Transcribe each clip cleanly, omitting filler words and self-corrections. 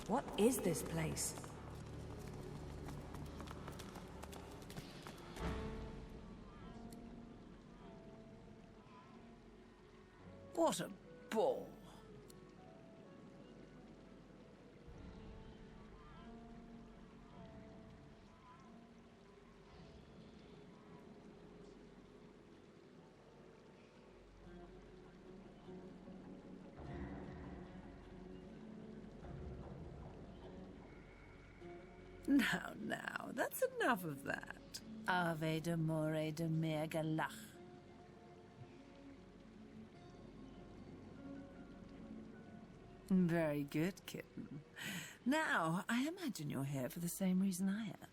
What is this place? What a bore. Now, that's enough of that. Ave de more de mergalach. Very good, kitten. Now, I imagine you're here for the same reason I am.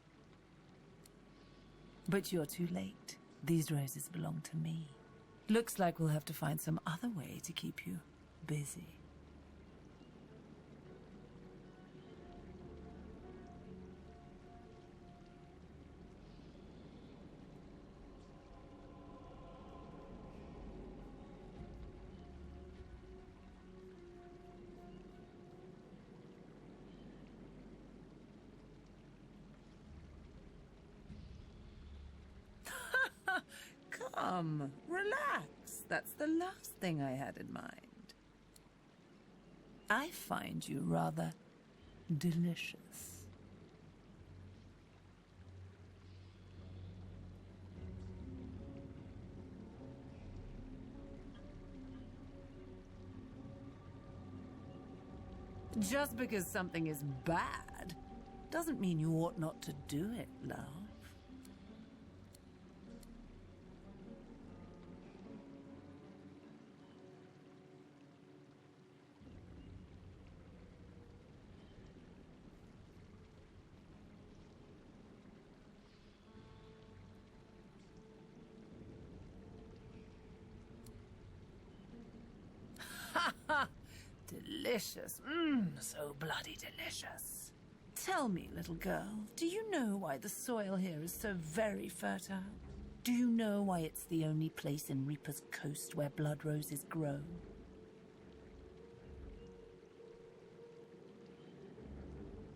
But you're too late. These roses belong to me. Looks like we'll have to find some other way to keep you busy. Come, relax. That's the last thing I had in mind. I find you rather delicious. Just because something is bad doesn't mean you ought not to do it, love. Delicious. So bloody delicious. Tell me, little girl, do you know why the soil here is so very fertile? Do you know why it's the only place in Reaper's Coast where blood roses grow?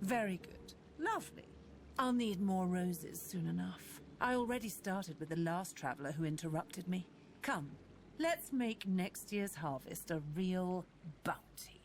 Very good. Lovely. I'll need more roses soon enough. I already started with the last traveler who interrupted me. Come, let's make next year's harvest a real bounty.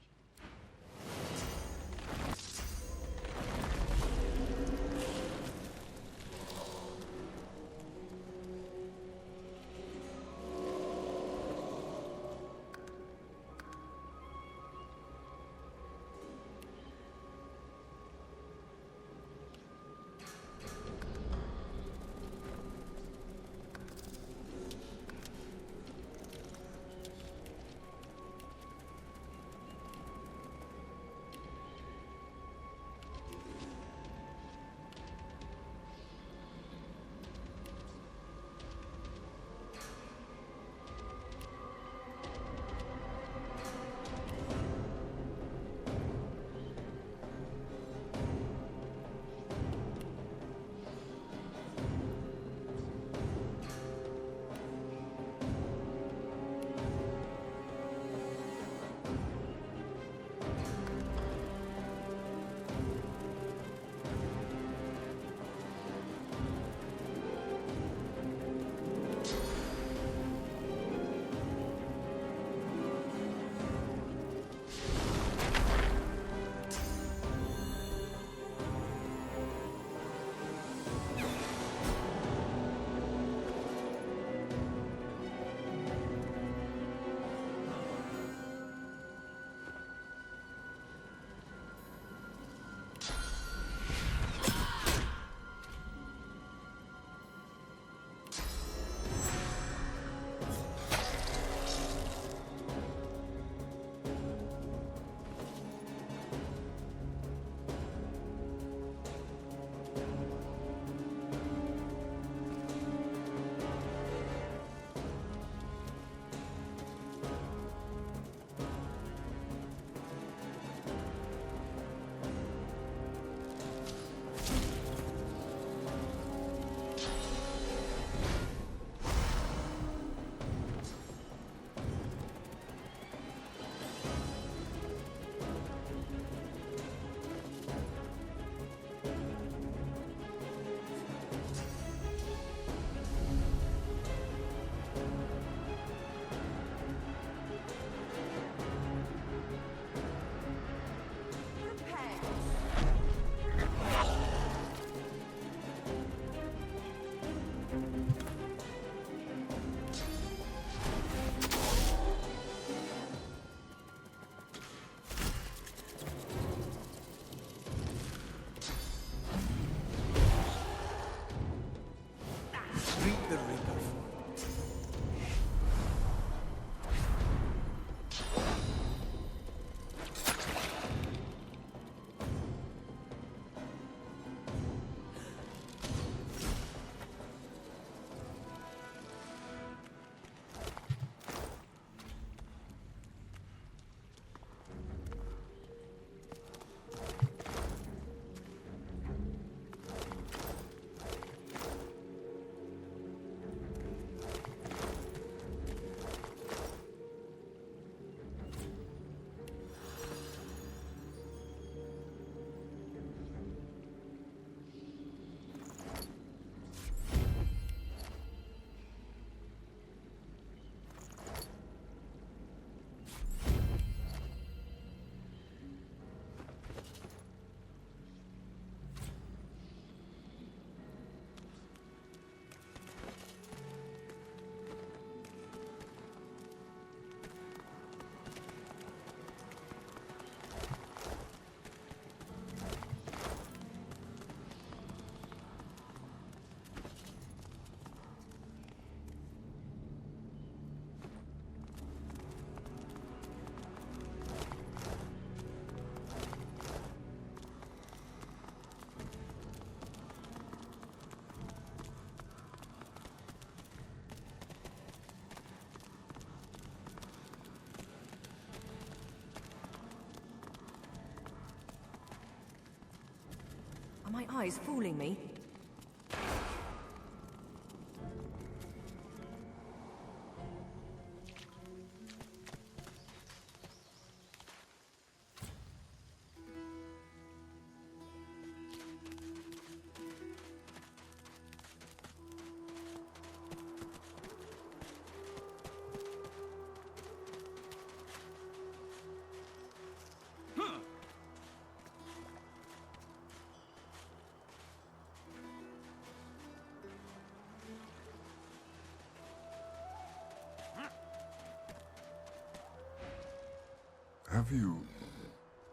eyes fooling me.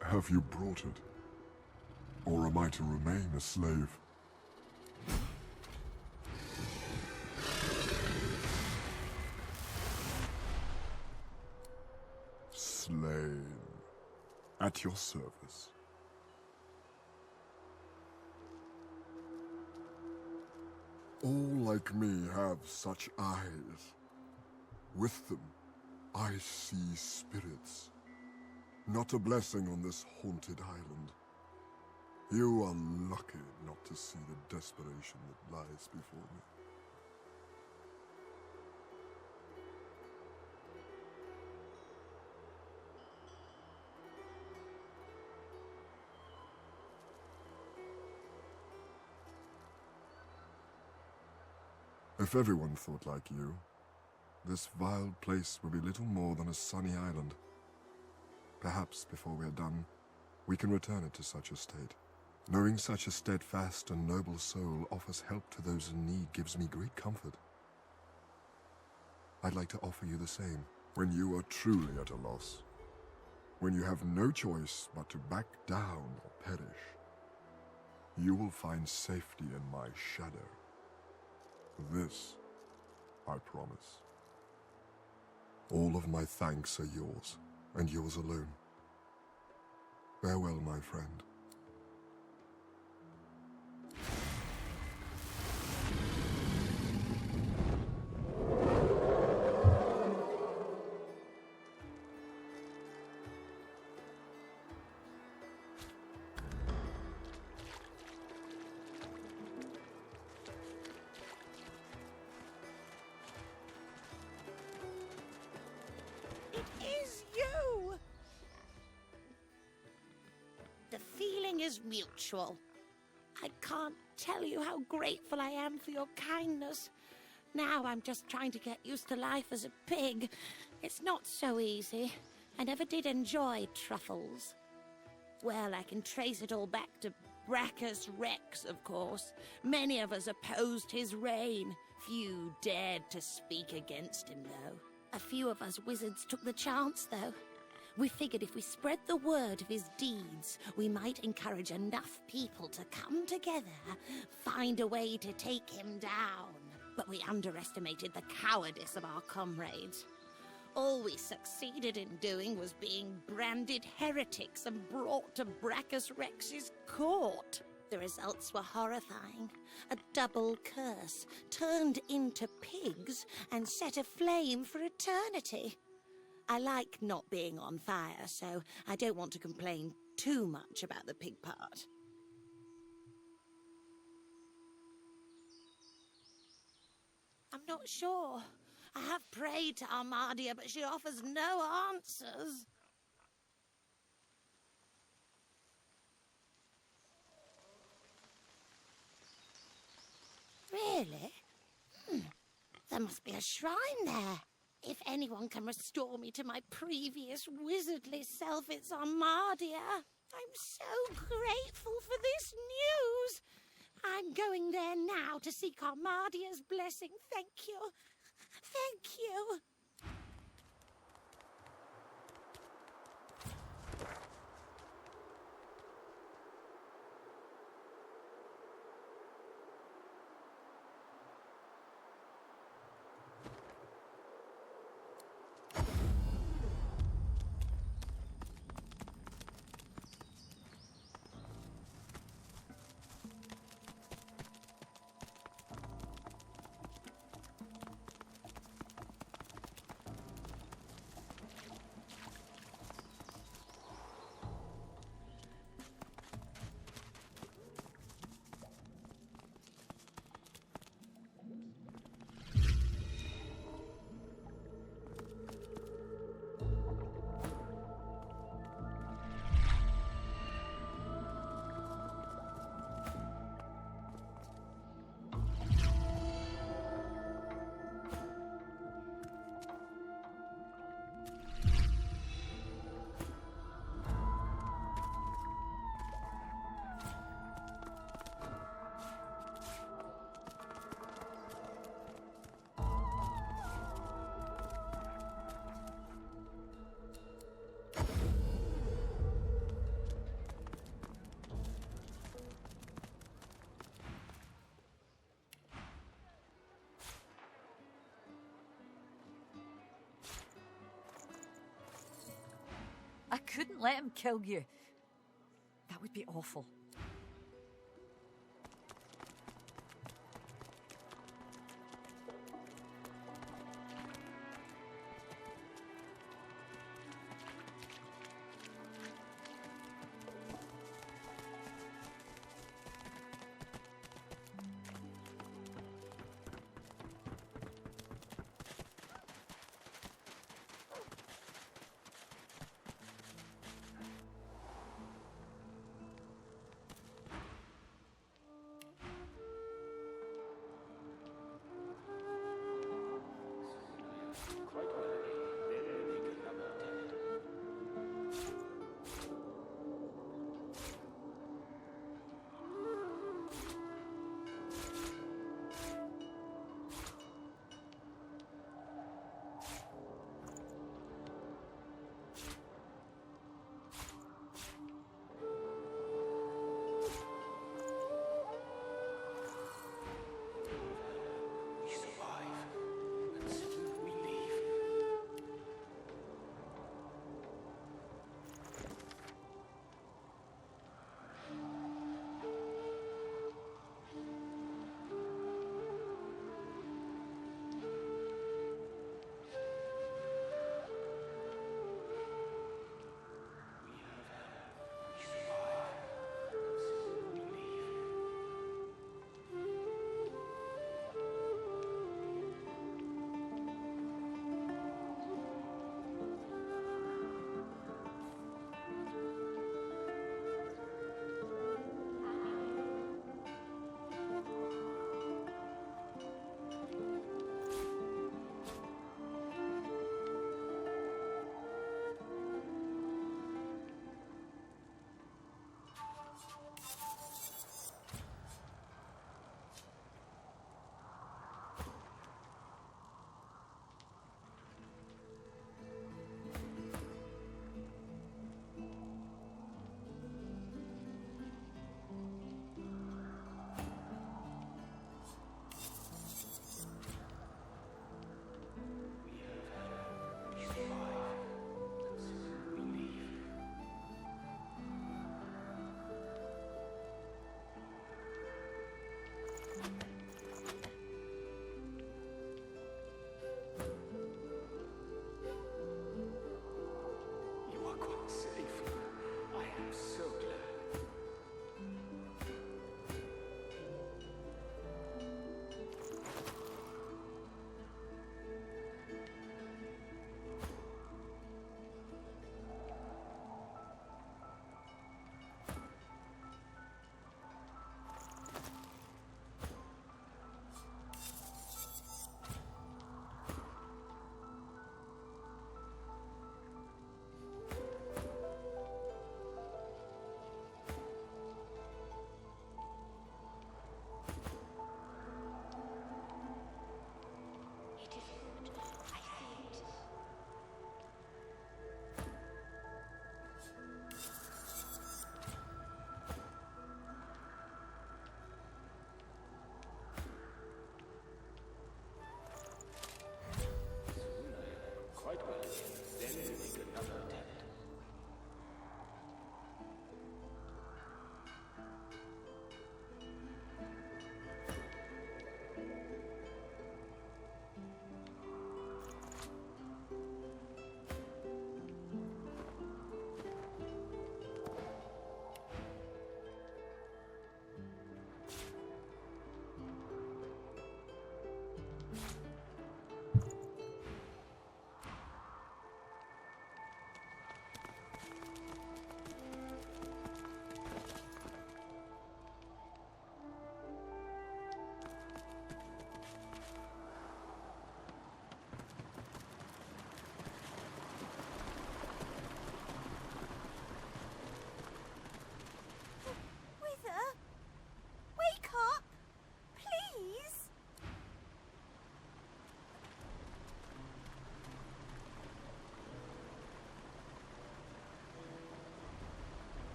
Have you brought it? Or am I to remain a slave? Slain. At your service. All like me have such eyes. With them, I see spirits. Not a blessing on this haunted island. You are lucky not to see the desperation that lies before me. If everyone thought like you, this vile place would be little more than a sunny island. Perhaps before we are done, we can return it to such a state. Knowing such a steadfast and noble soul offers help to those in need gives me great comfort. I'd like to offer you the same. When you are truly at a loss, when you have no choice but to back down or perish, you will find safety in my shadow. This, I promise. All of my thanks are yours, and yours alone. Farewell, my friend. Is mutual. I can't tell you how grateful I am for your kindness. Now I'm just trying to get used to life as a pig. It's not so easy. I never did enjoy truffles. Well, I can trace it all back to Brachus Rex, of course. Many of us opposed his reign. Few dared to speak against him, though. A few of us wizards took the chance, though. We figured if we spread the word of his deeds, we might encourage enough people to come together, find a way to take him down. But we underestimated the cowardice of our comrades. All we succeeded in doing was being branded heretics and brought to Brachus Rex's court. The results were horrifying. A double curse, turned into pigs and set aflame for eternity. I like not being on fire, so I don't want to complain too much about the pig part. I'm not sure. I have prayed to Armadia, but she offers no answers. Really? There must be a shrine there. If anyone can restore me to my previous wizardly self, it's Armadia. I'm so grateful for this news. I'm going there now to seek Armadia's blessing. Thank you. Thank you. I couldn't let him kill you. That would be awful.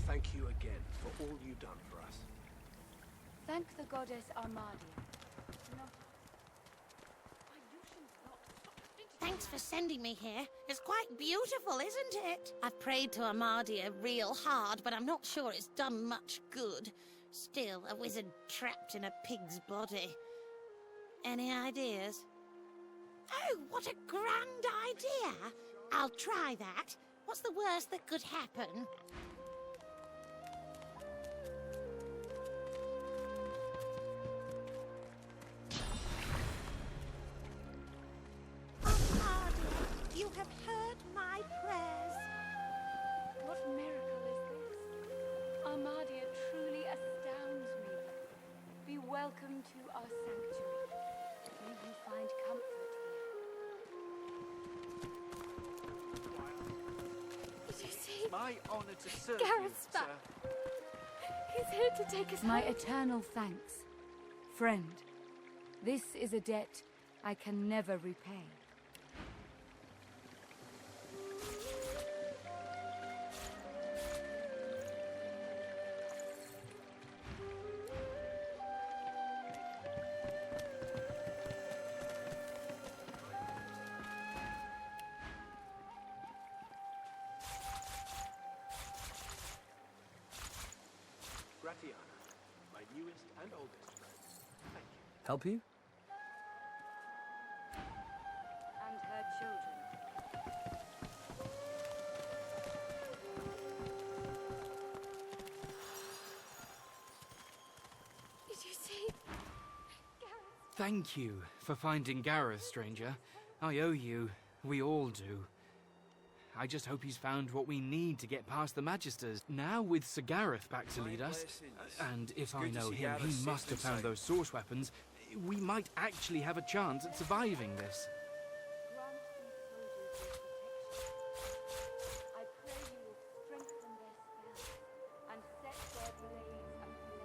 Thank you again for all you've done for us. Thank the goddess Armadia. No. Thank Thanks for sending me here. It's quite beautiful, isn't it? I've prayed to Armadia real hard, but I'm not sure it's done much good. Still, a wizard trapped in a pig's body. Any ideas? Oh, what a grand idea! I'll try that. What's the worst that could happen? Armadia, you have heard my prayers. What miracle is this? Armadia truly astounds me. Be welcome to our sanctuary. May you find comfort here. Did you see? My honor to serve Gareth's you, back. sir. He's here to take us My home. eternal thanks. Friend, this is a debt I can never repay. Gratiana, my newest and oldest friend. Thank you. Help you? And her children. Did you see? Gareth. Thank you for finding Gareth, stranger. I owe you. We all do. I just hope he's found what we need to get past the Magisters. Now with Sir Gareth back to lead us, and if I know him, he must have found those source weapons, we might actually have a chance at surviving this. Grant these soldiers your protection. I pray you will strengthen their spells and set their blades ablaze.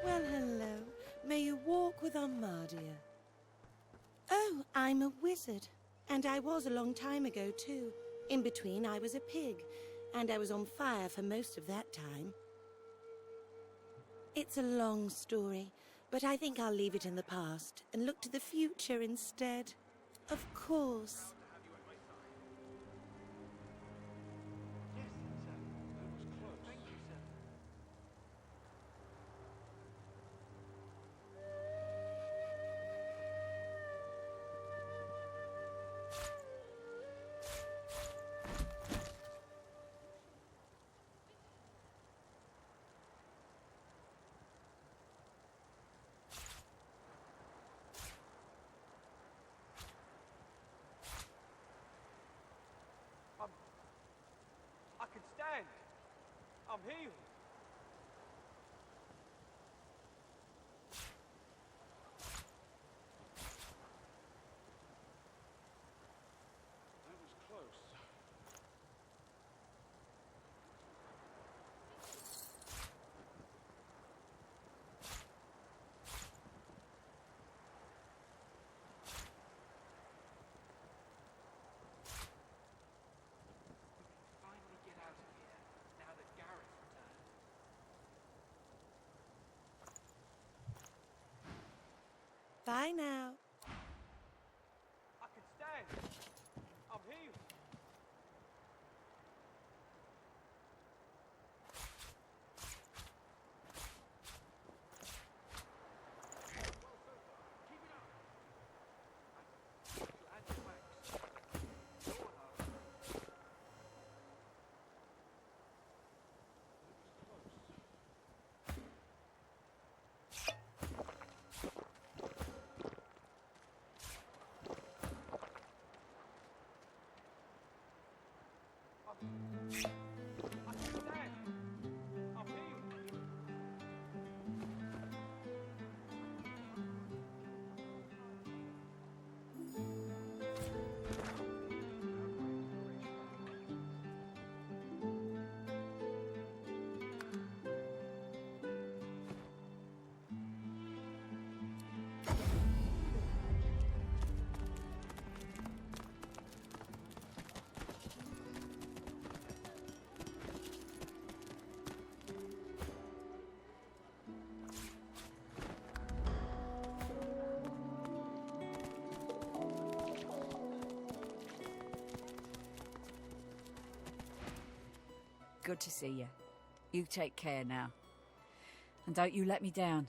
Well, hello. May you walk with Armadia. Oh, I'm a wizard. And I was a long time ago, too. In between, I was a pig. And I was on fire for most of that time. It's a long story, but I think I'll leave it in the past and look to the future instead. Of course. Yes, sir. That was close. Thank you, sir. I can stand. I'm healed. That was close. Finally get out of here, now that Gareth returned. Good to see you. You take care now. And don't you let me down.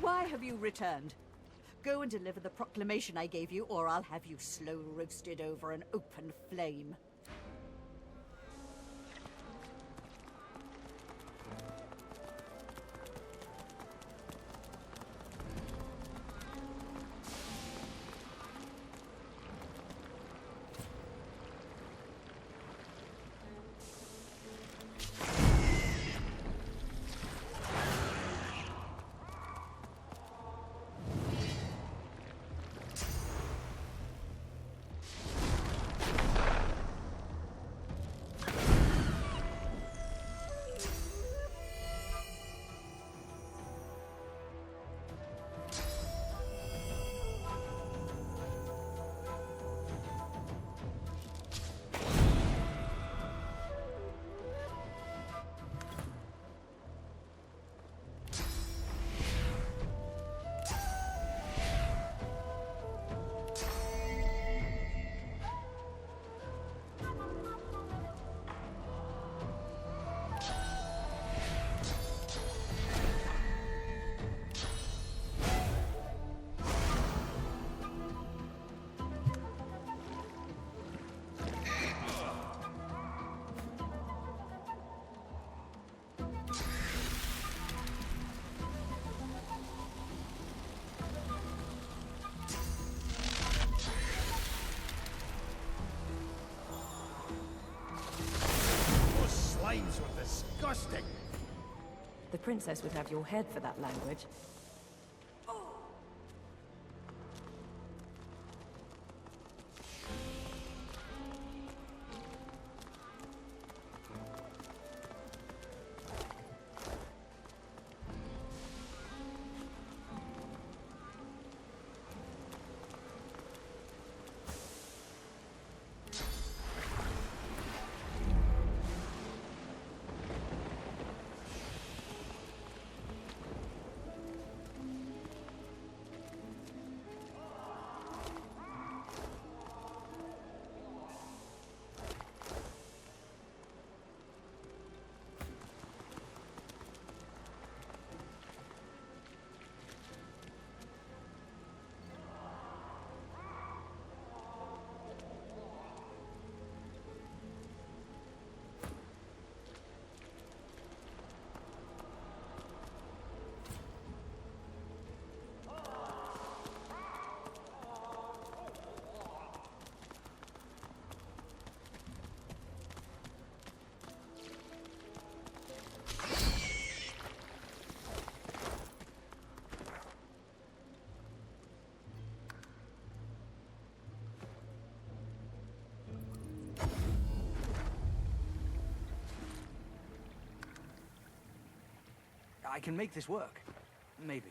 Why have you returned? Go and deliver the proclamation I gave you, or I'll have you slow roasted over an open flame. The princess would have your head for that language. I can make this work. Maybe.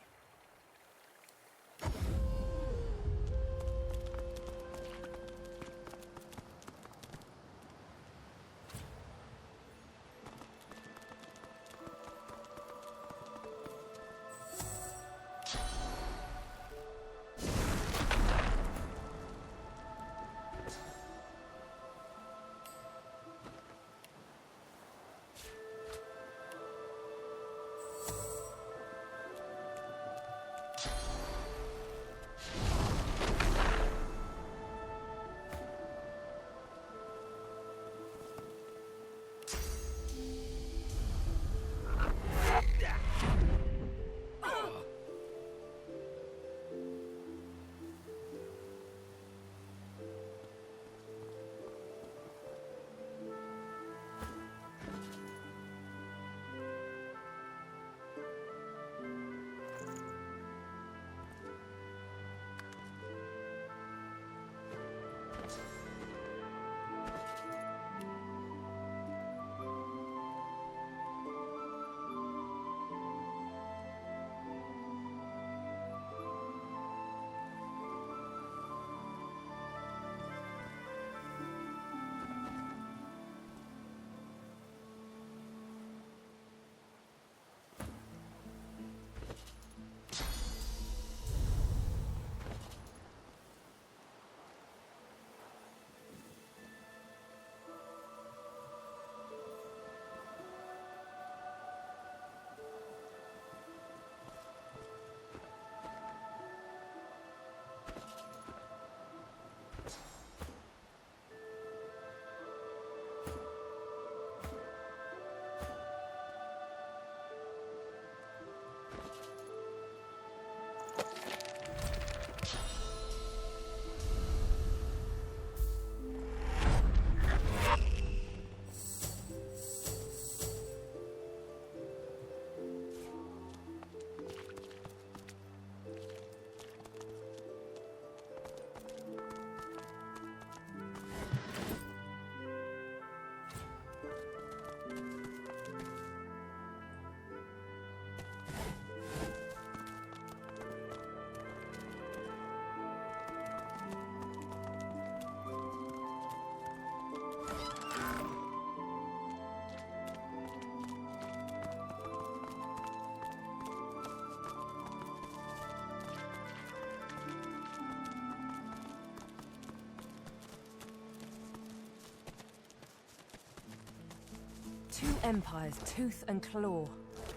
Two empires, tooth and claw.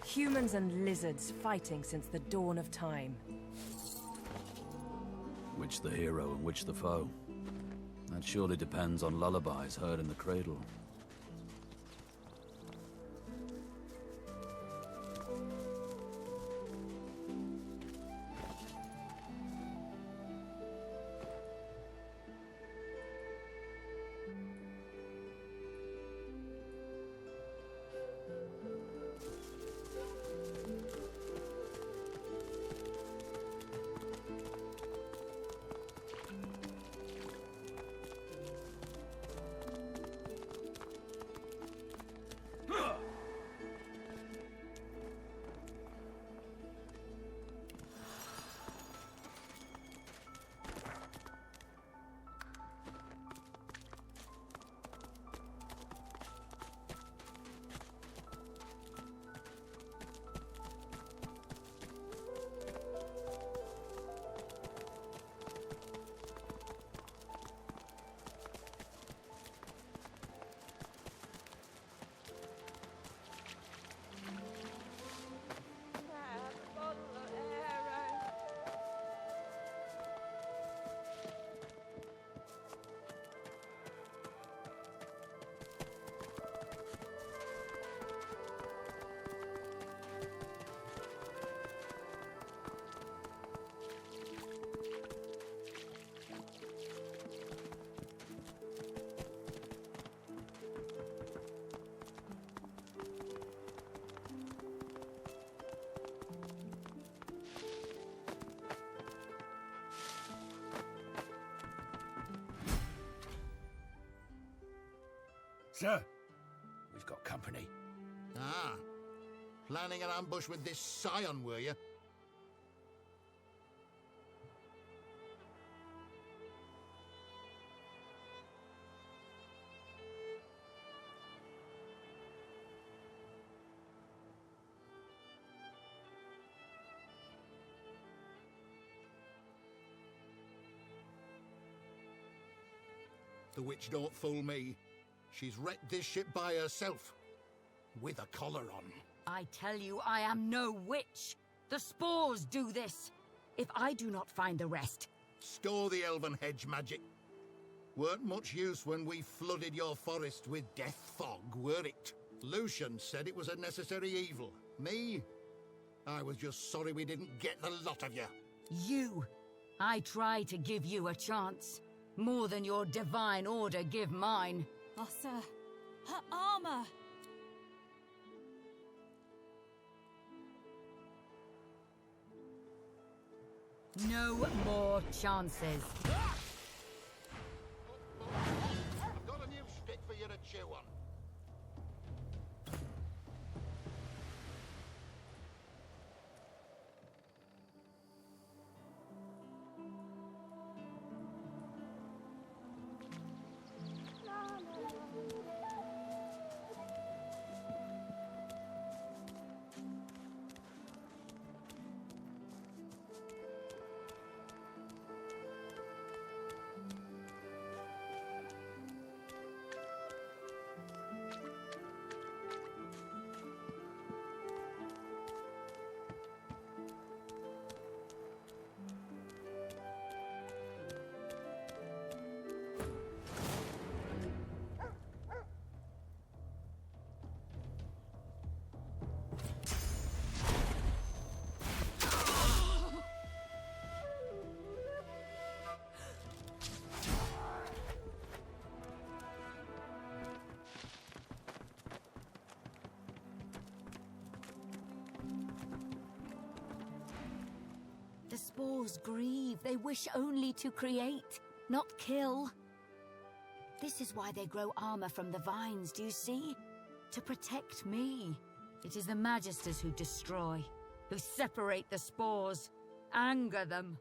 Humans and lizards fighting since the dawn of time. Which the hero and which the foe? That surely depends on lullabies heard in the cradle. Sir, we've got company. Ah, planning an ambush with this scion, were you? The witch don't fool me. She's wrecked this ship by herself, with a collar on. I tell you, I am no witch. The spores do this. If I do not find the rest... Store the elven hedge magic. Weren't much use when we flooded your forest with death fog, were it? Lucian said it was a necessary evil. Me? I was just sorry we didn't get the lot of you. You. I try to give you a chance. More than your divine order give mine. Oh, sir. Her armor! No more chances. I've got a new stick for you to chew on. The spores grieve. They wish only to create, not kill. This is why they grow armor from the vines, do you see? To protect me. It is the Magisters who destroy, who separate the spores, anger them.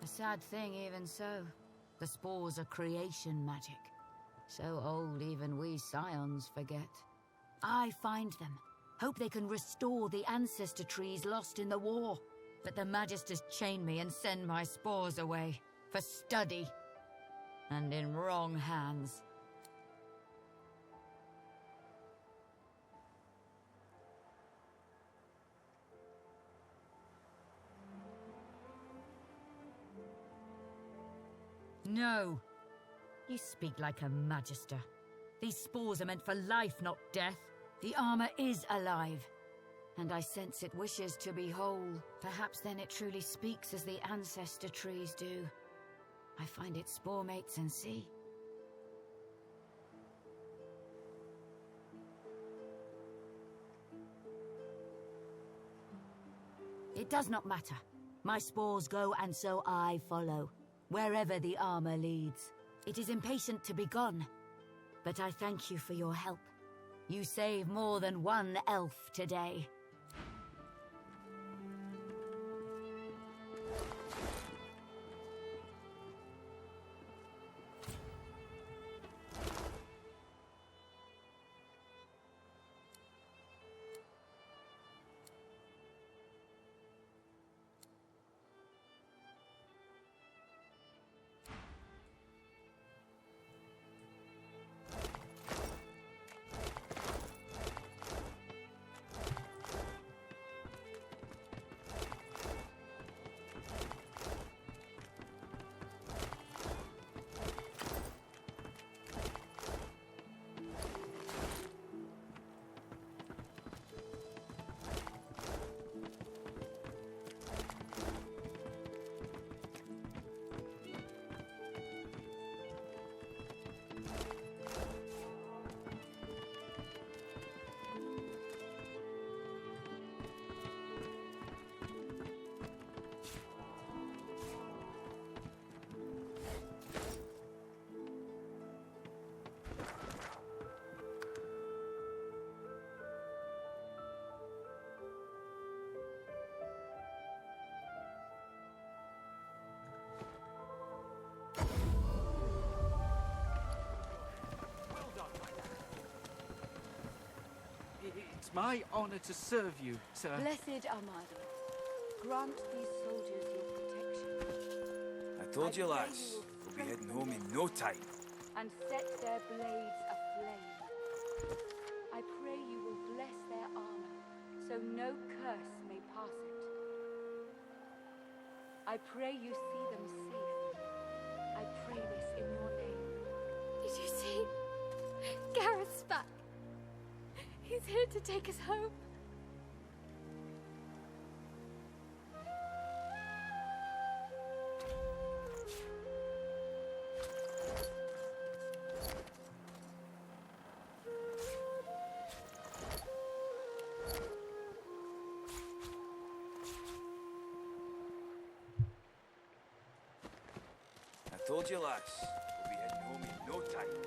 A sad thing, even so. The spores are creation magic. So old even we scions forget. I find them. Hope they can restore the ancestor trees lost in the war. But the Magisters chain me and send my spores away. For study. And in wrong hands. No. You speak like a Magister. These spores are meant for life, not death. The armor is alive. And I sense it wishes to be whole. Perhaps then it truly speaks as the ancestor trees do. I find its spore mates and see. It does not matter. My spores go and so I follow. Wherever the armor leads. It is impatient to be gone. But I thank you for your help. You save more than one elf today. my honor to serve you, sir. Blessed Armada, grant these soldiers your protection. I told you, pray lass. you will We'll be heading strengthen home in them no time. and set their blades aflame. I pray you will bless their armor, so no curse may pass it. I pray you see them safe. I pray this in your name. Did you see? Gareth's back. He's here to take us home. I told you, lass. We'll be heading home in no time.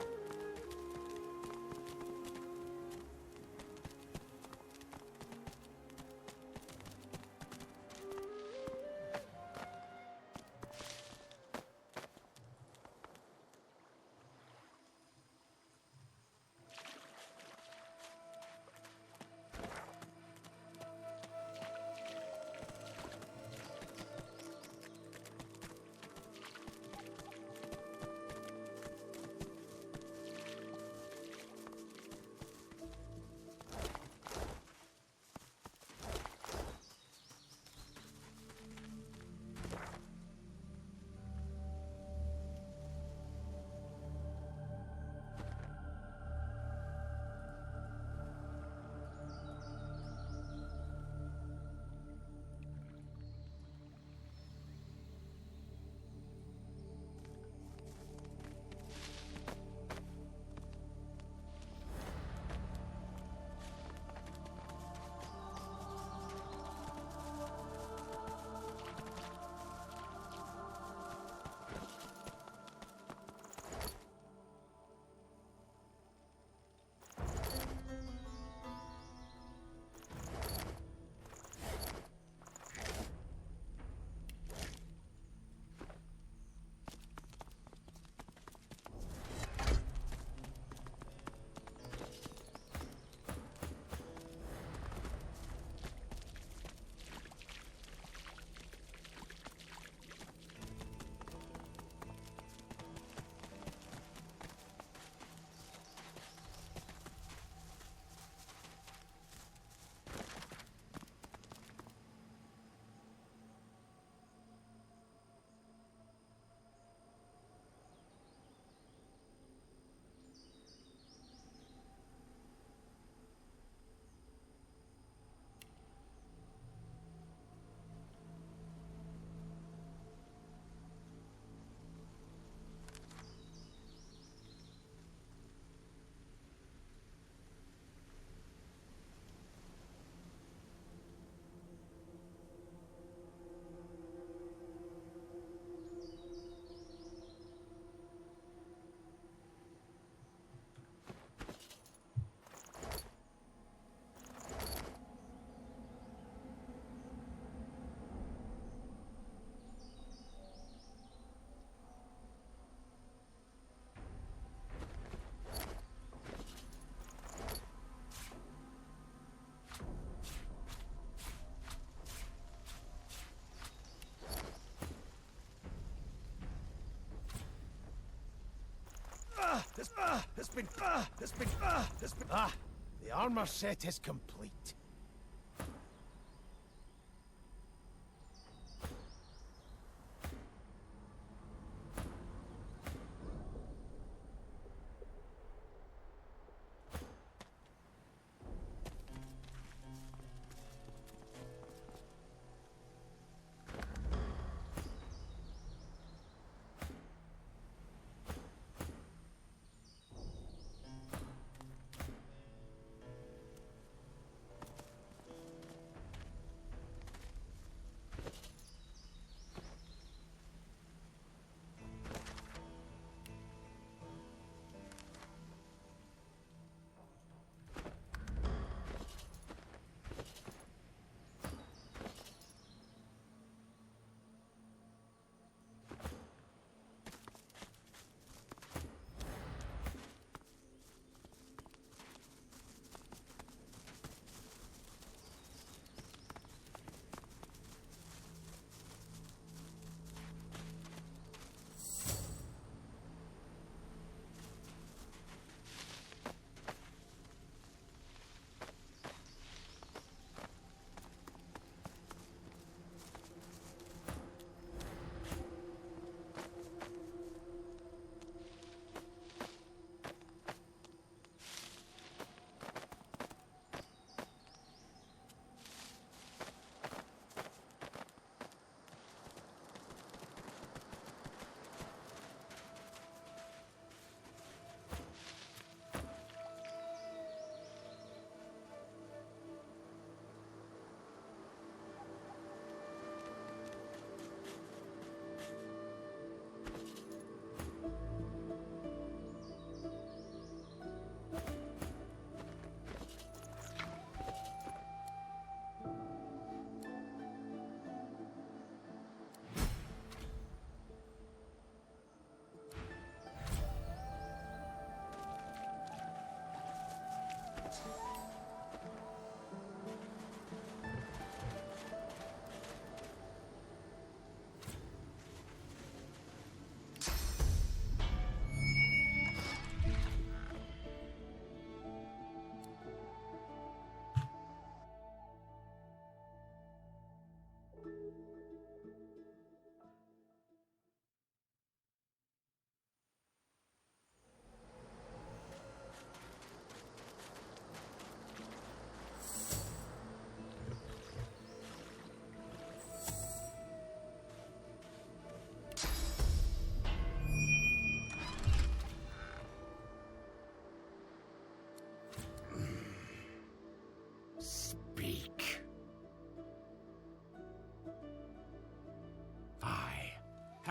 The armor set is complete.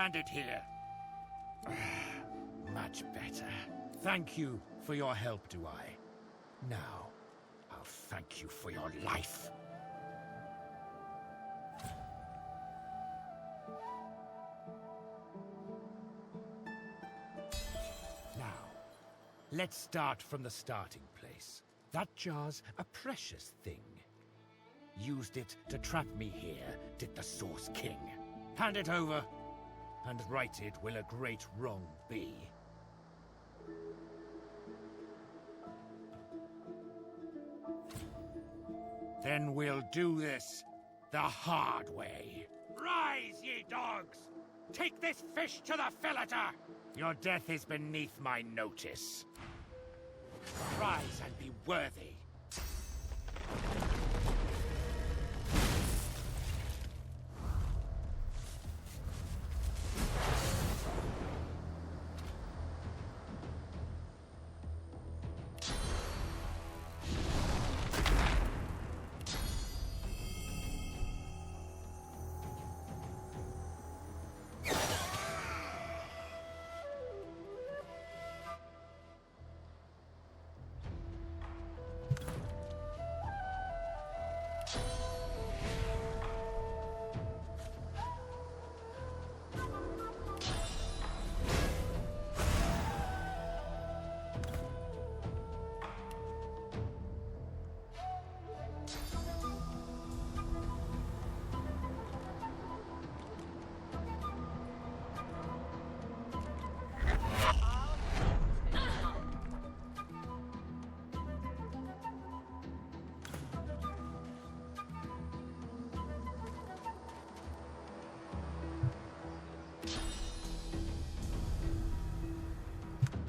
landed here. Much better. Thank you for your help, do I? Now, I'll thank you for your life. Now, let's start from the starting place. That jar's a precious thing. Used it to trap me here, did the Source King. Hand it over, and righted will a great wrong be. Then we'll do this the hard way. Rise, ye dogs! Take this fish to the filleter! Your death is beneath my notice. Rise and be worthy.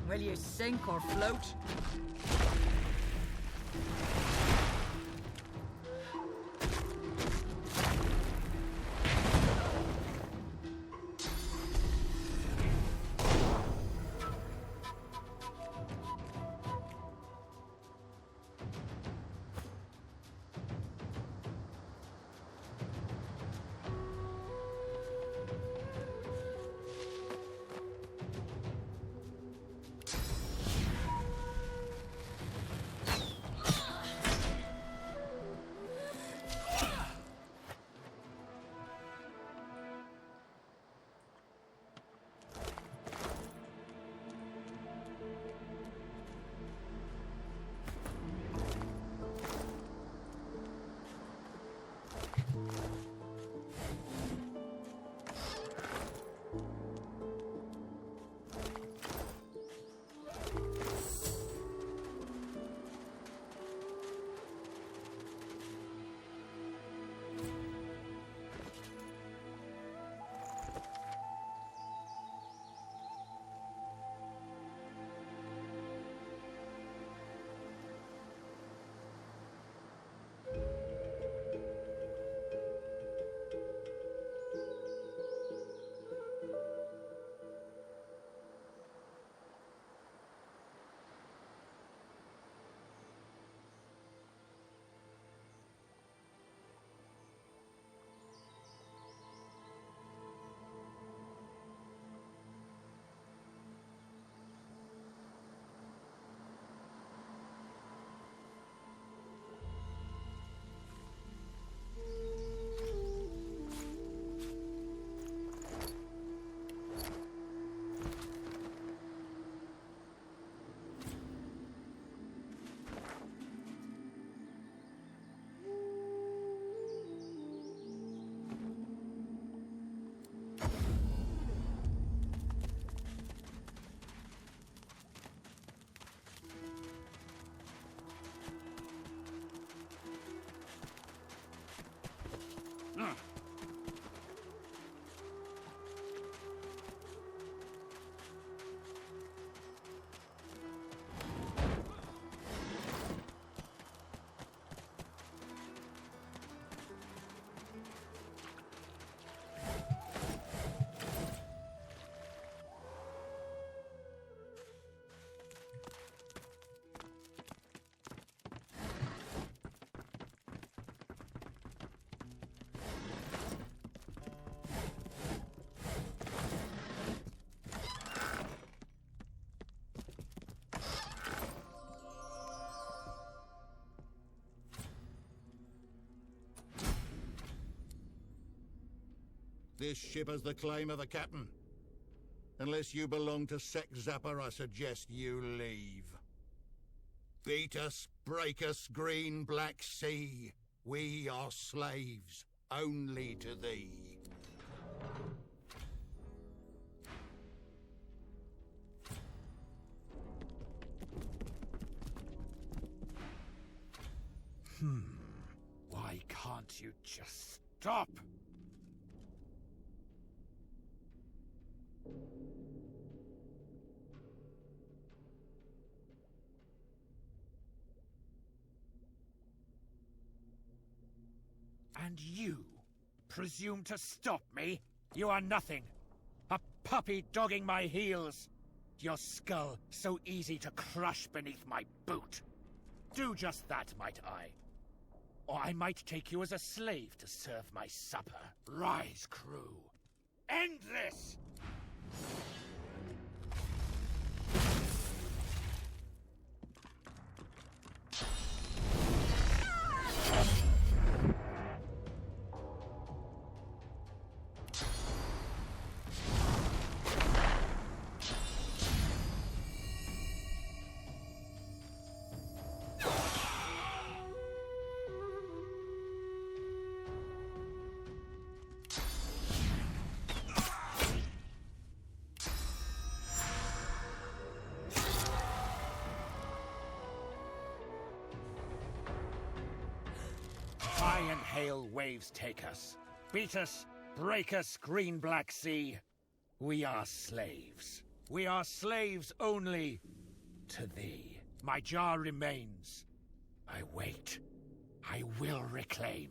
Will you sink or float? This ship has the claim of a captain. Unless you belong to Sec Zappa, I suggest you leave. Beat us, break us, green, black sea. We are slaves, only to thee. Why can't you just stop? And you presume to stop me? You are nothing. A puppy dogging my heels. Your skull so easy to crush beneath my boot. Do just that, might I? Or I might take you as a slave to serve my supper. Rise, crew. End this! High and hail waves take us. Beat us, break us, green black sea. We are slaves. We are slaves only to thee. My jar remains. I wait. I will reclaim.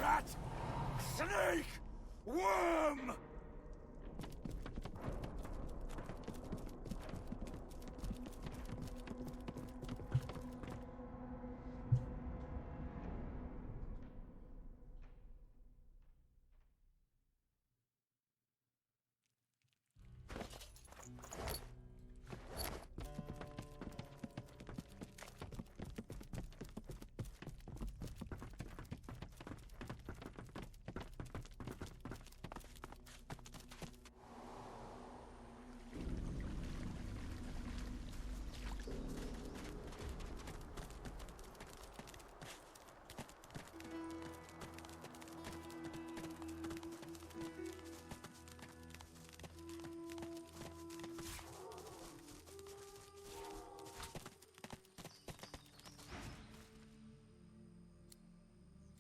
Rat! Snake! Worm!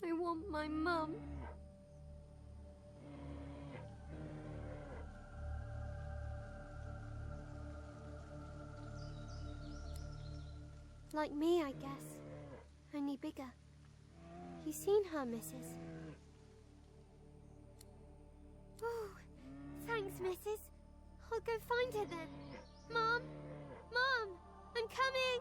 I want my mum. Like me, I guess. Only bigger. You seen her, Mrs.? Oh, thanks, Mrs. I'll go find her then. Mom! Mom! I'm coming!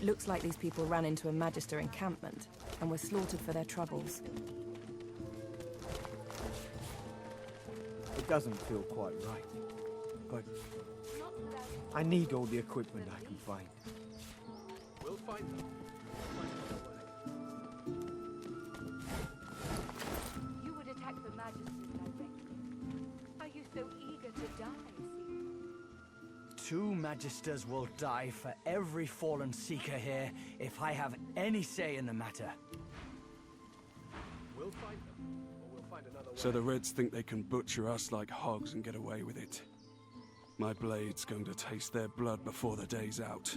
It looks like these people ran into a Magister encampment and were slaughtered for their troubles. It doesn't feel quite right, but I need all the equipment I can find. We'll find them. You would attack the Magisters directly. Are you so eager to die, Seeker? 2 Magisters will die for every fallen Seeker here if I have any say in the matter. We'll find them, or we'll find another way. So the Reds think they can butcher us like hogs and get away with it. My blade's going to taste their blood before the day's out.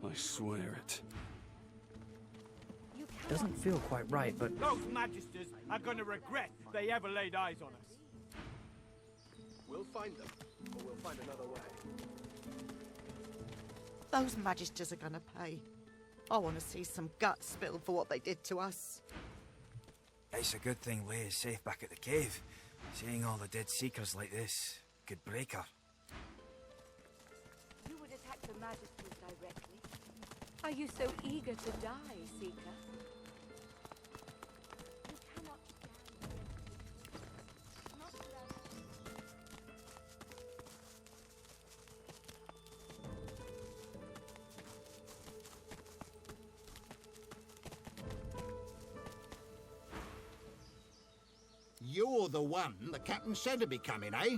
I swear it. Doesn't feel quite right, but... Those Magisters are gonna regret they ever laid eyes on us. We'll find them, or we'll find another way. Those Magisters are gonna pay. I want to see some guts spilled for what they did to us. It's a good thing Leigh is safe back at the cave. Seeing all the dead Seekers like this could break her. You would attack the Magisters directly. Are you so eager to die, Seeker? You cannot stand. Not without... You're the one the captain said to be coming, eh?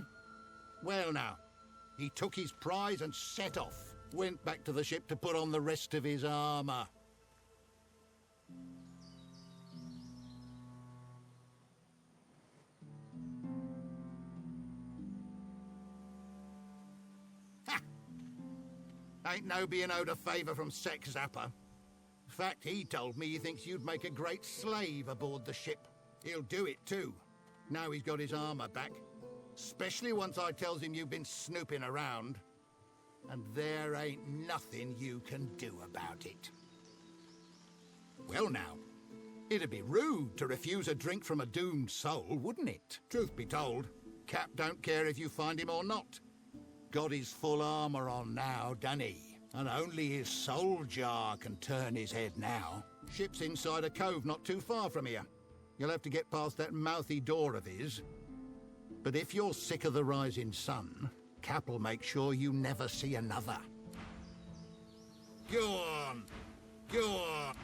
Well now, he took his prize and set off. Went back to the ship to put on the rest of his armour. Ha! Ain't no being owed a favour from Sex Zapper. In fact, he told me he thinks you'd make a great slave aboard the ship. He'll do it too, now he's got his armour back. Especially once I tells him you've been snooping around. And there ain't nothing you can do about it. Well now, it'd be rude to refuse a drink from a doomed soul, wouldn't it? Truth be told, Cap don't care if you find him or not. Got his full armour on now, done he? And only his soul jar can turn his head now. Ship's inside a cove not too far from here. You'll have to get past that mouthy door of his. But if you're sick of the rising sun, Cap'll make sure you never see another. Go on! Go on!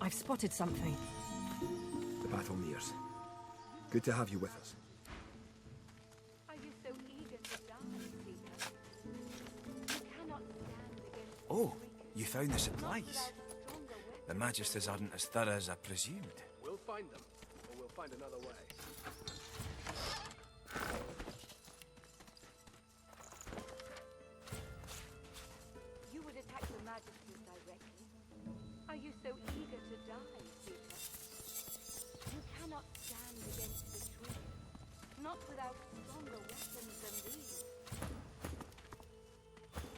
I've spotted something. The battle nears. Good to have you with us. Are you so eager to die, Seeker? You cannot stand against... Oh, you found the supplies. The Magisters aren't as thorough as I presumed. We'll find them, or we'll find another way. You would attack the Magisters directly. Are you so eager to die, Seeker? You Not without stronger weapons than these.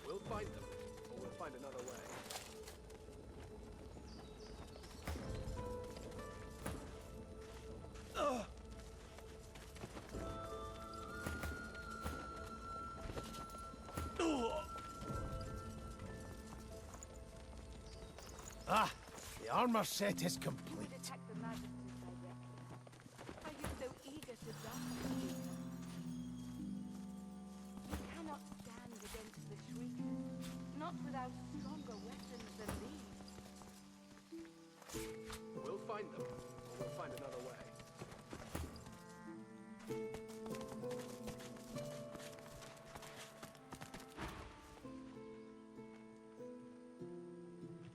We'll fight them, or we'll find another way. Ah, the armor set is complete. Attack the Magisters directly. Are you so eager to die? You cannot stand against the Shriekers, not without stronger weapons than these. We'll find them, or we'll find another way.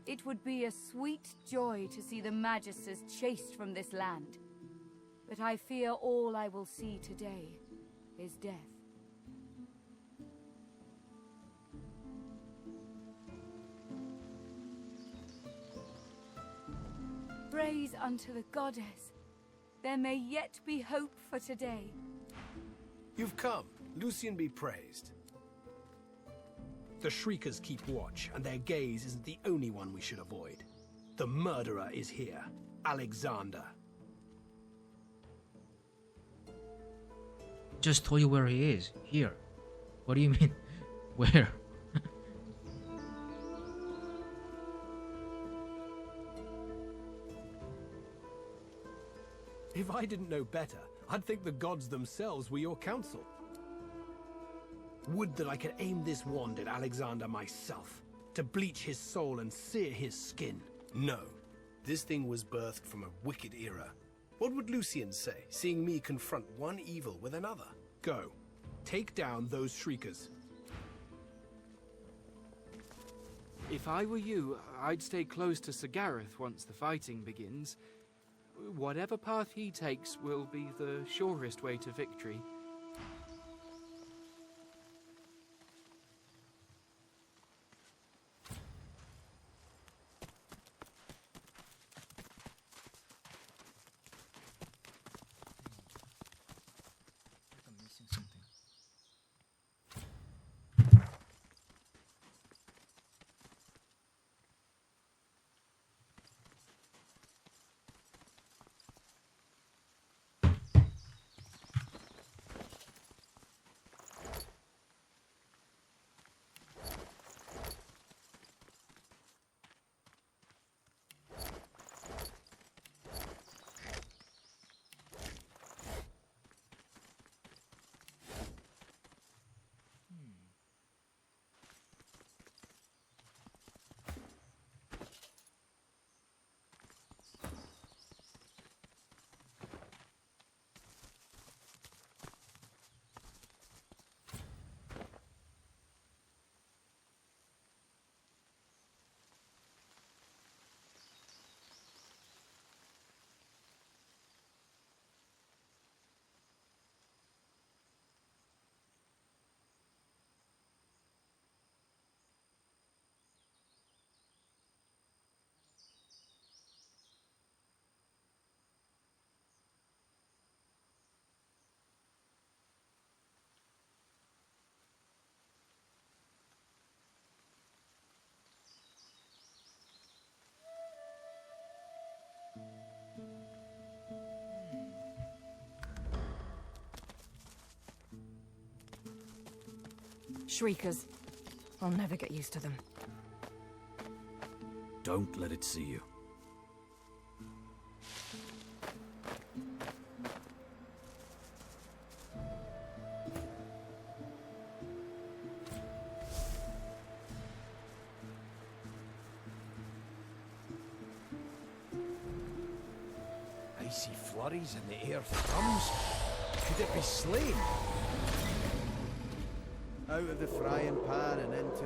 It would be a sweet joy to see the Magisters chased from this land. But I fear all I will see today is death. Praise unto the goddess. There may yet be hope for today. You've come. Lucian be praised. The Shriekers keep watch, and their gaze isn't the only one we should avoid. The murderer is here, Alexander. Just told you where he is. Here. What do you mean? Where? If I didn't know better, I'd think the gods themselves were your counsel. Would that I could aim this wand at Alexander myself, to bleach his soul and sear his skin. No, this thing was birthed from a wicked era. What would Lucian say, seeing me confront one evil with another? Go, take down those Shriekers. If I were you, I'd stay close to Sir Gareth once the fighting begins. Whatever path he takes will be the surest way to victory. Shriekers. I'll never get used to them. Don't let it see you. I see flurries in the air thrums. Could it be slain? Out of the frying pan and into...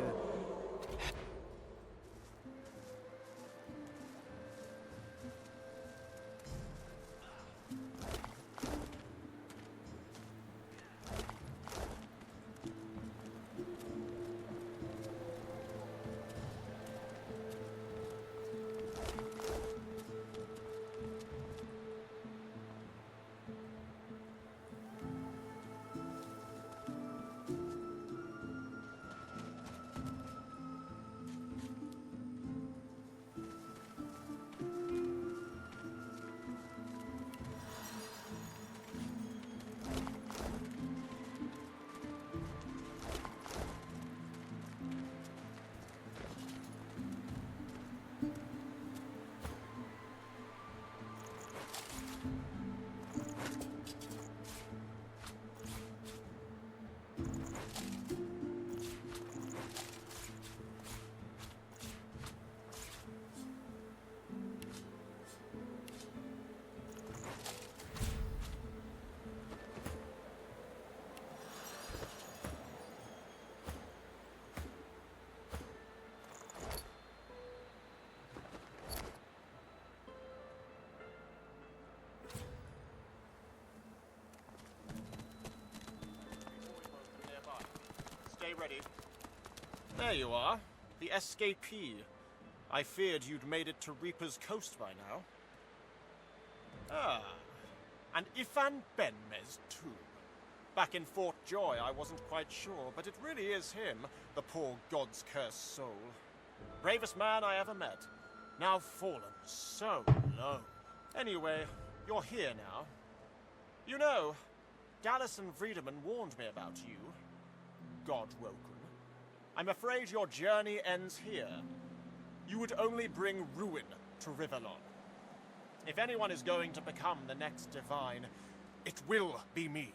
stay ready. There you are, the escapee. I feared you'd made it to Reaper's Coast by now. Ah, and Ifan Benmez too. Back in Fort Joy, I wasn't quite sure, but it really is him, the poor god's cursed soul. Bravest man I ever met. Now fallen so low. Anyway, you're here now. You know, Dallas and Friedemann warned me about you, Godwoken. I'm afraid your journey ends here. You would only bring ruin to Rivellon. If anyone is going to become the next Divine, it will be me.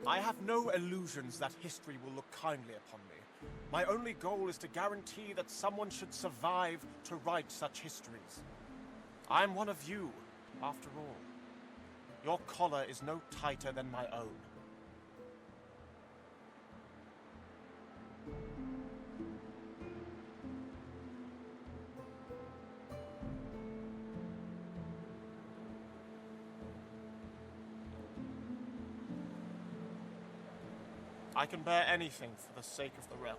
I have no illusions that history will look kindly upon me. My only goal is to guarantee that someone should survive to write such histories. I am one of you, after all. Your collar is no tighter than my own. I can bear anything for the sake of the realm.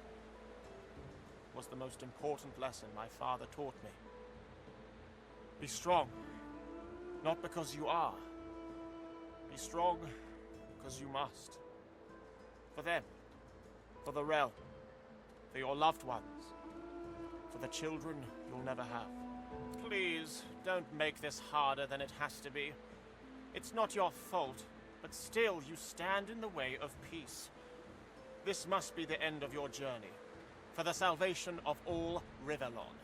Was the most important lesson my father taught me. Be strong, not because you are. Be strong because you must. For them, for the realm, for your loved ones, for the children you'll never have. Please, don't make this harder than it has to be. It's not your fault, but still you stand in the way of peace. This must be the end of your journey, for the salvation of all Rivellon.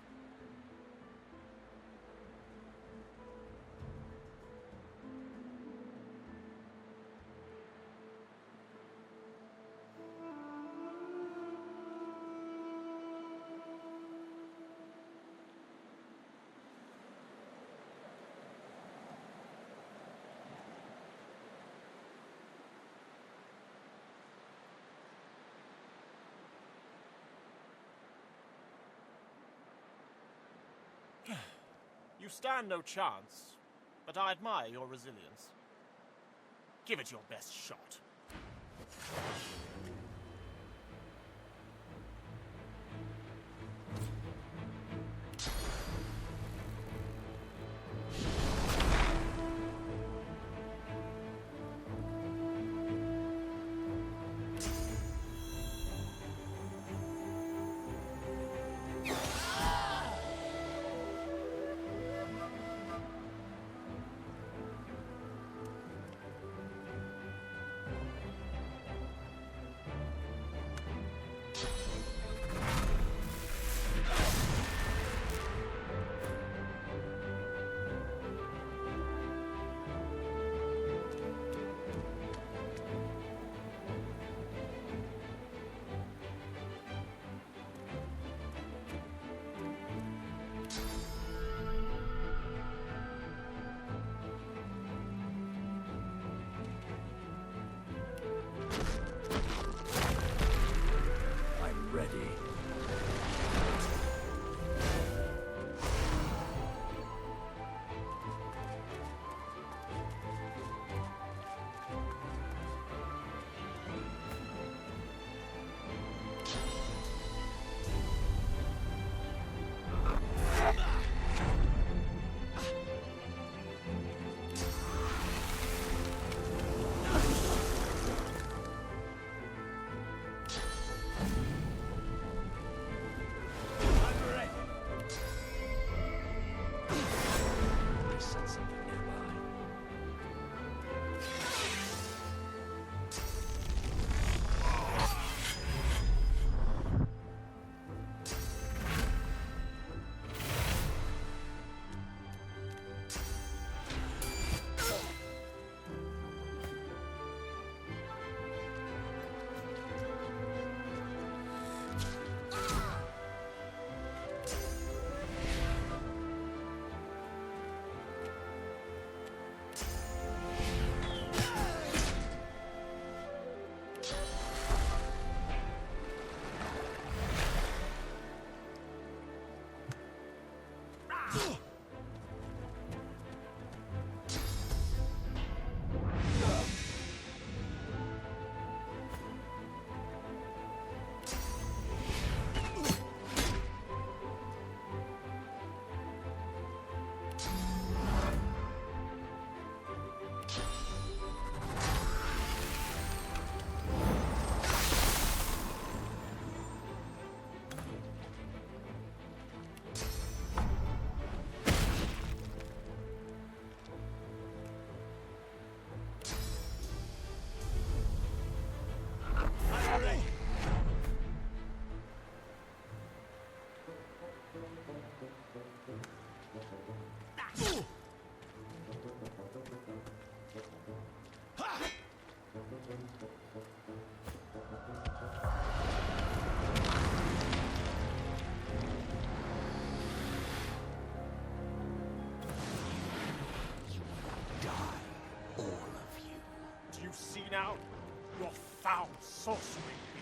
You stand no chance, but I admire your resilience. Give it your best shot.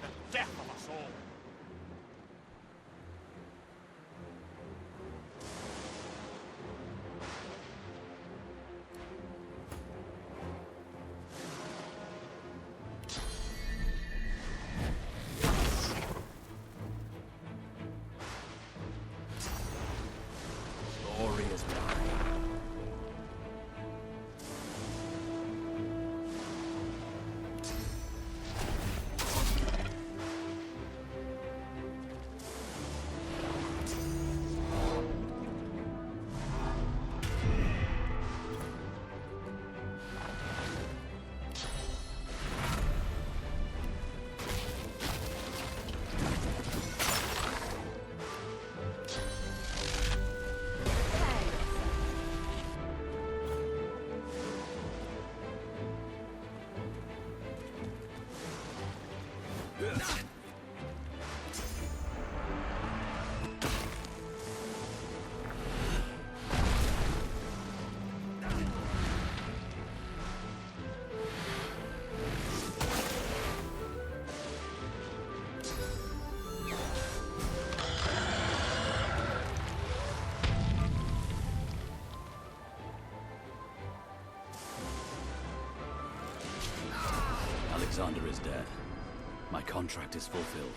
the death of us all. Glory is mine. Alexander is dead. My contract is fulfilled.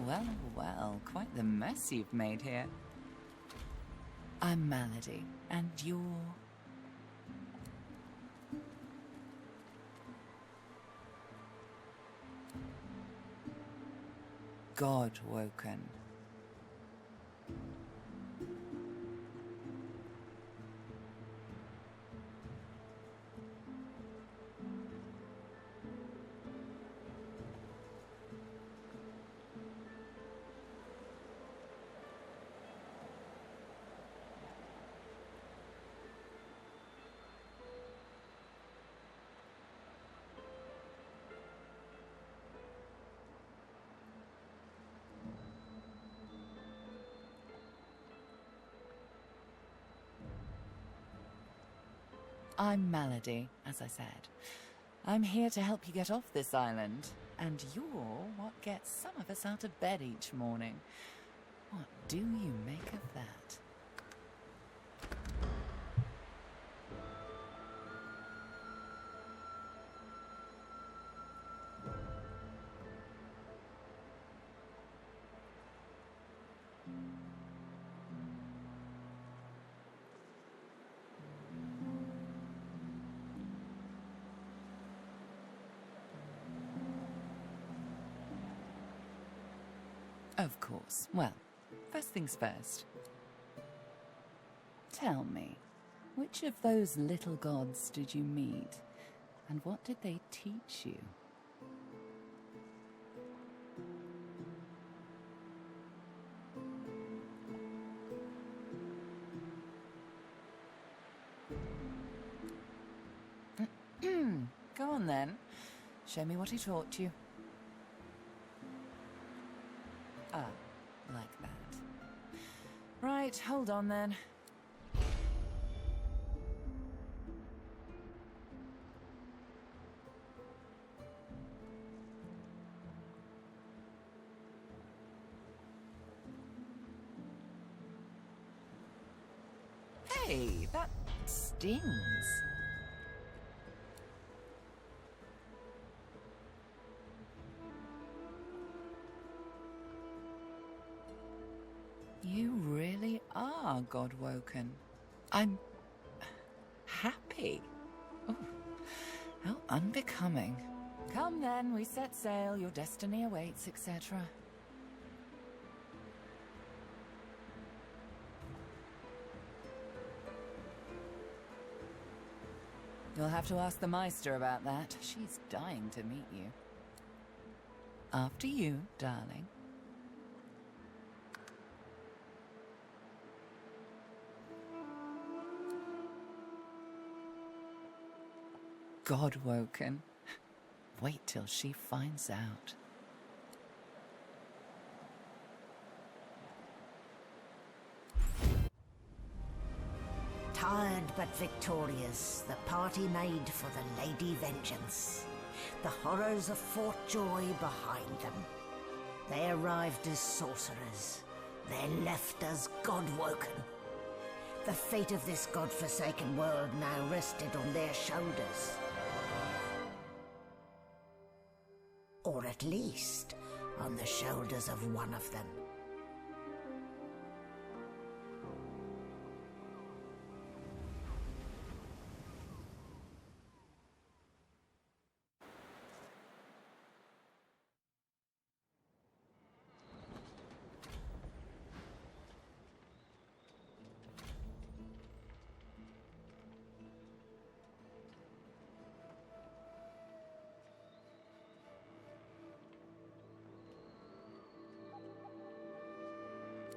Well, well, quite the mess you've made here. I'm Malady, and you're... God-woken. I'm Malady, as I said. I'm here to help you get off this island, and you're what gets some of us out of bed each morning. What do you make of that? Of course. Well, first things first. Tell me, which of those little gods did you meet, and what did they teach you? Go on then. Show me what he taught you. Ah, like that. Right, hold on then. Hey, that stings. You really are God-woken. I'm... happy. Oh, how unbecoming. Come then, we set sail, your destiny awaits, etc. You'll have to ask the Meister about that. She's dying to meet you. After you, darling. God-woken. Wait till she finds out. Tired but victorious, the party made for the Lady Vengeance. the horrors of Fort Joy behind them. They arrived as sorcerers. They left as godwoken. The fate of this godforsaken world now rested on their shoulders. Or at least, on the shoulders of one of them.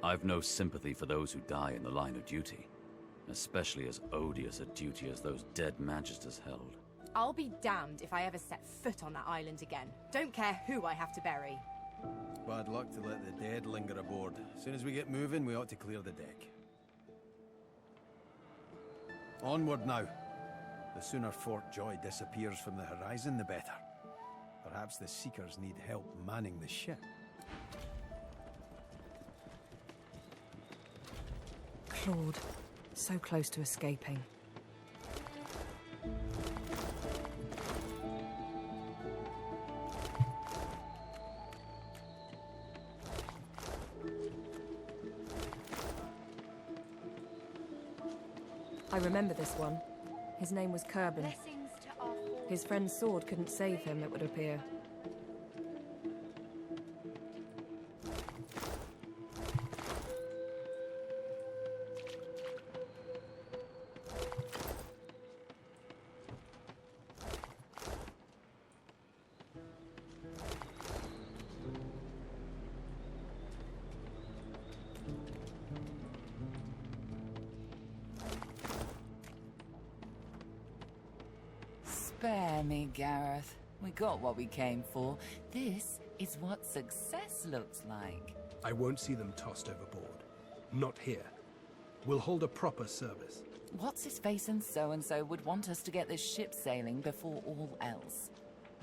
I've no sympathy for those who die in the line of duty, especially as odious a duty as those dead magisters held. I'll be damned if I ever set foot on that island again. Don't care who I have to bury. Bad luck to let the dead linger aboard. As soon as we get moving, we ought to clear the deck. Onward now. The sooner Fort Joy disappears from the horizon, the better. Perhaps the Seekers need help manning the ship. Claude, so close to escaping. I remember this one. His name was Kerbin. His friend's sword couldn't save him, it would appear. Spare me, Gareth. We got what we came for. This is what success looks like. I won't see them tossed overboard. Not here. We'll hold a proper service. What's-his-face and so-and-so would want us to get this ship sailing before all else.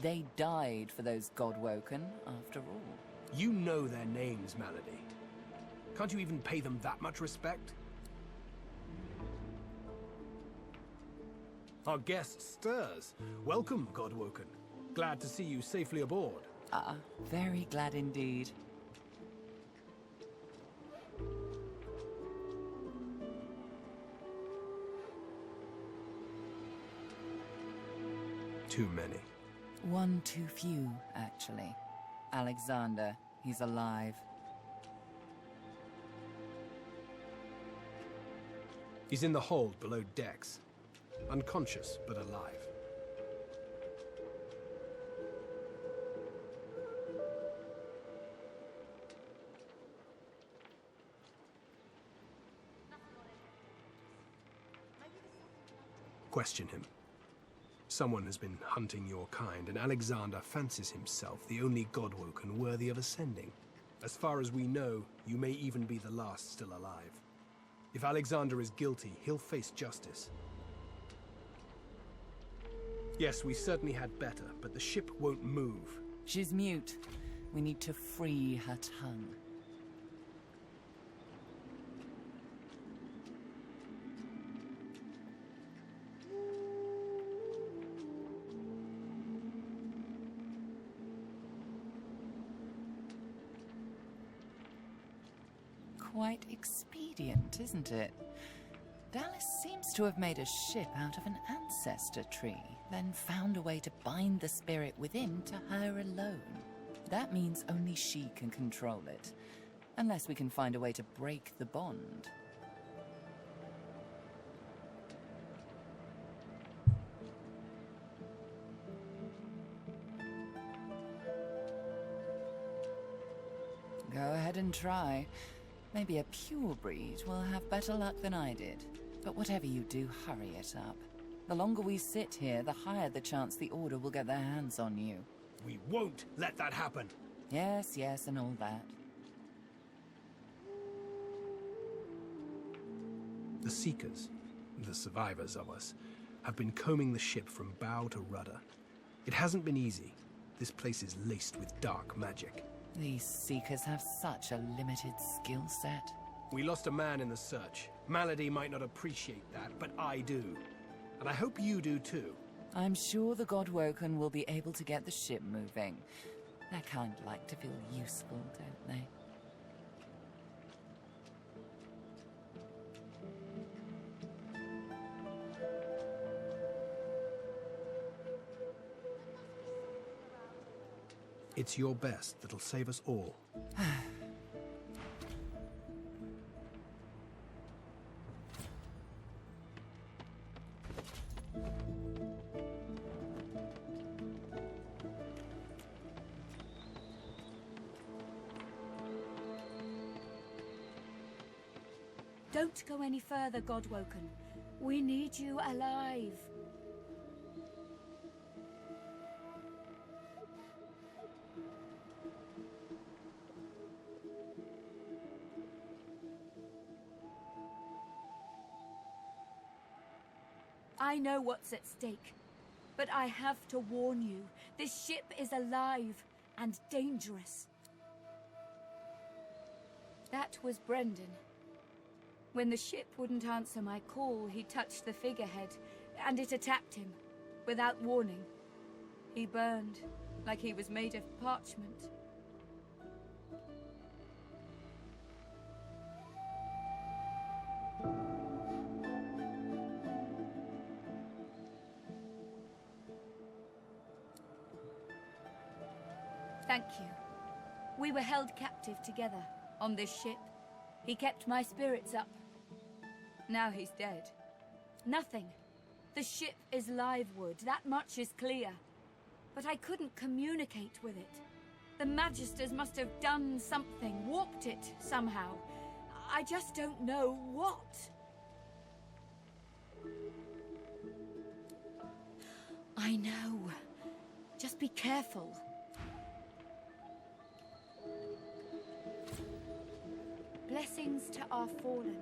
They died for those Godwoken, after all. You know their names, Malady. Can't you even pay them that much respect? Our guest stirs. Welcome, Godwoken. Glad to see you safely aboard. Very glad indeed. Too many. One too few, actually. Alexander, he's alive. He's in the hold below decks. Unconscious, but alive. Question him. Someone has been hunting your kind, and Alexander fancies himself the only Godwoken worthy of ascending. As far as we know, you may even be the last still alive. If Alexander is guilty, he'll face justice. Yes, we certainly had better, but the ship won't move. She's mute. We need to free her tongue. Quite expedient, isn't it? Dallas seems to have made a ship out of an ancestor tree, then found a way to bind the spirit within to her alone. That means only she can control it, unless we can find a way to break the bond. Go ahead and try. Maybe a pure breed will have better luck than I did. But whatever you do, hurry it up. The longer we sit here, the higher the chance the Order will get their hands on you. We won't let that happen. Yes, yes, and all that. The Seekers, the survivors of us, have been combing the ship from bow to rudder. It hasn't been easy. This place is laced with dark magic. These Seekers have such a limited skill set. We lost a man in the search. Malady might not appreciate that, but I do. And I hope you do too. I'm sure the Godwoken will be able to get the ship moving. They kind of like to feel useful, don't they? It's your best that'll save us all. Don't go any further, Godwoken. We need you alive. I know what's at stake, but I have to warn you. This ship is alive and dangerous. That was Brendan. When the ship wouldn't answer my call, he touched the figurehead, and it attacked him, without warning. He burned, like he was made of parchment. Thank you. We were held captive together, on this ship. He kept my spirits up. Now he's dead. Nothing. The ship is live wood, that much is clear. But I couldn't communicate with it. The Magisters must have done something, warped it somehow. I just don't know what. I know. Just be careful. Blessings to our fallen.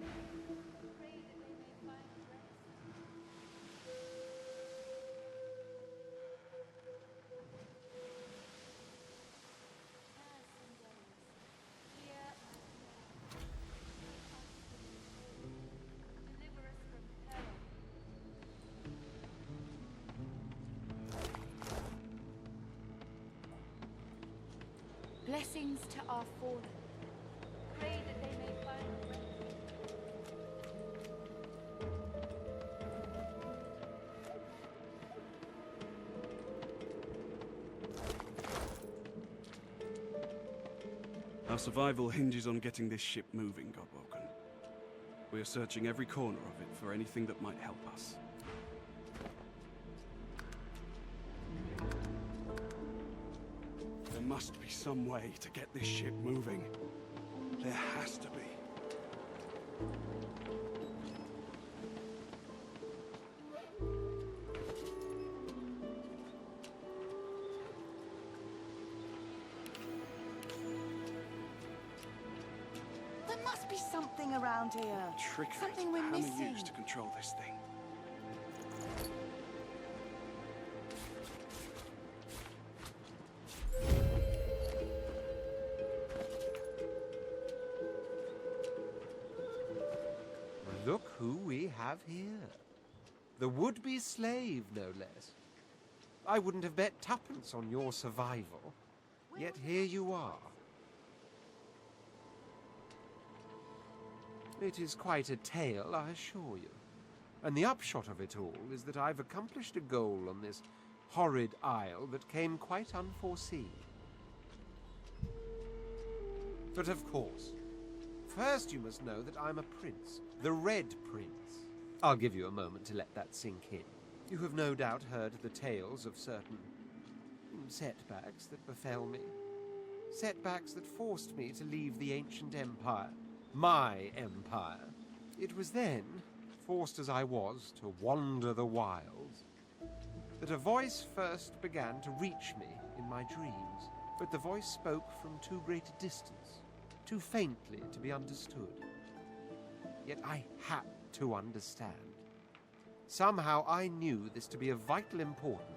Blessings to our fallen. Pray that they may find Our survival hinges on getting this ship moving, Godwoken. We are searching every corner of it for anything that might help us. There must be some way to get this ship moving. There has to be. There must be something around here. Trickery Something we're Hammer missing. used to control this thing. Look who we have here. The would-be slave, no less. I wouldn't have bet tuppence on your survival. Yet here you are. It is quite a tale, I assure you. And the upshot of it all is that I've accomplished a goal on this horrid isle that came quite unforeseen. But of course, first you must know that I'm a prince, the Red Prince. I'll give you a moment to let that sink in. You have no doubt heard the tales of certain setbacks that befell me. Setbacks that forced me to leave the ancient empire. My empire. It was then, forced as I was to wander the wilds, that a voice first began to reach me in my dreams. But the voice spoke from too great a distance, too faintly to be understood. Yet I had to understand. Somehow I knew this to be of vital importance.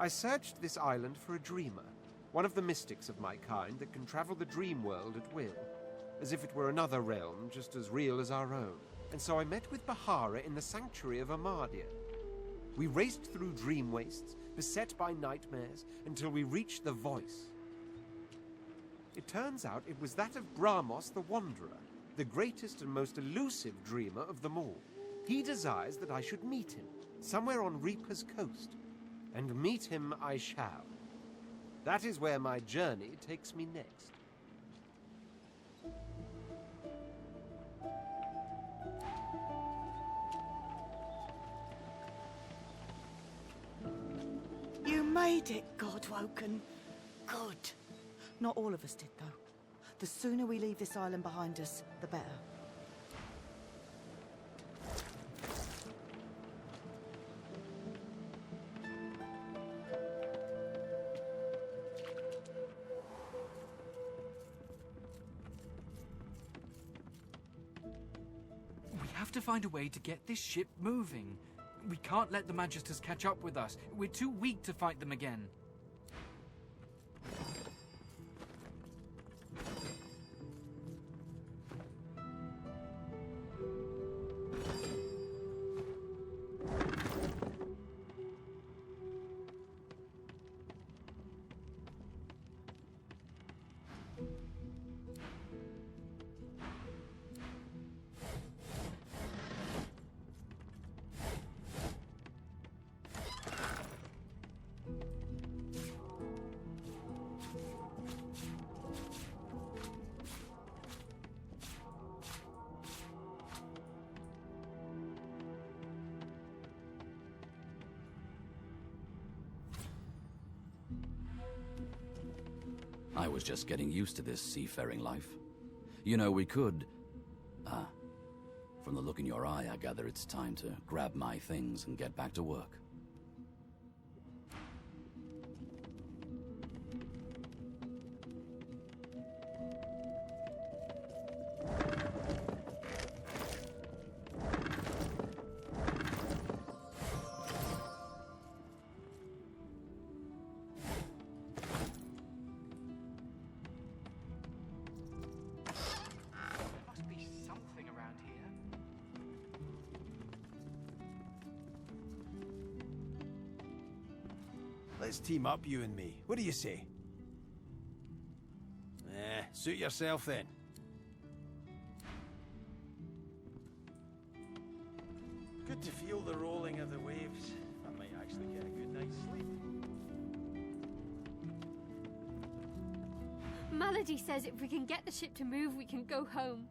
I searched this island for a dreamer, one of the mystics of my kind that can travel the dream world at will, as if it were another realm just as real as our own. And so I met with Bahara in the sanctuary of Amardia. We raced through dream wastes, beset by nightmares, until we reached the voice. It turns out it was that of Brahmos the Wanderer, the greatest and most elusive dreamer of them all. He desires that I should meet him, somewhere on Reaper's coast. And meet him I shall. That is where my journey takes me next. You made it, Godwoken. Good. Not all of us did, though. The sooner we leave this island behind us, the better. We have to find a way to get this ship moving. We can't let the Magisters catch up with us. We're too weak to fight them again. I was just getting used to this seafaring life. You know, we could... from the look in your eye, I gather it's time to grab my things and get back to work. Let's team up, you and me. What do you say? Suit yourself then. Good to feel the rolling of the waves. I might actually get a good night's sleep. Malady says if we can get the ship to move, we can go home.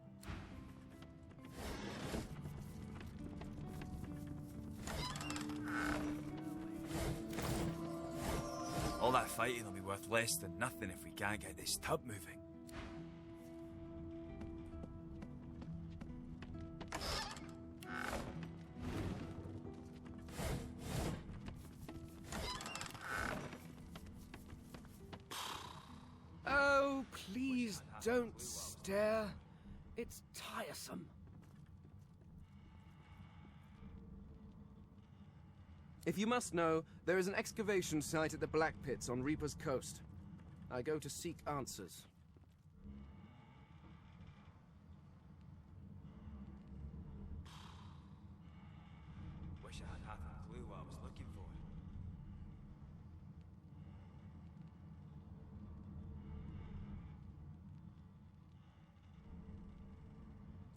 All that fighting will be worth less than nothing if we can't get this tub moving. Oh, please don't stare. It's tiresome. If you must know, there is an excavation site at the Black Pits on Reaper's Coast. I go to seek answers. Wish I had half a clue what I was looking for.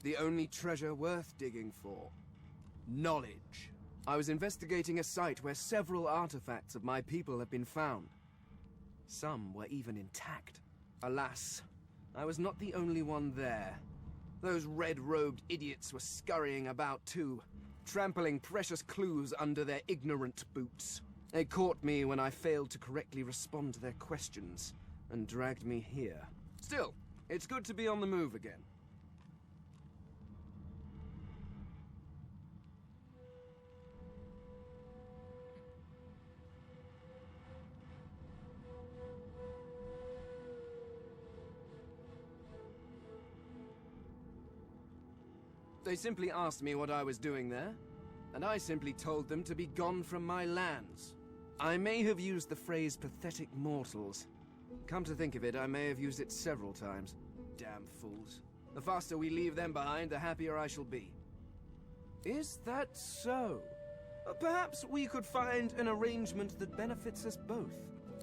The only treasure worth digging for. Knowledge. I was investigating a site where several artifacts of my people have been found. Some were even intact. Alas, I was not the only one there. Those red-robed idiots were scurrying about too, trampling precious clues under their ignorant boots. They caught me when I failed to correctly respond to their questions, and dragged me here. Still, it's good to be on the move again. They simply asked me what I was doing there, and I simply told them to be gone from my lands. I may have used the phrase pathetic mortals. Come to think of it, I may have used it several times. Damn fools. The faster we leave them behind, the happier I shall be. Is that so? Perhaps we could find an arrangement that benefits us both.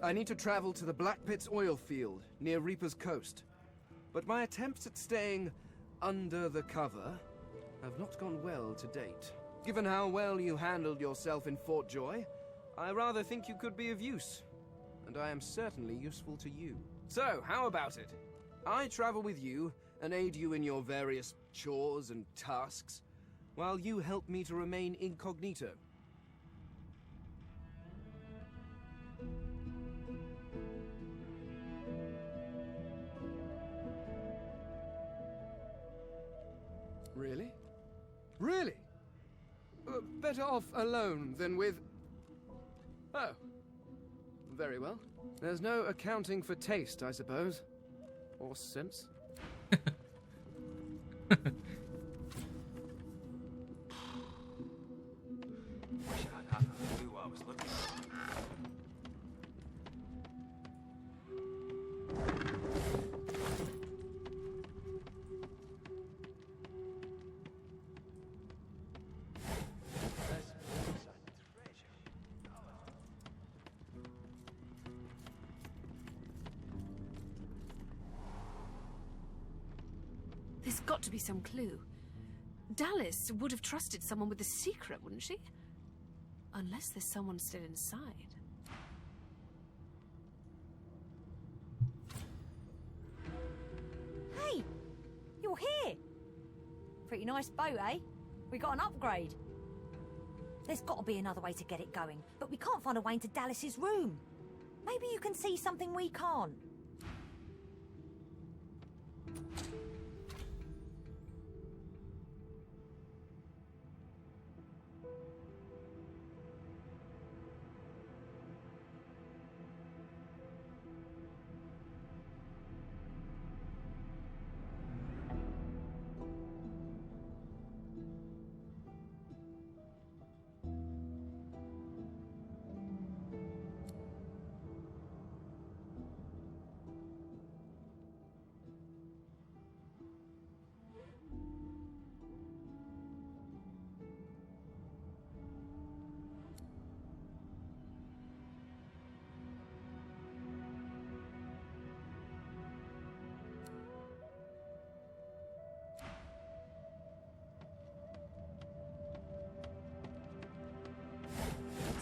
I need to travel to the Black Pit's oil field, near Reaper's Coast. But my attempts at staying under the cover have not gone well to date. Given how well you handled yourself in Fort Joy, I rather think you could be of use. And I am certainly useful to you. So, how about it? I travel with you and aid you in your various chores and tasks, while you help me to remain incognito. Really? Really? Better off alone than with... Oh. Very well. There's no accounting for taste, I suppose. Or sense. Wish I'd had a clue what I was looking for. There's got to be some clue. Dallas would have trusted someone with a secret, wouldn't she? Unless there's someone still inside. Hey! You're here! Pretty nice boat, eh? We got an upgrade. There's got to be another way to get it going, but we can't find a way into Dallas's room. Maybe you can see something we can't.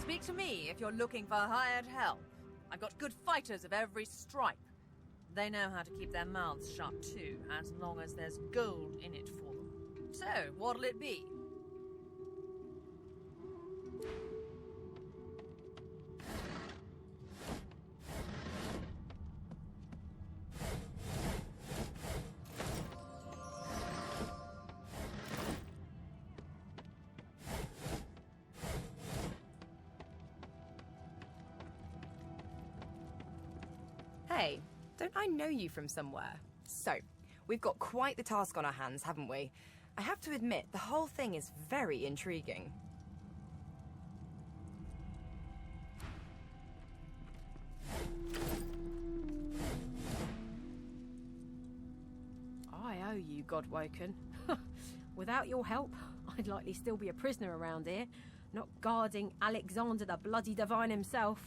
Speak to me if you're looking for hired help. I've got good fighters of every stripe. They know how to keep their mouths shut too, as long as there's gold in it for them. So, what'll it be? Hey, don't I know you from somewhere? So, we've got quite the task on our hands, haven't we? I have to admit, the whole thing is very intriguing. I owe you, Godwoken. Without your help, I'd likely still be a prisoner around here, not guarding Alexander the Bloody Divine himself.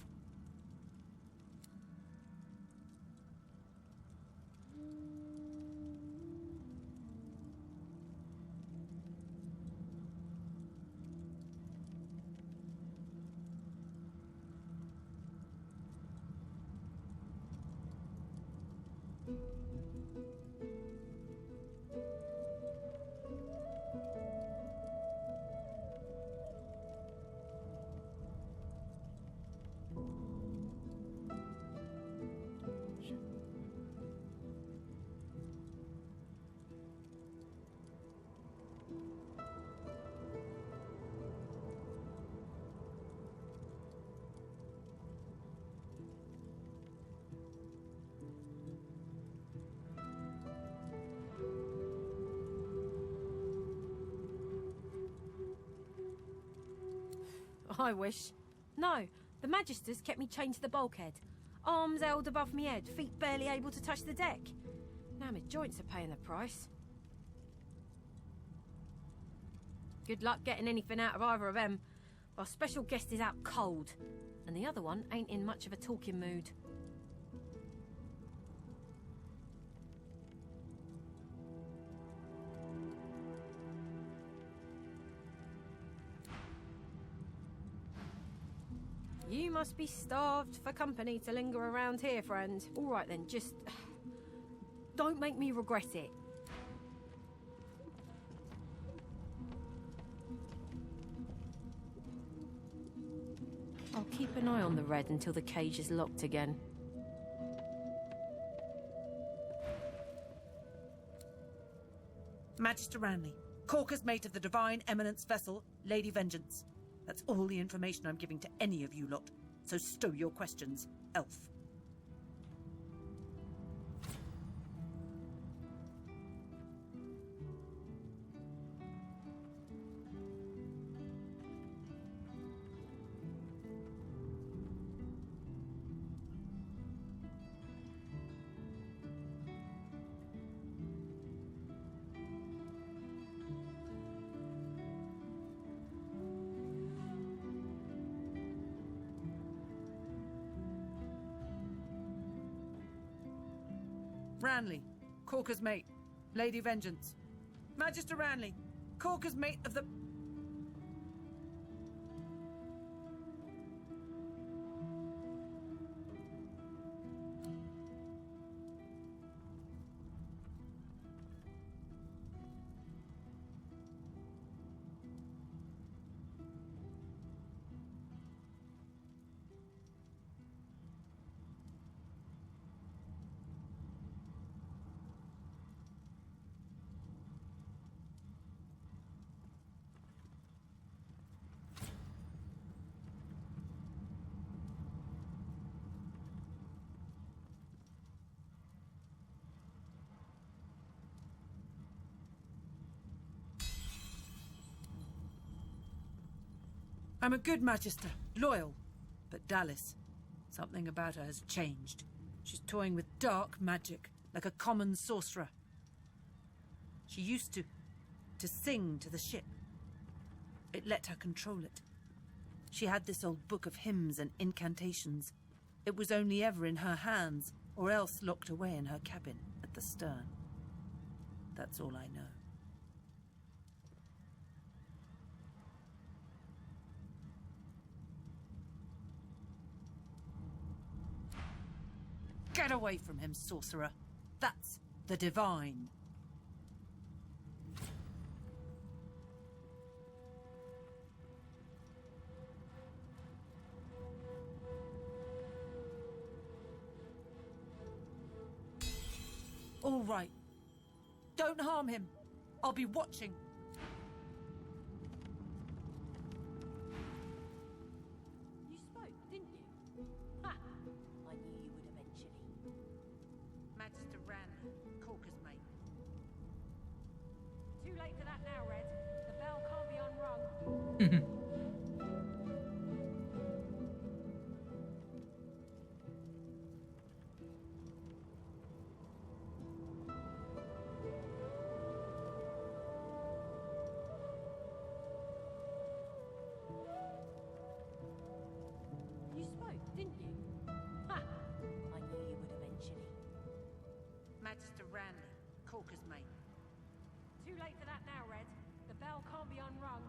I wish. No, The Magisters kept me chained to the bulkhead. Arms held above me head, feet barely able to touch the deck. Now my joints are paying the price. Good luck getting anything out of either of them. Our special guest is out cold, and the other one ain't in much of a talking mood. You must be starved for company to linger around here, friend. All right then, just don't make me regret it. I'll keep an eye on the Red until the cage is locked again. Magister Ranley, Corker's mate of the Divine Eminence vessel, Lady Vengeance. That's all the information I'm giving to any of you lot, so stow your questions, elf. Ranley, Corker's mate, Lady Vengeance. Magister Ranley, Corker's mate of the... I'm a good Magister, loyal, but Dallas, something about her has changed. She's toying with dark magic, like a common sorcerer. She used to sing to the ship. It let her control it. She had this old book of hymns and incantations. It was only ever in her hands, or else locked away in her cabin at the stern. That's all I know. Get away from him, sorcerer. That's the Divine. All right. Don't harm him. I'll be watching. You spoke, didn't you? Ha! I knew you would eventually. Magister Ranley, Corker's mate. Too late for that now, Red. The bell can't be unrung. You spoke, didn't you? Ha! I knew you would eventually. Magister Ranley, Corker's mate. Too late for that now, Red. The bell can't be unrung.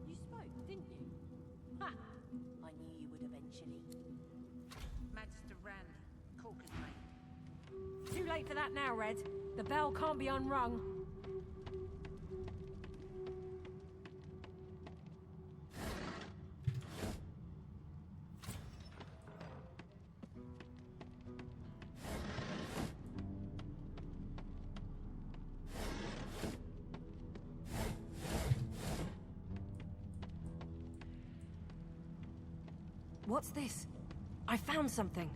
You spoke, didn't you? Ha! I knew you would eventually. Magister Ranley, Corker's mate. Too late for that now, Red. The bell can't be unrung. What's this? I found something.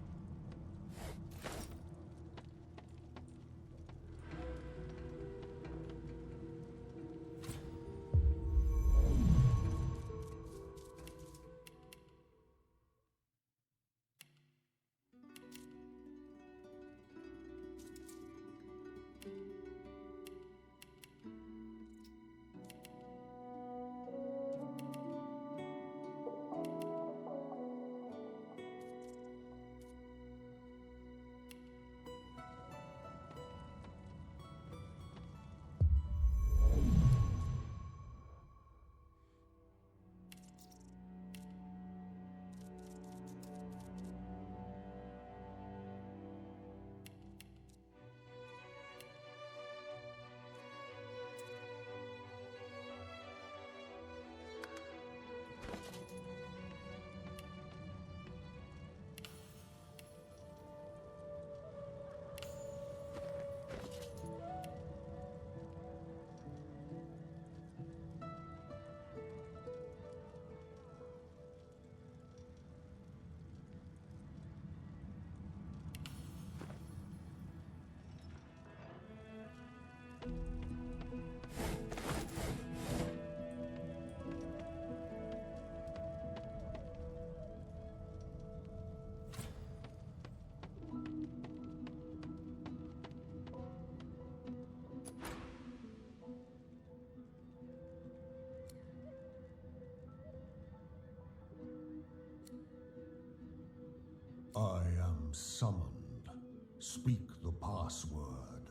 I am summoned. Speak the password.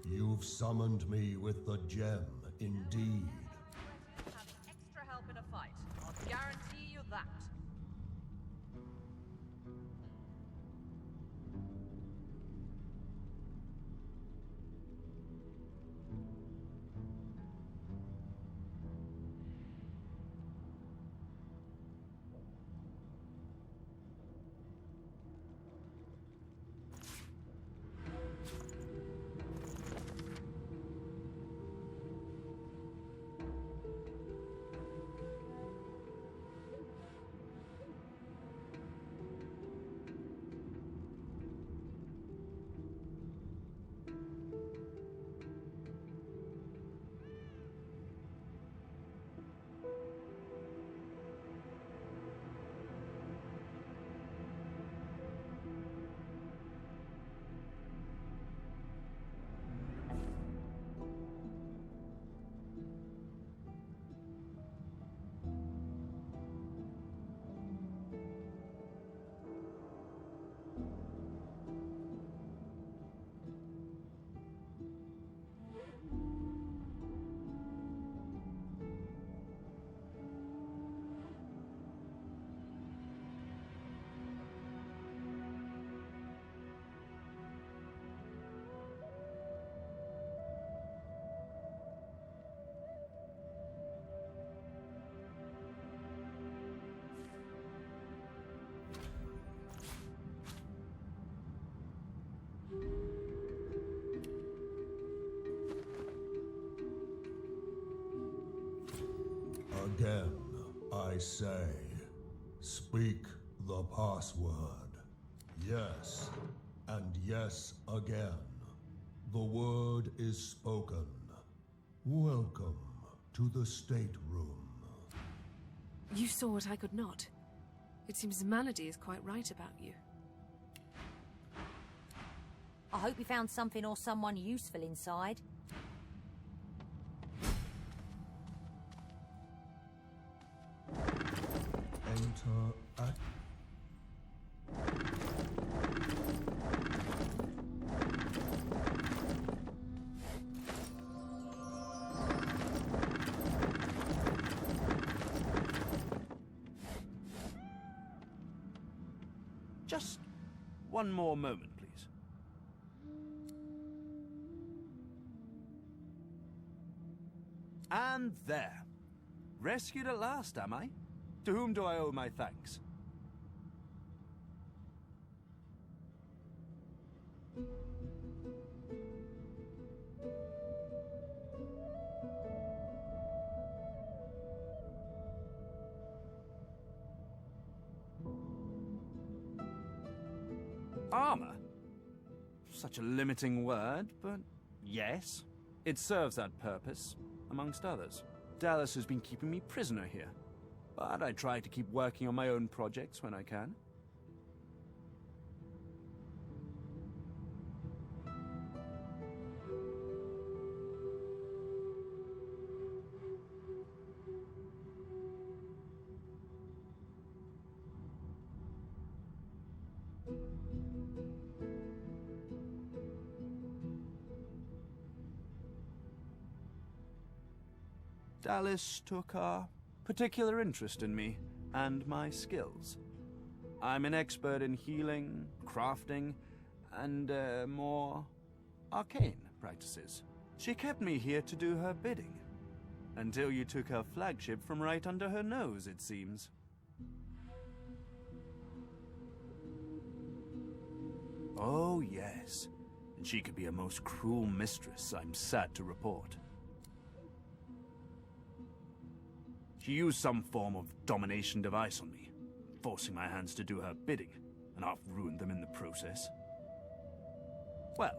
You've summoned me with the gem, indeed. Have extra help in a fight. I'll guarantee you that. Again, I say, speak the password. Yes, and yes again. The word is spoken. Welcome to the stateroom. You saw what I could not. It seems Malady is quite right about you. I hope you found something or someone useful inside. Enter at... Just one more moment, please. And there. Rescued at last, am I? To whom do I owe my thanks? Armor? Such a limiting word, but yes. It serves that purpose, amongst others. Dallas has been keeping me prisoner here, but I try to keep working on my own projects when I can. Dallas took a particular interest in me and my skills. I'm an expert in healing, crafting, and more arcane practices. She kept me here to do her bidding. Until you took her flagship from right under her nose, it seems. Oh, yes. And she could be a most cruel mistress, I'm sad to report. She used some form of domination device on me, forcing my hands to do her bidding, and I've ruined them in the process. Well,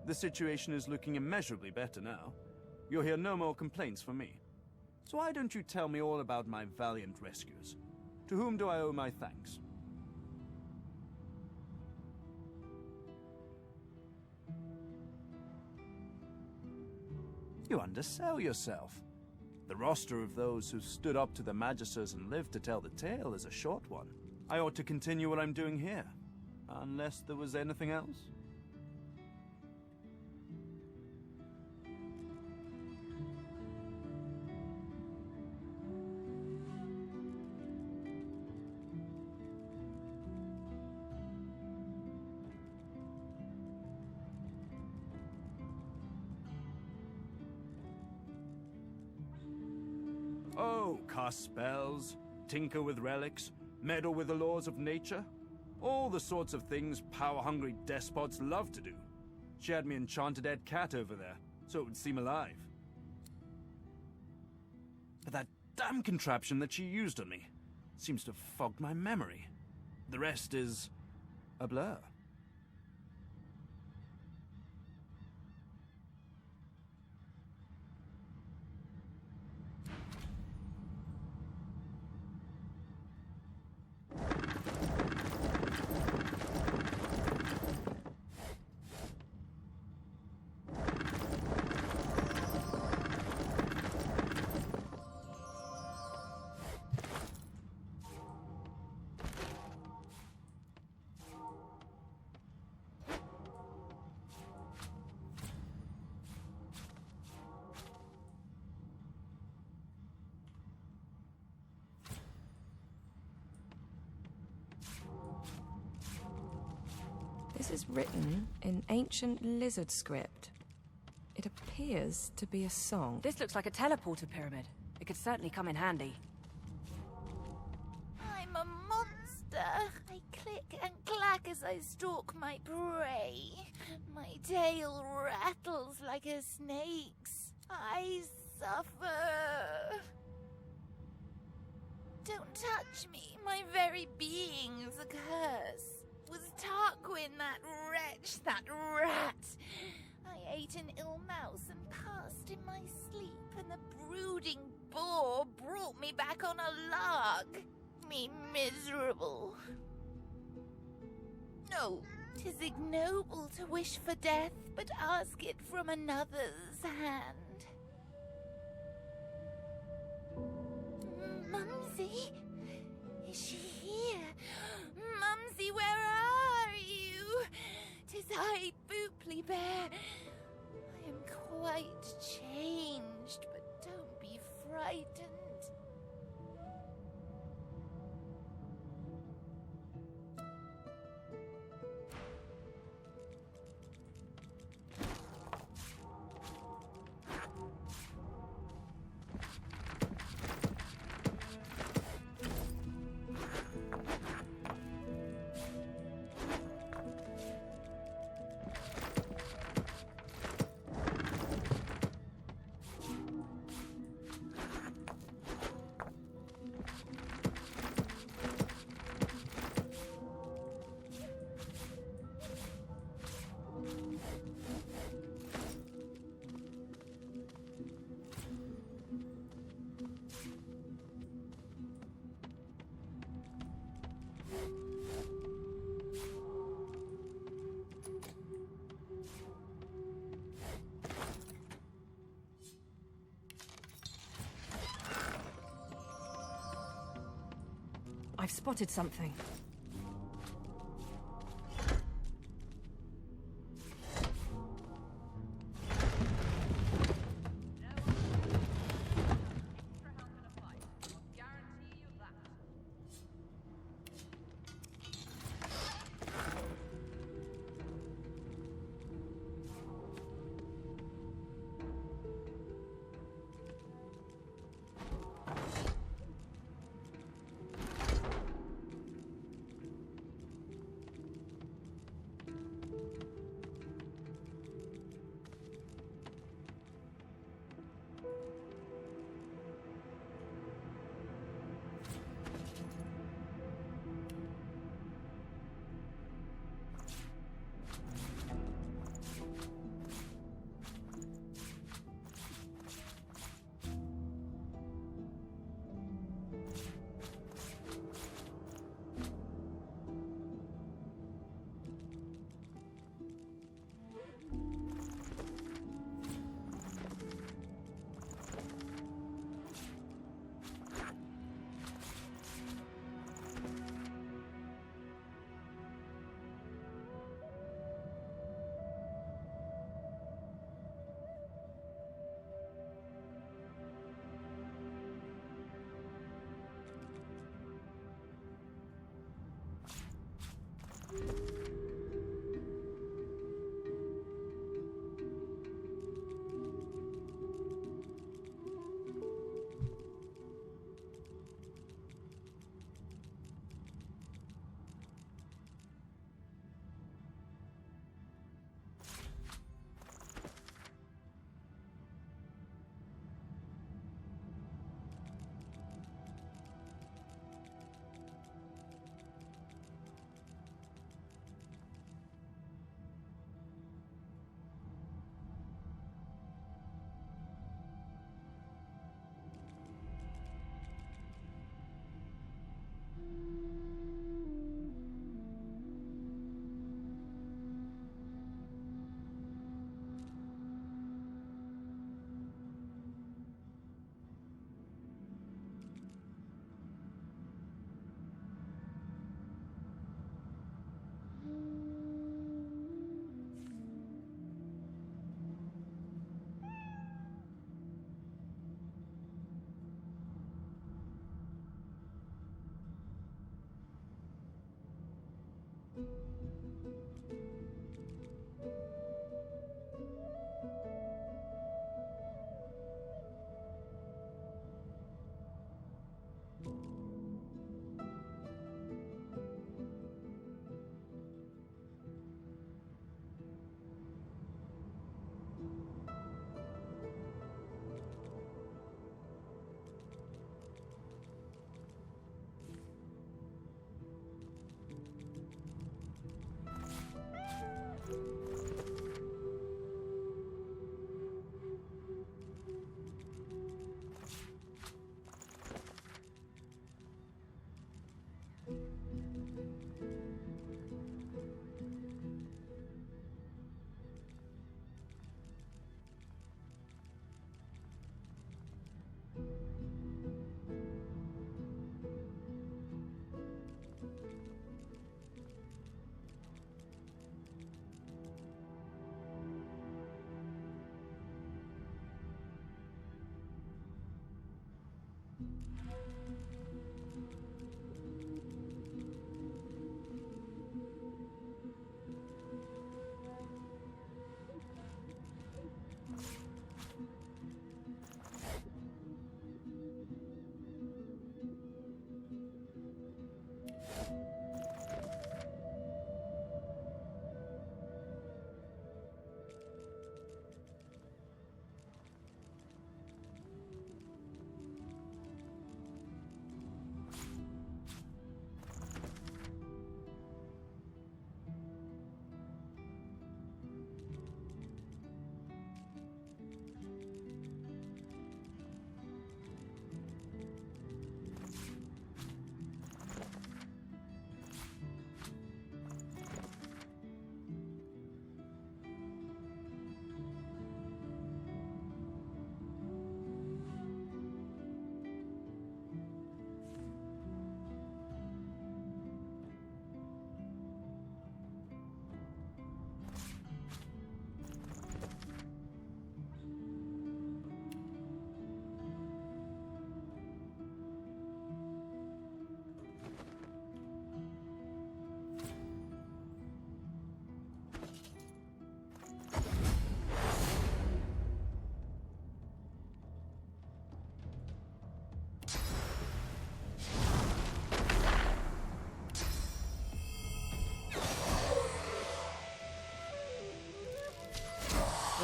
the situation is looking immeasurably better now. You'll hear no more complaints from me. So why don't you tell me all about my valiant rescuers? To whom do I owe my thanks? You undersell yourself. The roster of those who stood up to the Magisters and lived to tell the tale is a short one. I ought to continue what I'm doing here, unless there was anything else. Oh, cast spells, tinker with relics, meddle with the laws of nature. All the sorts of things power-hungry despots love to do. She had me enchanted dead cat over there, so it would seem alive. But that damn contraption that she used on me seems to have fogged my memory. The rest is a blur. This is written in ancient lizard script. It appears to be a song. This looks like a teleporter pyramid. It could certainly come in handy. I'm a monster. I click and clack as I stalk my prey. My tail rattles like a snake's. I suffer. Don't touch me. My very being's a curse. Was Tarquin that wretch, that rat? I ate an ill mouse and passed in my sleep, and the brooding boar brought me back on a lark. Me miserable. No, 'tis ignoble to wish for death, but ask it from another's hand. Mumsy? Is she here? Mumsy, where are you? 'Tis I, Booply Bear. I am quite changed, but don't be frightened. I've spotted something.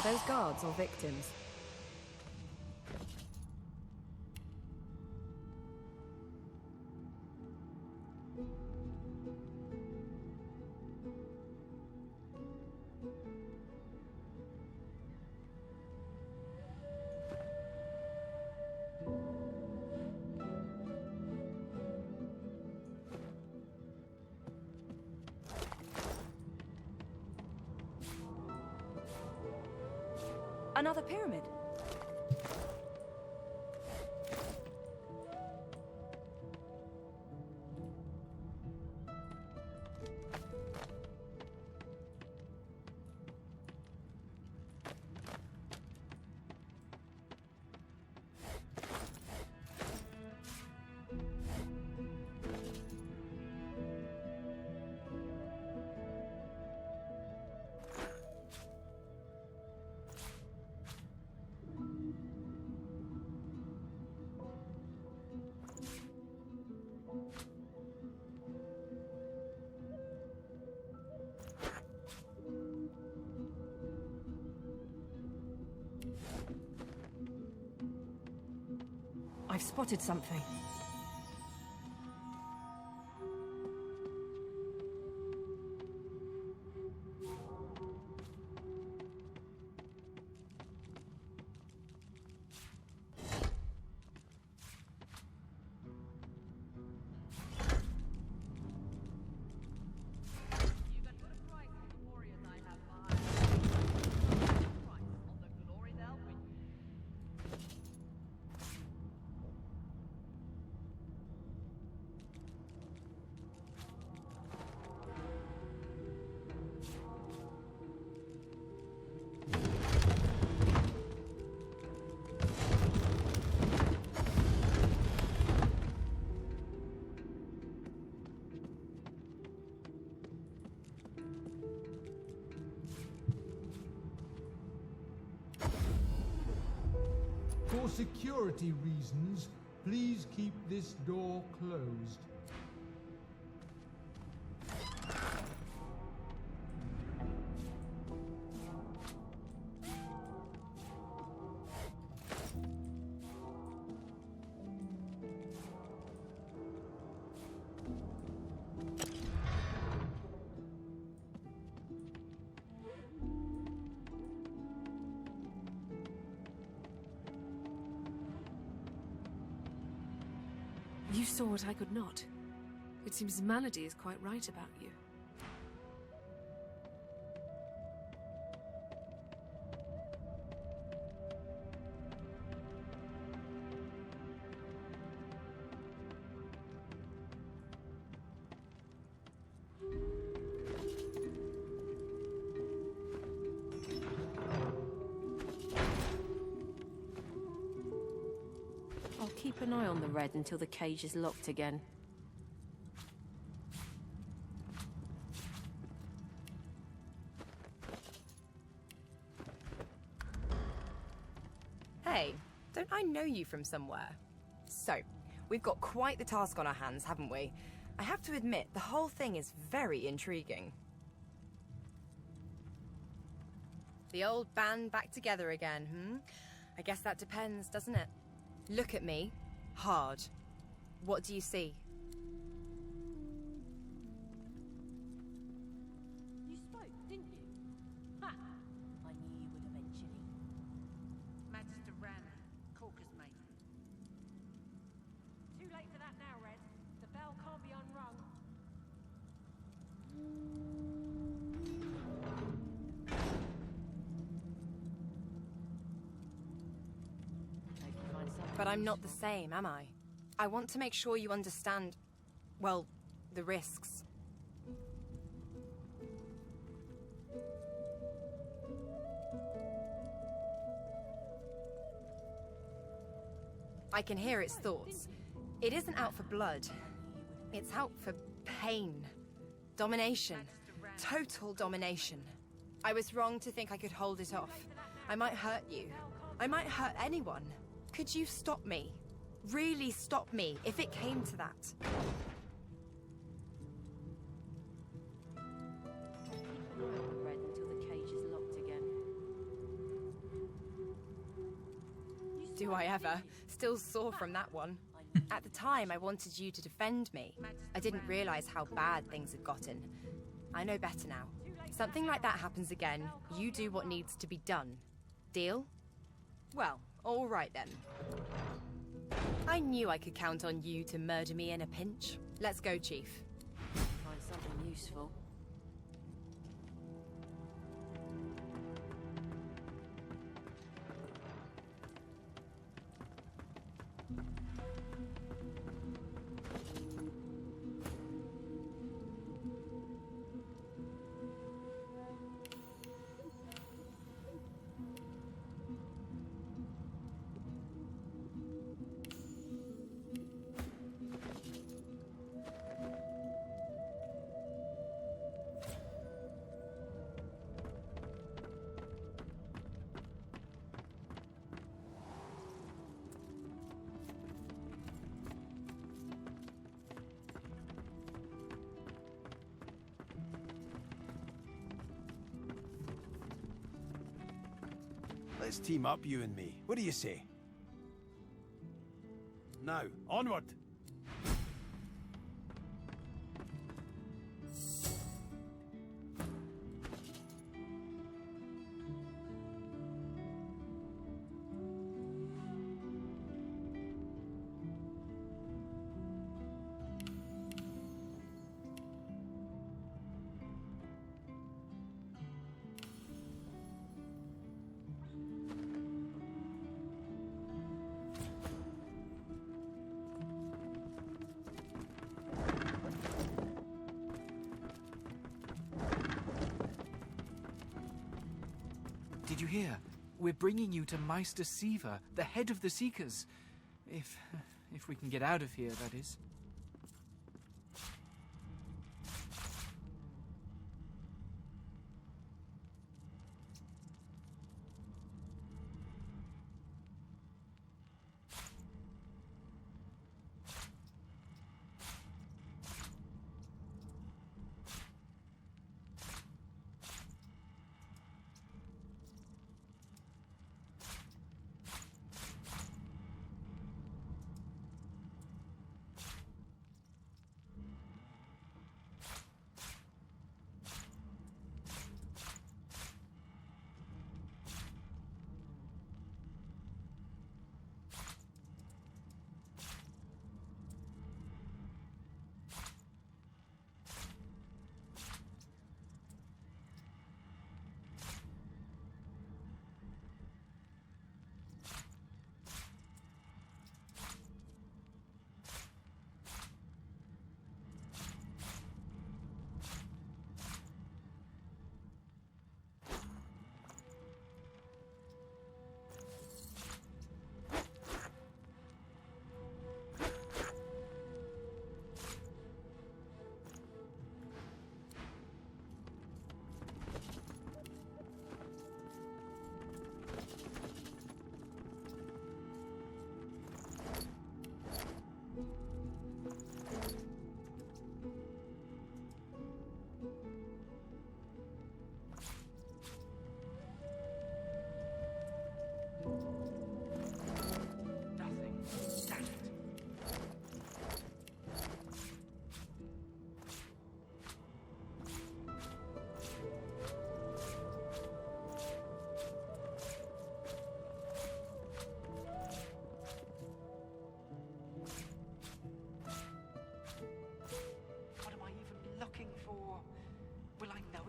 Were those guards or victims? Another pyramid. I've spotted something. For security reasons, please keep this door closed. You saw what I could not. It seems Malady is quite right about you. I'll keep an eye on the red until the cage is locked again. Hey, don't I know you from somewhere? So, we've got quite the task on our hands, haven't we? I have to admit, the whole thing is very intriguing. The old band back together again, I guess that depends, doesn't it? Look at me. Hard. What do you see? You spoke, didn't you? Ha! I knew you would eventually. Magister Ran, Corker's mate. Too late for that now, Red. The bell can't be unrung. But I'm not the same, am I? I want to make sure you understand, well, the risks. I can hear its thoughts. It isn't out for blood. It's out for pain. Domination. Total domination. I was wrong to think I could hold it off. I might hurt you. I might hurt anyone. Could you stop me? Really stop me, if it came to that? Keep an eye on the red until the cage is locked again. Do I ever? Still sore from that one. At the time, I wanted you to defend me. I didn't realize how bad things had gotten. I know better now. Something like that happens again, you do what needs to be done. Deal? Well, all right then. I knew I could count on you to murder me in a pinch. Let's go, Chief. Find something useful. Let's team up, you and me. What do you say? Now, onward! Did you hear? We're bringing you to Meister Siva, the head of the Seekers. If we can get out of here, that is.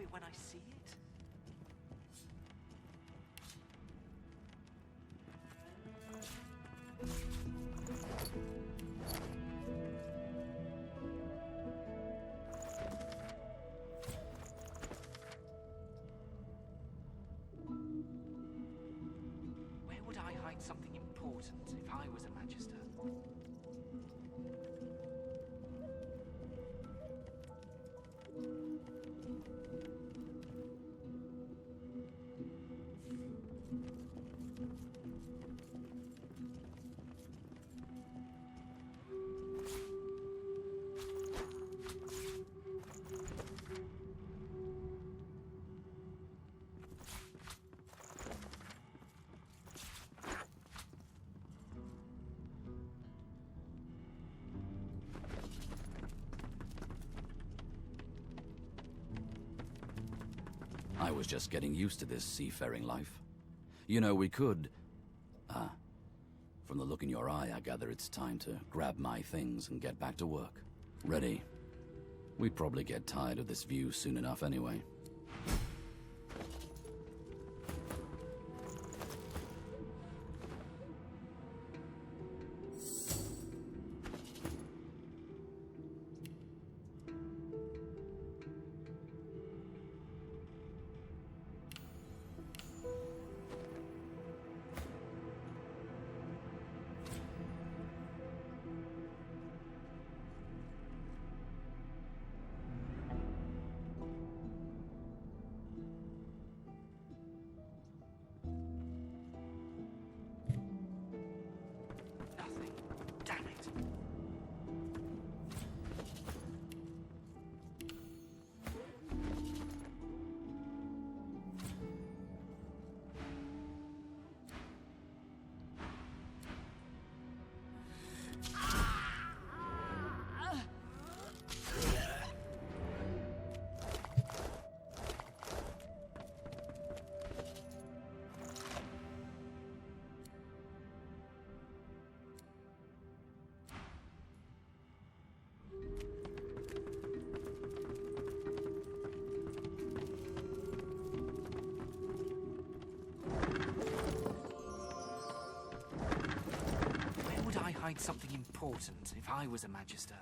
When I see it? Where would I hide something important if I was a Magister? I was just getting used to this seafaring life. You know, we could... from the look in your eye, I gather it's time to grab my things and get back to work. Ready? We'd probably get tired of this view soon enough anyway. Something important if I was a Magister.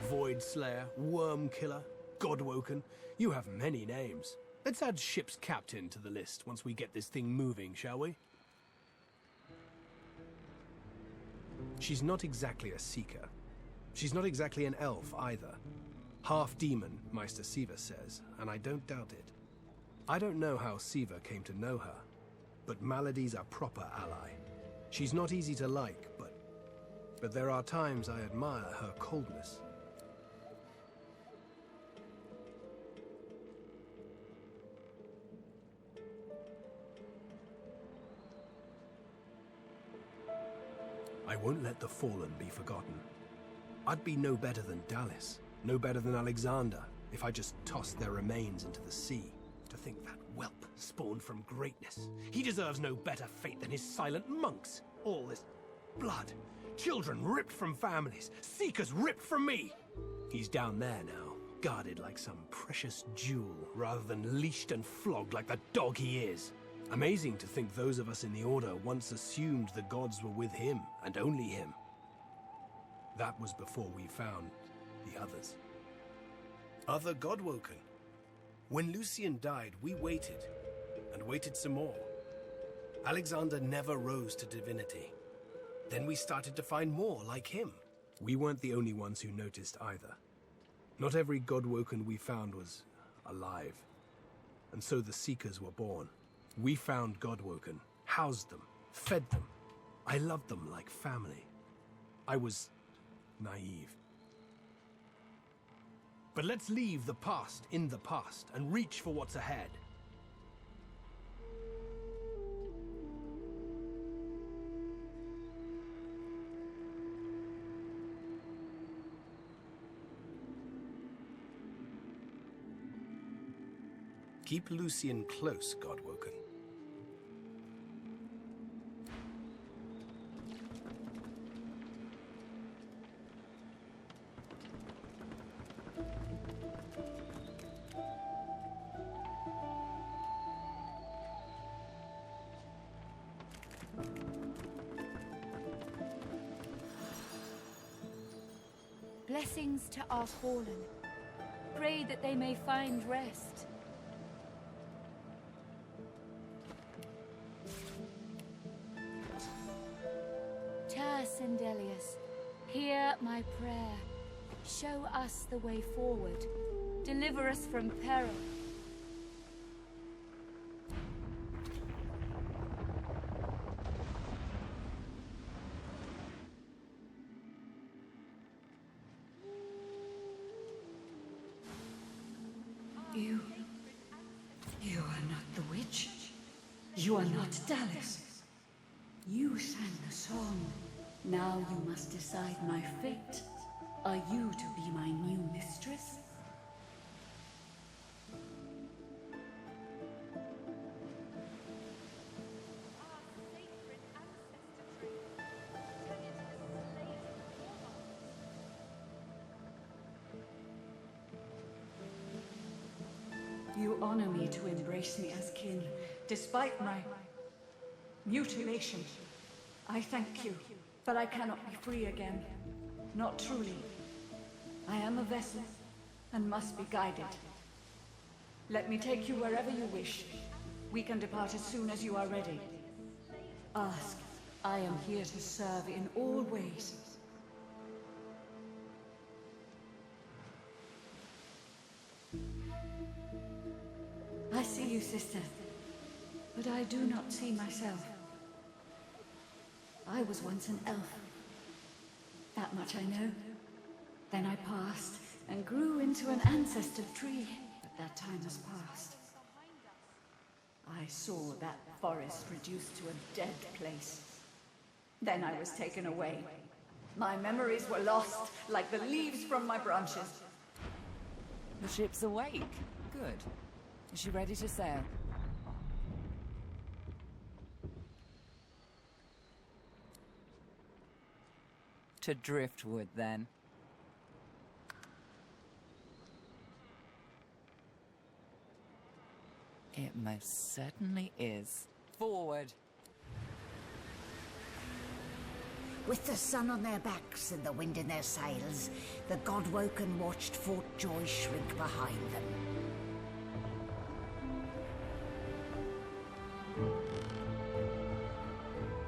Void Slayer, Worm Killer, Godwoken. You have many names. Let's add ship's captain to the list once we get this thing moving, shall we? She's not exactly a seeker. She's not exactly an elf either. Half demon, Meister Siva says, and I don't doubt it. I don't know how Siva came to know her, but Malady's a proper ally. She's not easy to like, but there are times I admire her coldness. I won't let the fallen be forgotten. I'd be no better than Dallas, no better than Alexander, if I just tossed their remains into the sea. To think that whelp spawned from greatness. He deserves no better fate than his silent monks. All this blood, children ripped from families, seekers ripped from me. He's down there now, guarded like some precious jewel, rather than leashed and flogged like the dog he is. Amazing to think those of us in the Order once assumed the gods were with him, and only him. That was before we found the others. Other Godwoken? When Lucian died, we waited, and waited some more. Alexander never rose to divinity. Then we started to find more like him. We weren't the only ones who noticed either. Not every Godwoken we found was alive. And so the Seekers were born. We found Godwoken, housed them, fed them. I loved them like family. I was naive. But let's leave the past in the past and reach for what's ahead. Keep Lucian close, Godwoken. Blessings to our fallen. Pray that they may find rest. Sendelius, hear my prayer. Show us the way forward. Deliver us from peril. You are not the witch. You are not Dallas. You sang the song. Now you must decide my fate. Are you to be my new mistress? You honor me to embrace me as kin, despite my mutilation. I thank you. But I cannot be free again. Not truly. I am a vessel, and must be guided. Let me take you wherever you wish. We can depart as soon as you are ready. Ask. I am here to serve in all ways. I see you, sister. But I do not see myself. I was once an elf. That much I know. Then I passed and grew into an ancestor tree, but that time has passed. I saw that forest reduced to a dead place. Then I was taken away. My memories were lost, like the leaves from my branches. The ship's awake. Good. Is she ready to sail? To driftwood, then. It most certainly is. Forward! With the sun on their backs and the wind in their sails, the Godwoken watched Fort Joy shrink behind them.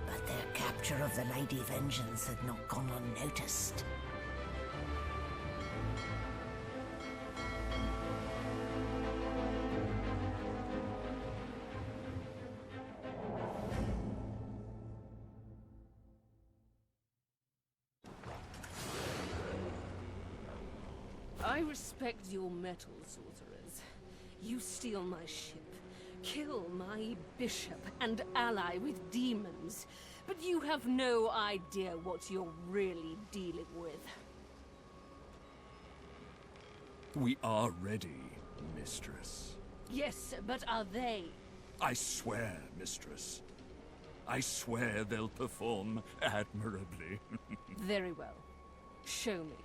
But their captain capture of the Lady Vengeance had not gone unnoticed. I respect your mettle, sorcerers. You steal my ship, kill my bishop, and ally with demons, but you have no idea what you're really dealing with. We are ready, mistress. Yes, but are they? I swear, mistress. I swear they'll perform admirably. Very well. Show me.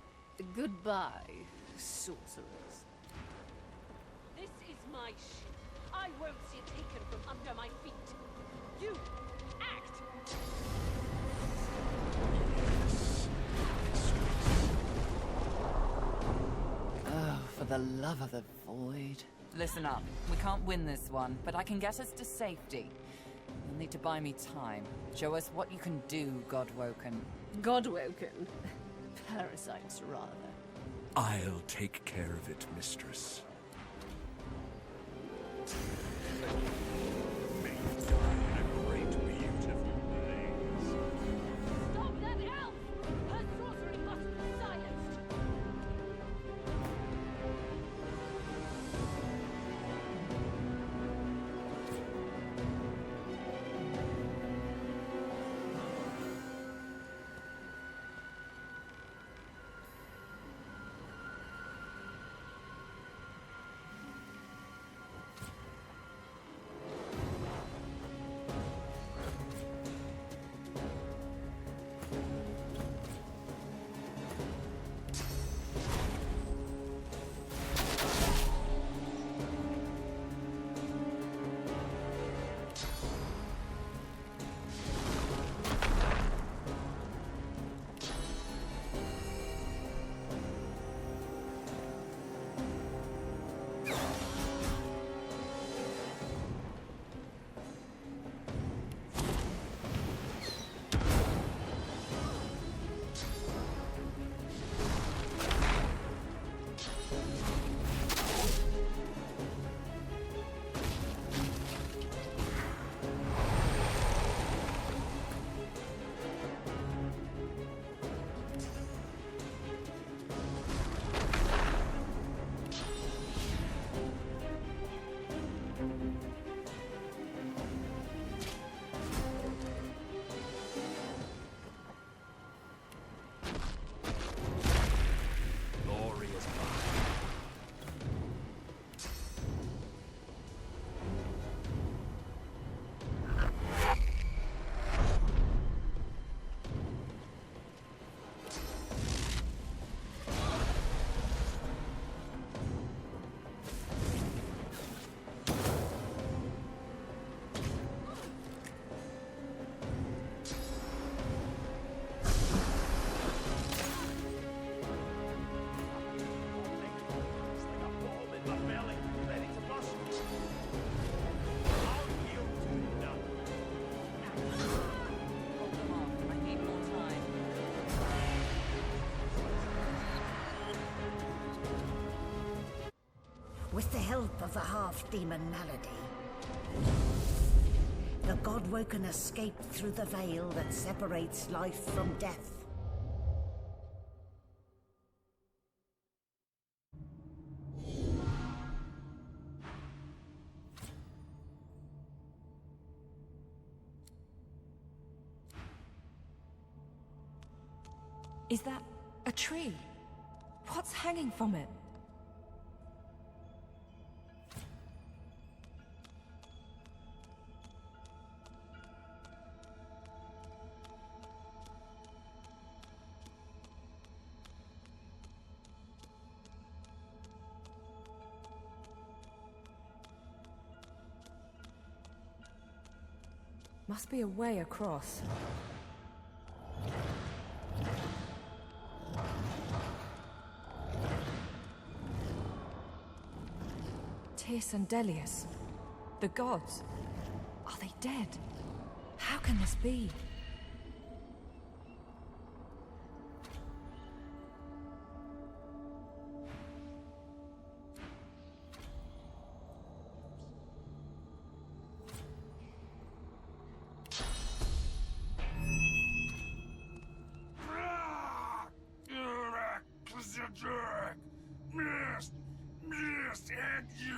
Goodbye, sorcerers. This is my ship. I won't see it taken from under my feet. You, act! Oh, for the love of the void. Listen up. We can't win this one, but I can get us to safety. You'll need to buy me time. Show us what you can do, Godwoken. Godwoken? Parasites, rather. I'll take care of it, mistress. May you die in a great, beautiful blaze. Stop that elf! Her sorcery must be silenced! With the help of the half-demon malady, the Godwoken escaped through the veil that separates life from death. Is that a tree? What's hanging from it? Must be a way across. Tis and Delius. The gods. Are they dead? How can this be? understand you!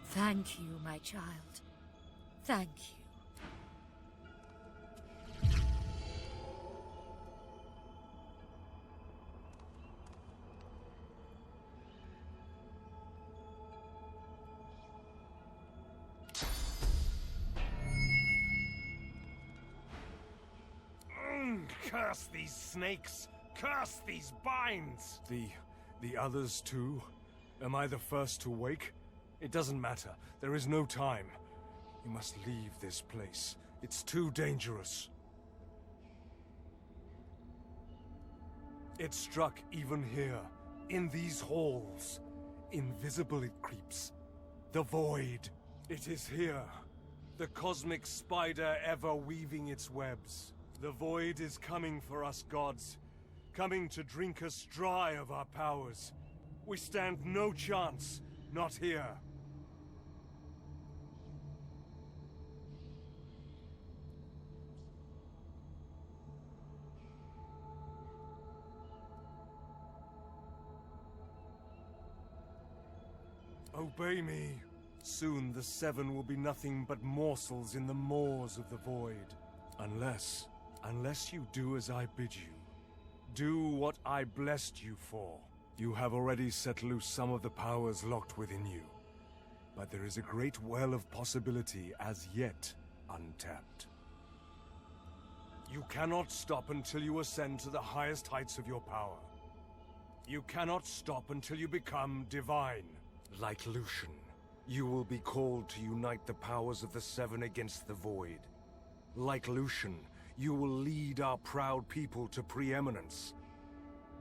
Thank you, my child. Thank you. Curse these snakes! Curse these binds! The others too? Am I the first to wake? It doesn't matter. There is no time. You must leave this place. It's too dangerous. It struck even here, in these halls. Invisible it creeps. The void. It is here. The cosmic spider ever weaving its webs. The void is coming for us gods. Coming to drink us dry of our powers. We stand no chance. Not here. Obey me. Soon the Seven will be nothing but morsels in the maws of the void. Unless you do as I bid you. Do what I blessed you for. You have already set loose some of the powers locked within you. But there is a great well of possibility as yet untapped. You cannot stop until you ascend to the highest heights of your power. You cannot stop until you become divine. Like Lucian, you will be called to unite the powers of the Seven against the Void. Like Lucian, you will lead our proud people to preeminence.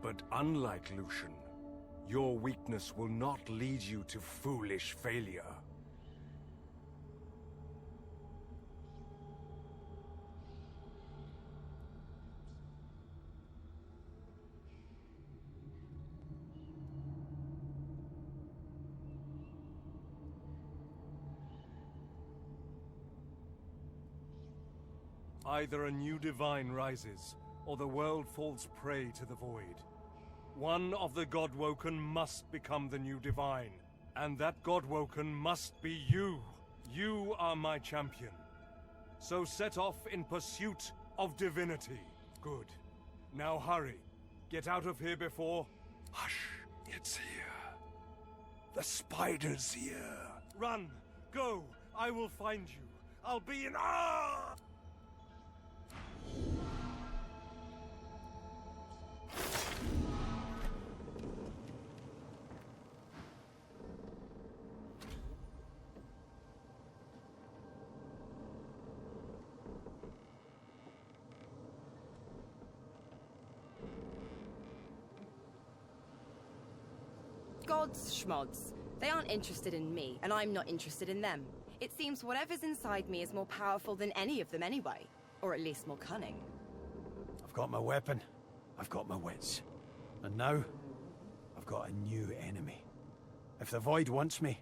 But unlike Lucian, your weakness will not lead you to foolish failure. Either a new divine rises, or the world falls prey to the void. One of the Godwoken must become the new divine, and that Godwoken must be you. You are my champion. So set off in pursuit of divinity. Good. Now hurry. Get out of here before... Hush, it's here. The spider's here. Run! Go! I will find you. I'll be in... Ah! Gods, schmods. They aren't interested in me, and I'm not interested in them. It seems whatever's inside me is more powerful than any of them anyway. Or at least more cunning. I've got my weapon. I've got my wits. And now, I've got a new enemy. If the Void wants me,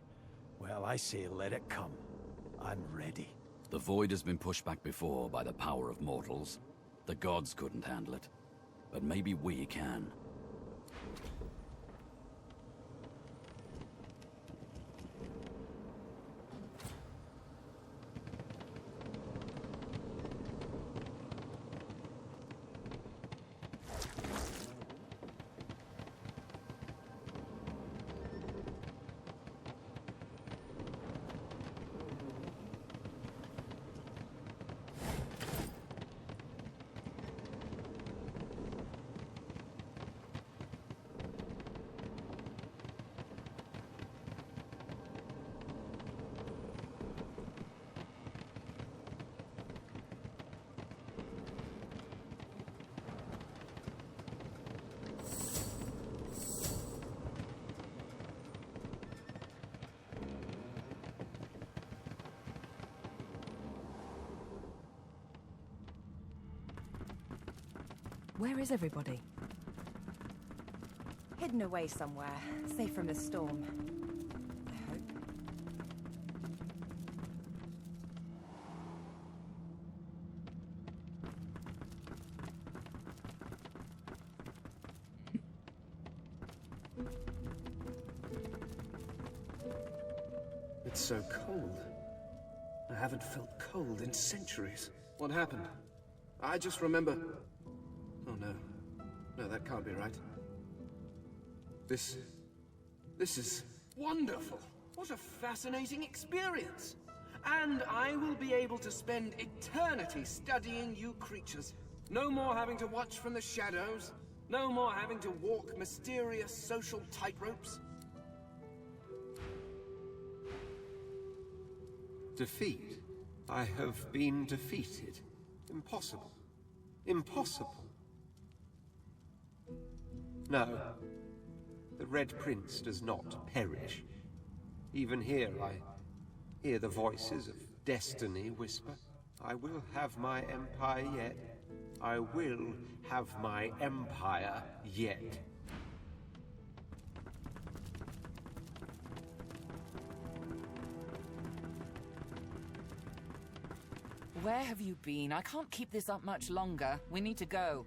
well, I say let it come. I'm ready. The Void has been pushed back before by the power of mortals. The gods couldn't handle it. But maybe we can. Where is everybody? Hidden away somewhere, safe from the storm. I hope. It's so cold. I haven't felt cold in centuries. What happened? I just remember... Oh no. No, that can't be right. This is wonderful. What a fascinating experience. And I will be able to spend eternity studying you creatures. No more having to watch from the shadows. No more having to walk mysterious social tightropes. Defeat? I have been defeated. Impossible. Impossible. No. The Red Prince does not perish. Even here I hear the voices of destiny whisper, I will have my empire yet. I will have my empire yet. Where have you been? I can't keep this up much longer. We need to go.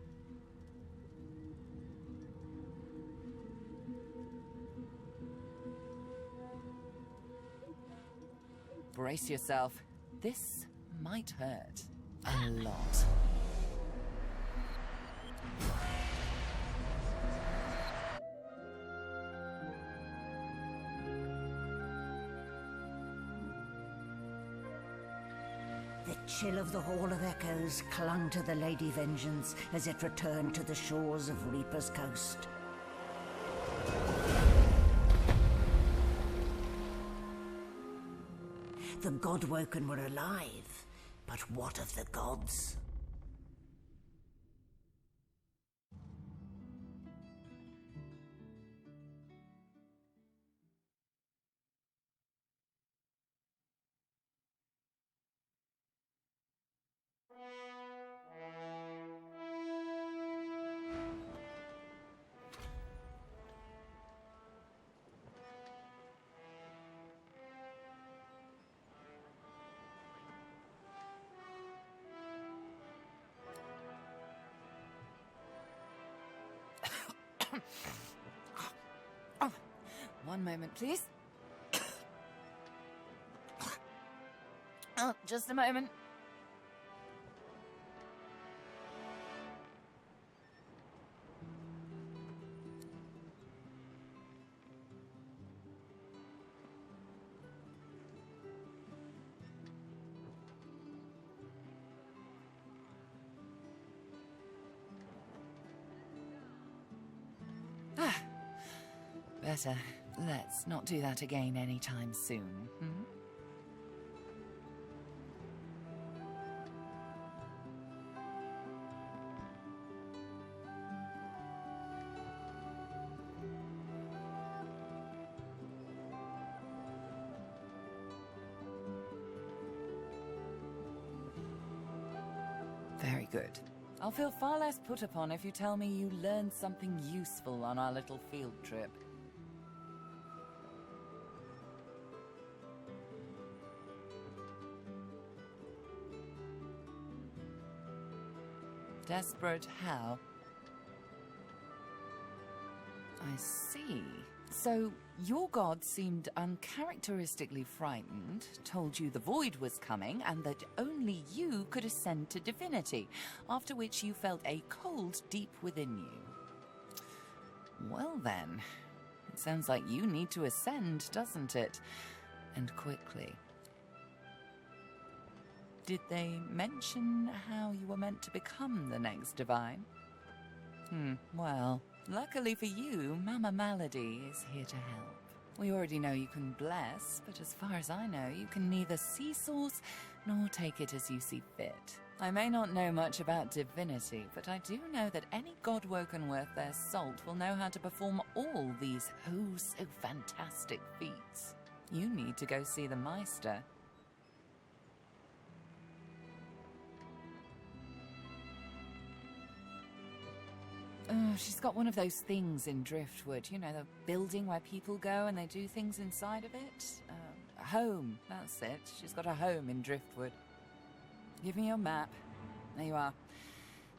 Brace yourself. This might hurt. A lot. The chill of the Hall of Echoes clung to the Lady Vengeance as it returned to the shores of Reaper's Coast. The Godwoken were alive, but what of the gods? One moment, please. Oh, just a moment. Better. Let's not do that again anytime soon, hmm? Very good. I'll feel far less put upon if you tell me you learned something useful on our little field trip. Desperate how? I see. So, your god seemed uncharacteristically frightened, told you the void was coming, and that only you could ascend to divinity, after which you felt a cold deep within you. Well then, it sounds like you need to ascend, doesn't it? And quickly. Did they mention how you were meant to become the next divine? Well, luckily for you, Mama Malady is here to help. We already know you can bless, but as far as I know, you can neither see source nor take it as you see fit. I may not know much about divinity, but I do know that any Godwoken worth their salt will know how to perform all these so fantastic feats. You need to go see the Meister. She's got one of those things in Driftwood, you know, the building where people go and they do things inside of it. A home, that's it. She's got a home in Driftwood. Give me your map. There you are.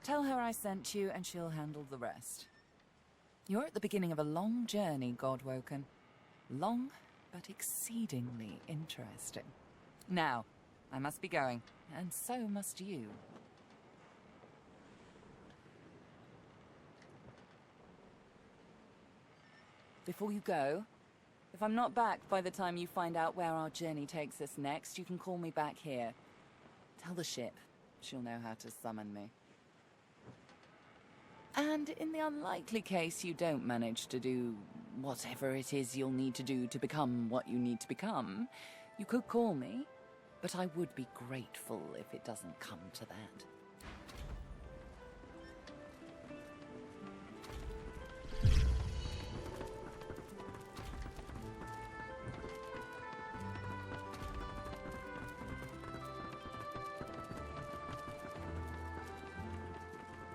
Tell her I sent you and she'll handle the rest. You're at the beginning of a long journey, Godwoken. Long, but exceedingly interesting. Now, I must be going, and so must you. Before you go, if I'm not back by the time you find out where our journey takes us next, you can call me back here. Tell the ship. She'll know how to summon me. And in the unlikely case you don't manage to do whatever it is you'll need to do to become what you need to become, you could call me, but I would be grateful if it doesn't come to that.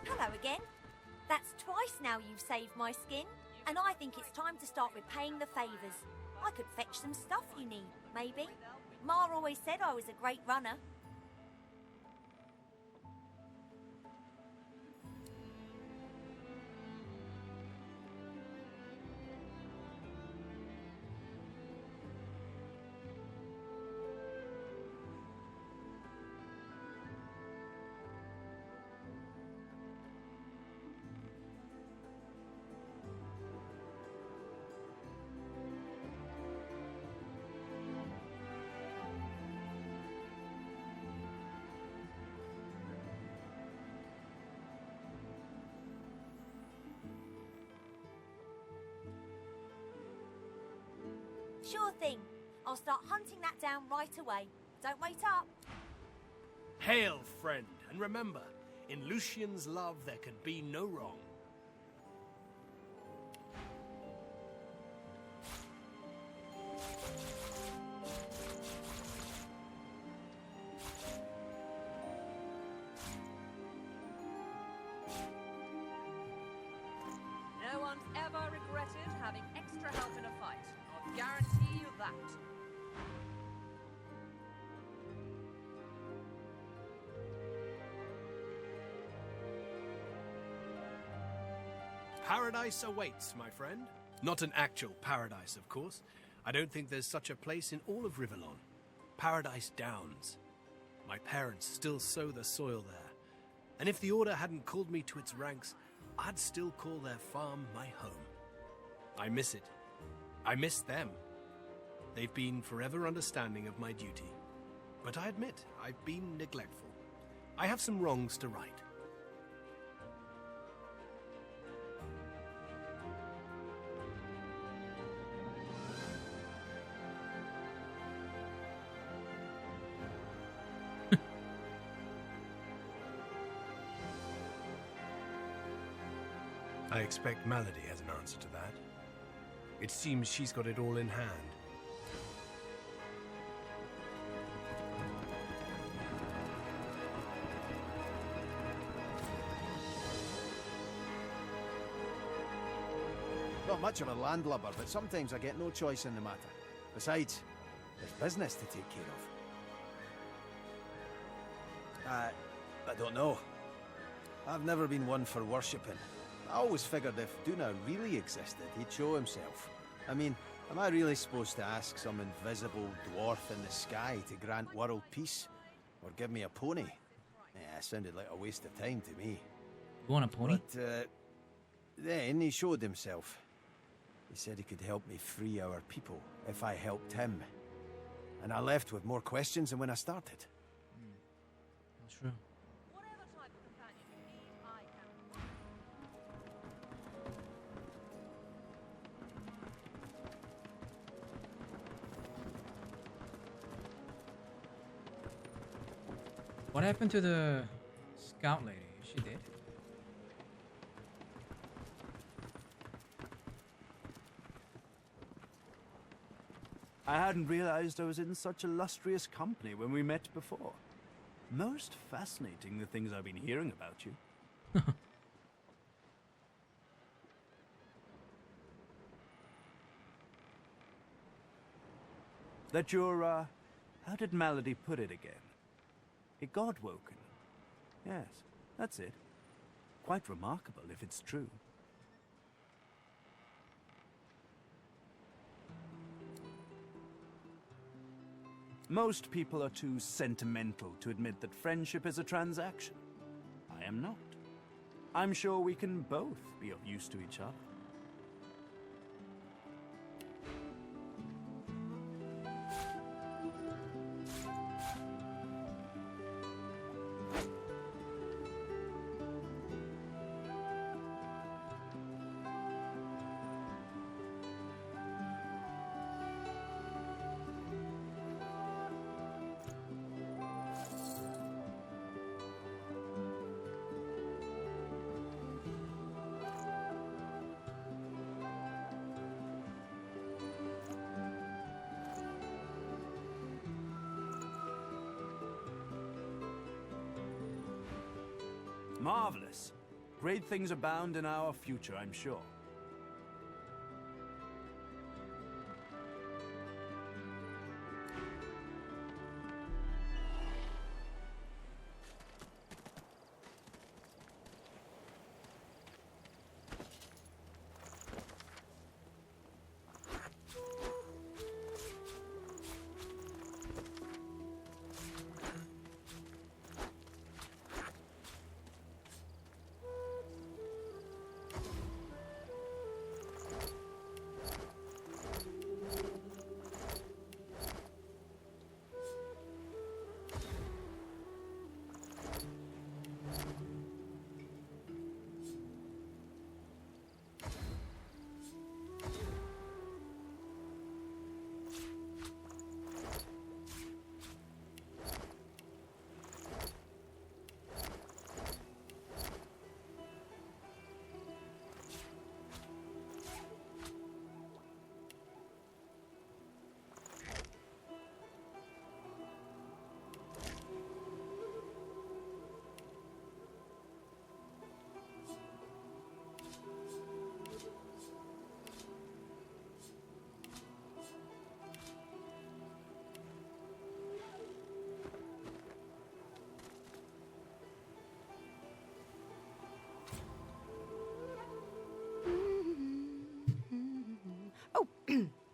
Hello again. That's twice now you've saved my skin, and I think it's time to start repaying the favours. I could fetch some stuff you need, maybe. Ma always said I was a great runner. Sure thing. I'll start hunting that down right away. Don't wait up. Hail, friend, and remember, in Lucian's love there can be no wrong. No one's ever regretted having extra help in a fight. I'll guarantee you that. Paradise awaits, my friend. Not an actual paradise, of course. I don't think there's such a place in all of Rivellon. Paradise Downs. My parents still sow the soil there. And if the Order hadn't called me to its ranks, I'd still call their farm my home. I miss it. I miss them. They've been forever understanding of my duty. But I admit, I've been neglectful. I have some wrongs to right. I expect Malady has an answer to that. It seems she's got it all in hand. Not much of a landlubber, but sometimes I get no choice in the matter. Besides, there's business to take care of. I don't know. I've never been one for worshipping. I always figured if Duna really existed, he'd show himself. I mean, am I really supposed to ask some invisible dwarf in the sky to grant world peace? Or give me a pony? Yeah, it sounded like a waste of time to me. You want a pony? But, then he showed himself. He said he could help me free our people if I helped him. And I left with more questions than when I started. That's true. What happened to the scout lady? Is she dead? I hadn't realized I was in such illustrious company when we met before. Most fascinating, the things I've been hearing about you. That you're, how did Malady put it again? A god-woken. Yes, that's it. Quite remarkable if it's true. Most people are too sentimental to admit that friendship is a transaction. I am not. I'm sure we can both be of use to each other. Marvelous. Great things abound in our future, I'm sure.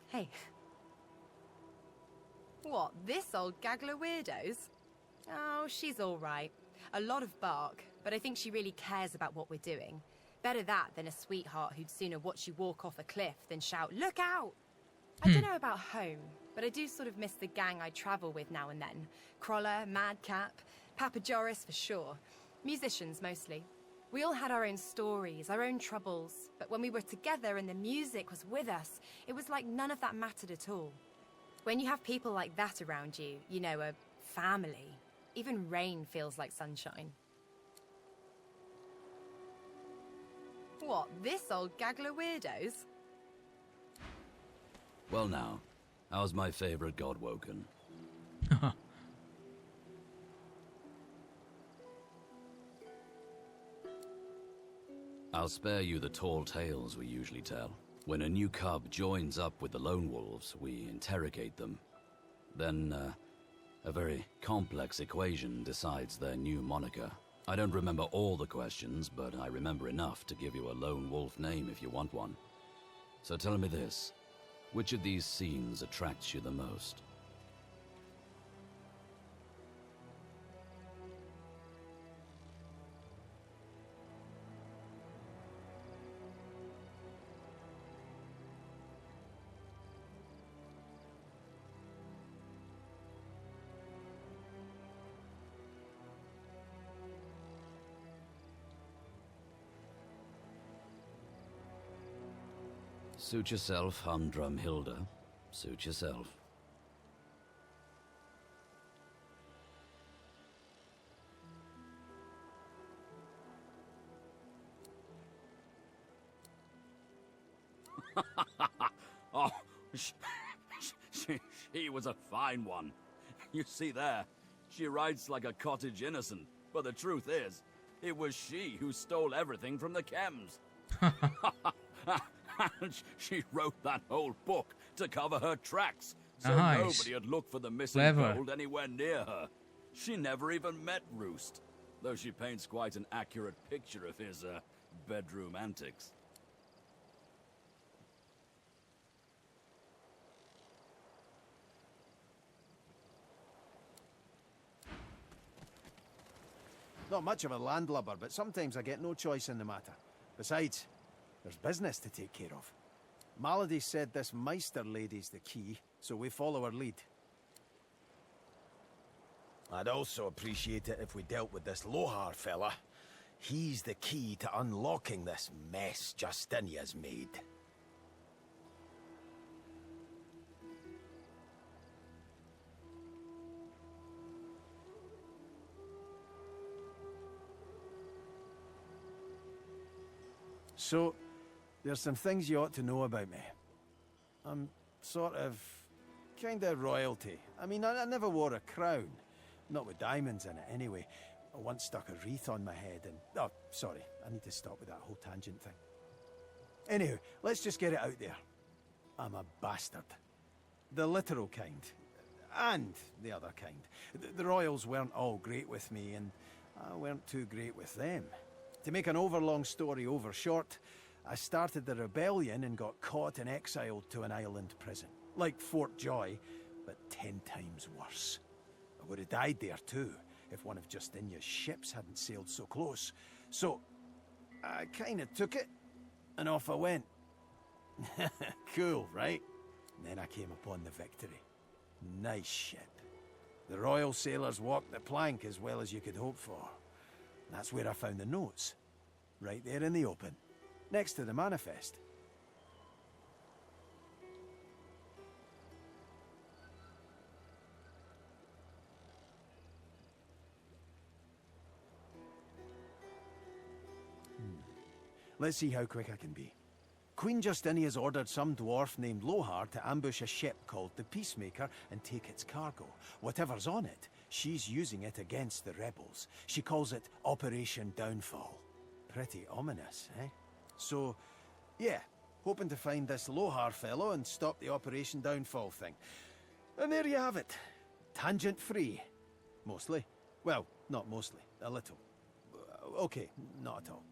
Hey. What, this old gaggle of weirdos? Oh, she's all right. A lot of bark, but I think she really cares about what we're doing. Better that than a sweetheart who'd sooner watch you walk off a cliff than shout, "Look out!" I don't know about home, but I do sort of miss the gang I travel with now and then. Crawler, Madcap, Papa Joris for sure. Musicians mostly. We all had our own stories, our own troubles, but when we were together and the music was with us, it was like none of that mattered at all. When you have people like that around you, you know, a family, even rain feels like sunshine. What, this old gaggle of weirdos? Well now, how's my favorite god woken? I'll spare you the tall tales we usually tell. When a new cub joins up with the lone wolves, we interrogate them. Then, a very complex equation decides their new moniker. I don't remember all the questions, but I remember enough to give you a lone wolf name if you want one. So tell me this, which of these scenes attracts you the most? Suit yourself, humdrum Hilda. Suit yourself. Oh, she was a fine one. You see there, she writes like a cottage innocent, but the truth is, it was she who stole everything from the chems. She wrote that whole book to cover her tracks, so nobody would look for the missing gold anywhere near her. She never even met Roost, though she paints quite an accurate picture of his, bedroom antics. Not much of a landlubber, but sometimes I get no choice in the matter. Besides, there's business to take care of. Malady said this Meister lady's the key, so we follow her lead. I'd also appreciate it if we dealt with this Lohar fella. He's the key to unlocking this mess Justinia's made. So, there's some things you ought to know about me. I'm sort of... kinda royalty. I mean, I never wore a crown. Not with diamonds in it, anyway. I once stuck a wreath on my head and... Oh, sorry. I need to stop with that whole tangent thing. Anywho, let's just get it out there. I'm a bastard. The literal kind. And the other kind. The royals weren't all great with me, and I weren't too great with them. To make an overlong story over short, I started the rebellion and got caught and exiled to an island prison. Like Fort Joy, but 10 times worse. I would have died there too, if one of Justinia's ships hadn't sailed so close. So, I kinda took it, and off I went. Cool, right? And then I came upon the Victory. Nice ship. The royal sailors walked the plank as well as you could hope for. That's where I found the notes. Right there in the open. Next to the manifest. Let's see how quick I can be. Queen Justinia's ordered some dwarf named Lohar to ambush a ship called the Peacemaker and take its cargo. Whatever's on it, she's using it against the rebels. She calls it Operation Downfall. Pretty ominous, eh? So, yeah, hoping to find this Lohar fellow and stop the Operation Downfall thing. And there you have it. Tangent-free. Mostly. Well, not mostly. A little. Okay, not at all.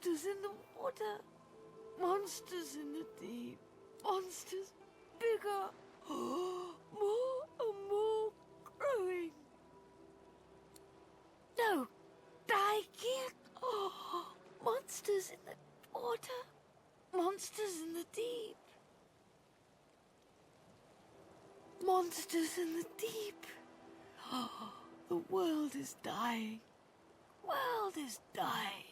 Monsters in the water. Monsters in the deep. Monsters bigger. More and more growing. No, I can't. Monsters in the water. Monsters in the deep. Monsters in the deep. The world is dying. World is dying.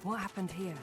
What happened here?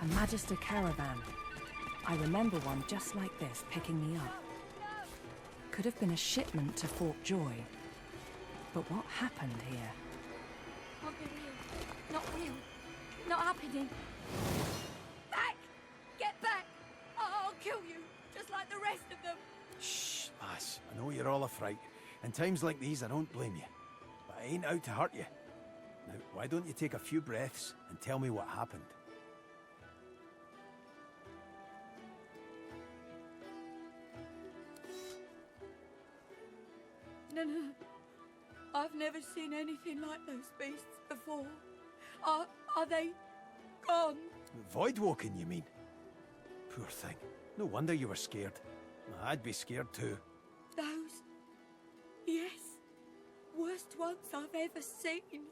A Magister caravan. I remember one just like this picking me up. Could have been a shipment to Fort Joy. But what happened here? Can't be real. Not real. Not happening. Back! Get back! I'll kill you, just like the rest of them. Shh, lass. I know you're all a fright. In times like these, I don't blame you. But I ain't out to hurt you. Now, why don't you take a few breaths and tell me what happened? No. I've never seen anything like those beasts before. Are they gone? Voidwoken, you mean? Poor thing. No wonder you were scared. I'd be scared too. Those? Yes. Worst ones I've ever seen.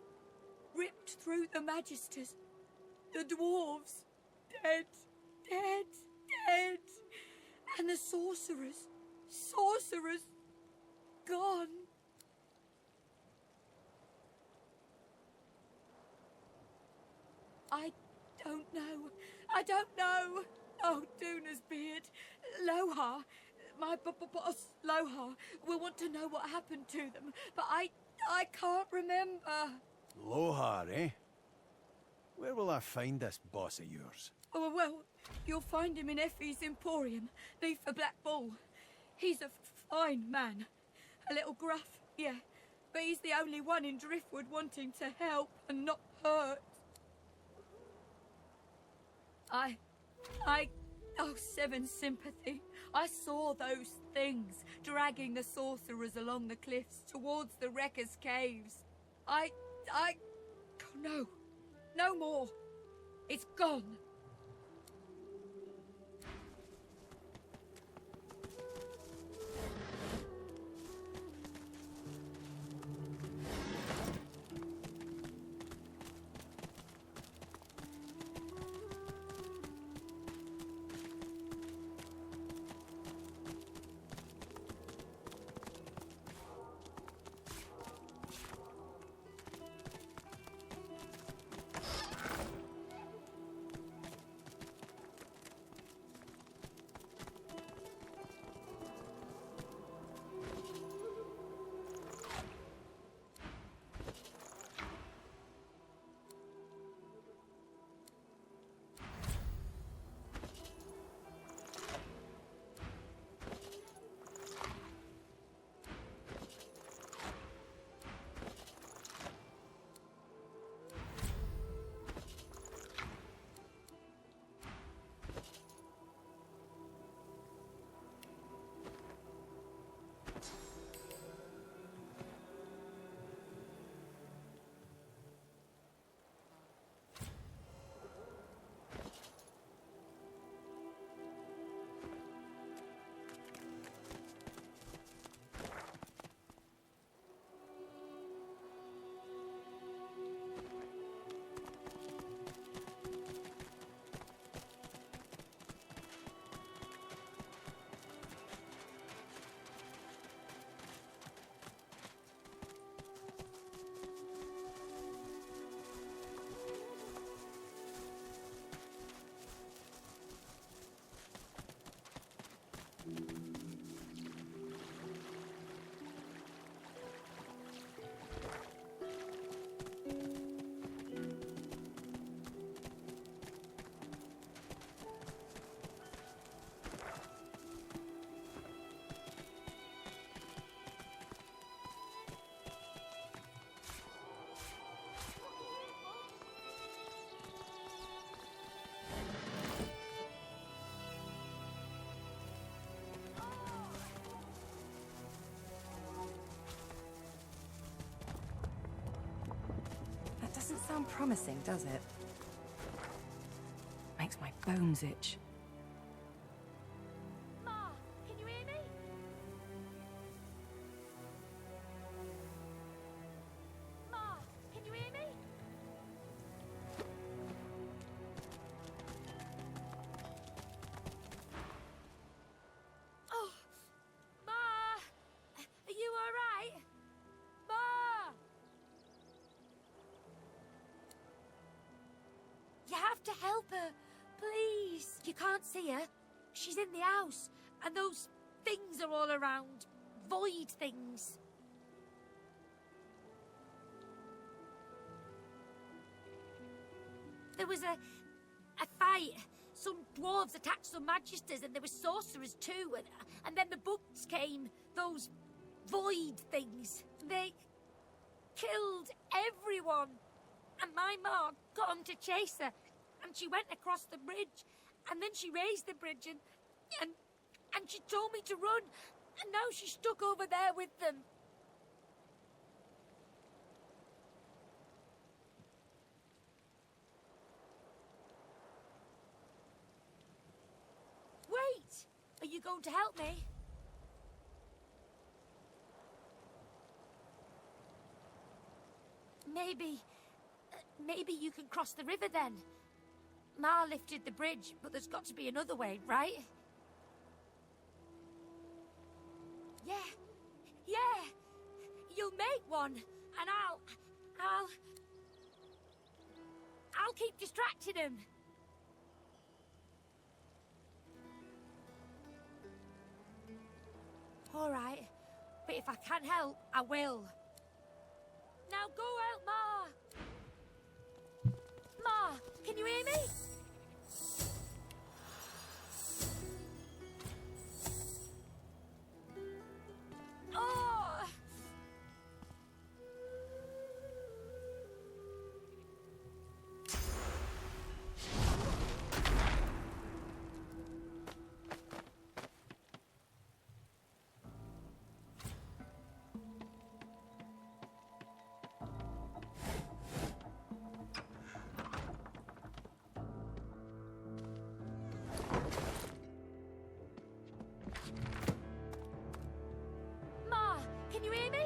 Ripped through the Magisters. The dwarves. Dead. And the sorcerers. Gone. I don't know. Oh, Duna's beard. Lohar. My boss, Lohar, will want to know what happened to them, but I can't remember. Lohar, eh? Where will I find this boss of yours? Oh, well, you'll find him in Effie's Emporium, beneath the Black Bull. He's a fine man. A little gruff, yeah, but he's the only one in Driftwood wanting to help and not hurt. Oh, Seven Sympathy. I saw those things dragging the sorcerers along the cliffs towards the Wrecker's Caves. Oh, no more. It's gone. Doesn't sound promising, does it? Makes my bones itch. Ma, can you hear me? Ma, can you hear me? Oh, Ma, are you all right? Ma! You have to help her, please. You can't see her. She's in the house, and those things are all around. Void things. There was a fight. Some dwarves attacked some magisters, and there were sorcerers too. And then the bugs came. Those void things. They killed everyone. And my ma got 'em to chase her. And she went across the bridge. And then she raised the bridge and she told me to run. And now she's stuck over there with them. Wait! Are you going to help me? Maybe you can cross the river then. Ma lifted the bridge, but there's got to be another way, right? Yeah. You'll make one, and I'll keep distracting him. All right, but if I can help, I will. Now go out, Ma! Ma, can you hear me? Oh! Can you hear me?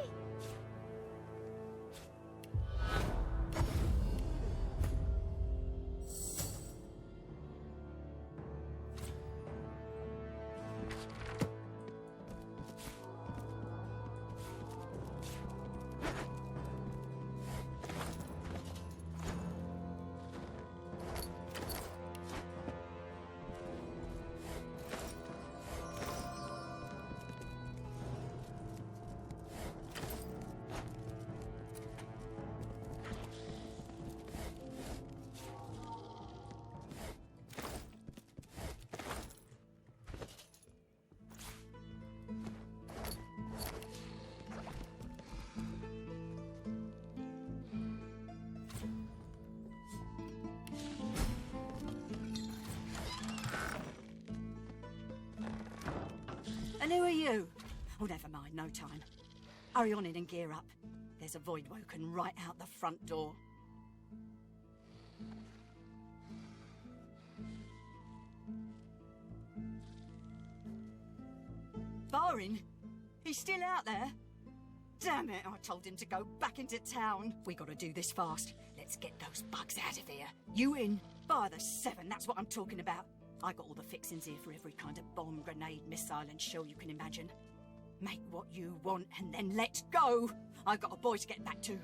And who are you? Oh, never mind, no time. Hurry on in and gear up. There's a void woken right out the front door. Barin? He's still out there? Damn it, I told him to go back into town. We gotta do this fast. Let's get those bugs out of here. You in? By the 7, that's what I'm talking about. I got all the fixings here for every kind of bomb, grenade, missile and shell you can imagine. Make what you want and then let's go! I've got a boy to get back to.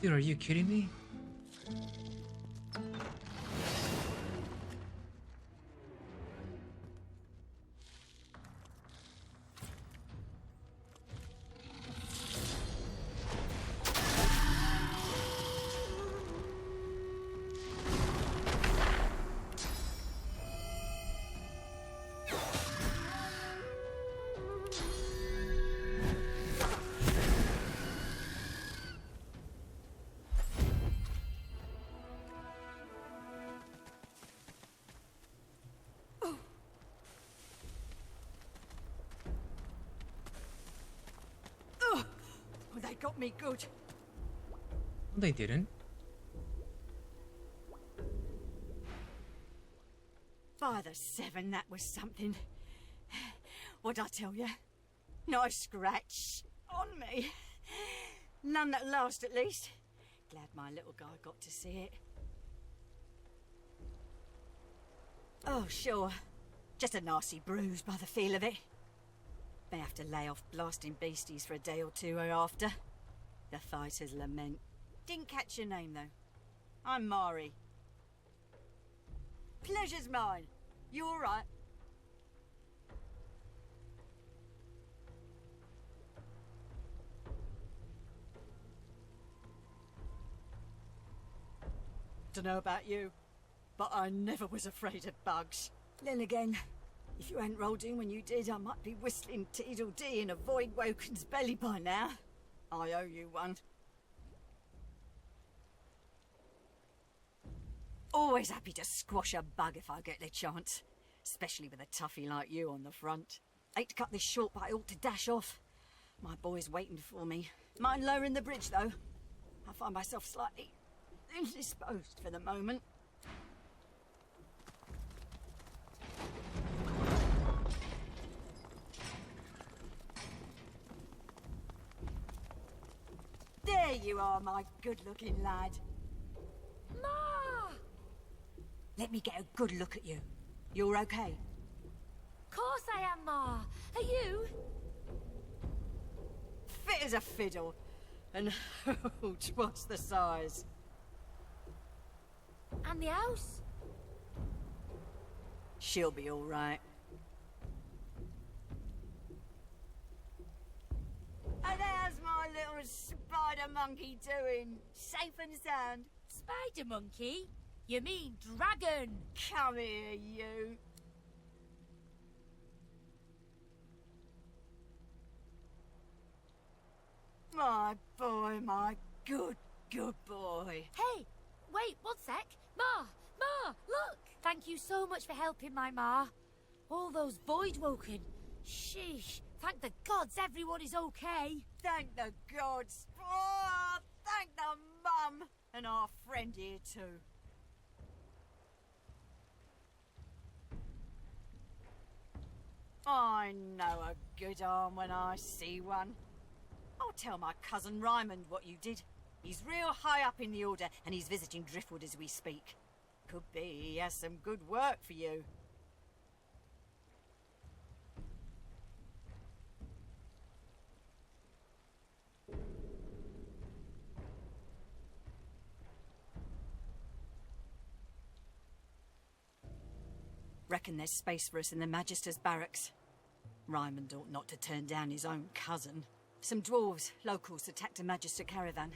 Dude, are you kidding me? They got me good. They didn't. By the 7, that was something. What'd I tell you? Nice scratch on me. None that last, at least. Glad my little guy got to see it. Oh, sure. Just a nasty bruise by the feel of it. May have to lay off blasting beasties for a day or two after. The fighter's lament. Didn't catch your name, though. I'm Mari. Pleasure's mine. You all right? Dunno about you, but I never was afraid of bugs. Then again, if you hadn't rolled in when you did, I might be whistling Teedle-dee in a Void Woken's belly by now. I owe you one. Always happy to squash a bug if I get the chance. Especially with a toughie like you on the front. Hate to cut this short, but I ought to dash off. My boy's waiting for me. Mind lowering the bridge, though? I find myself slightly indisposed for the moment. There you are, my good-looking lad. Ma! Let me get a good look at you. You're okay? Course I am, Ma. Are you? Fit as a fiddle. And what's the size? And the house? She'll be all right. And how's my little spider monkey doing? Safe and sound? Spider monkey? You mean dragon? Come here, you. My boy, my good boy. Hey, wait, one sec. Ma, look! Thank you so much for helping my Ma. All those Void Woken. Sheesh, thank the gods everyone is okay. Thank the gods. Oh, thank the mum. And our friend here too. I know a good arm when I see one. I'll tell my cousin Raymond what you did. He's real high up in the Order, and he's visiting Driftwood as we speak. Could be he has some good work for you. Reckon there's space for us in the Magister's barracks. Raymond ought not to turn down his own cousin. Some dwarves, locals, attacked a Magister caravan.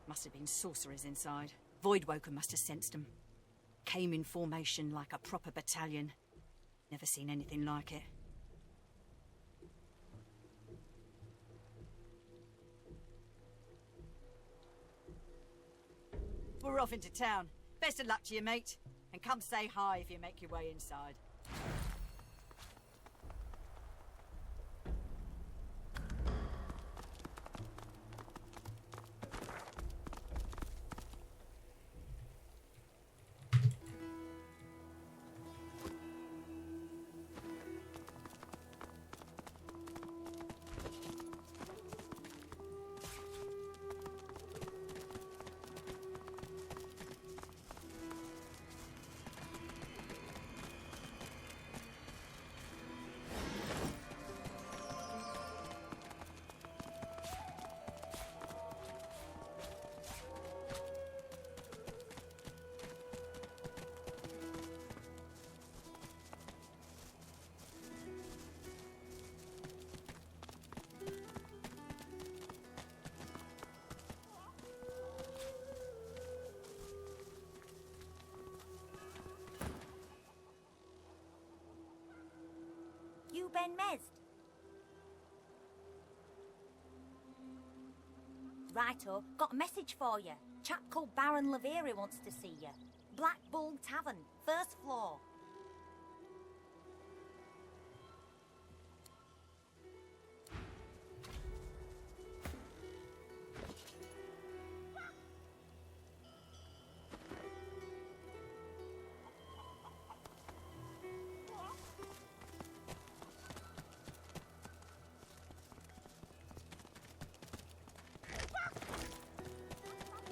Must have been sorcerers inside. Voidwoken must have sensed them. Came in formation like a proper battalion. Never seen anything like it. We're off into town. Best of luck to you, mate. And come say hi if you make your way inside. You Ben Mezd? Righto, got a message for you. Chap called Baron Laveri wants to see you. Black Bull Tavern, first floor.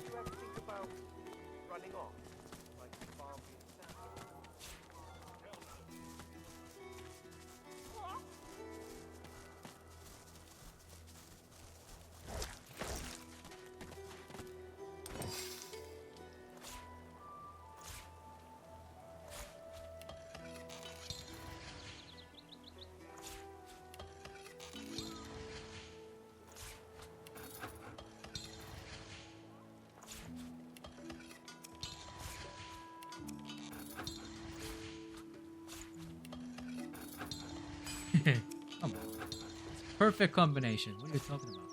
You ever think about running off? Like farm being Come on. Perfect combination. What are you talking about?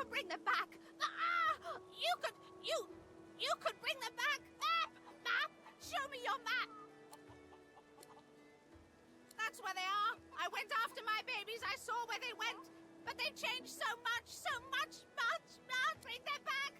could bring them back. You could bring them back. Map, show me your map. That's where they are. I went after my babies. I saw where they went, but they've changed so much. Bring them back.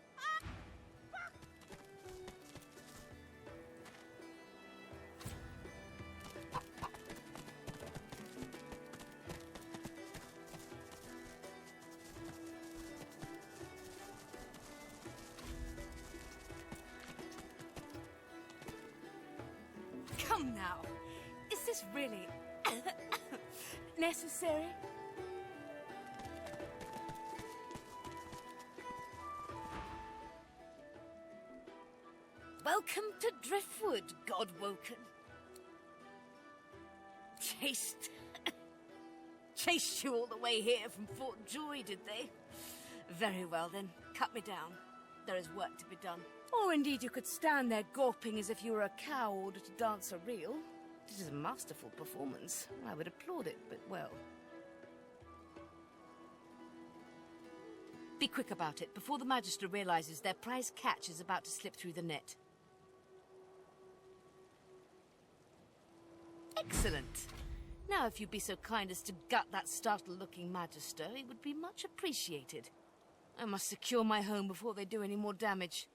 Come now. Is this really necessary? Welcome to Driftwood, Godwoken. Chased you all the way here from Fort Joy, did they? Very well then, cut me down. There is work to be done. Or indeed you could stand there gawping as if you were a cow ordered to dance a reel. It is a masterful performance. I would applaud it, but well. Be quick about it, before the Magister realizes their prize catch is about to slip through the net. Excellent. Now if you'd be so kind as to gut that startled-looking Magister, it would be much appreciated. I must secure my home before they do any more damage.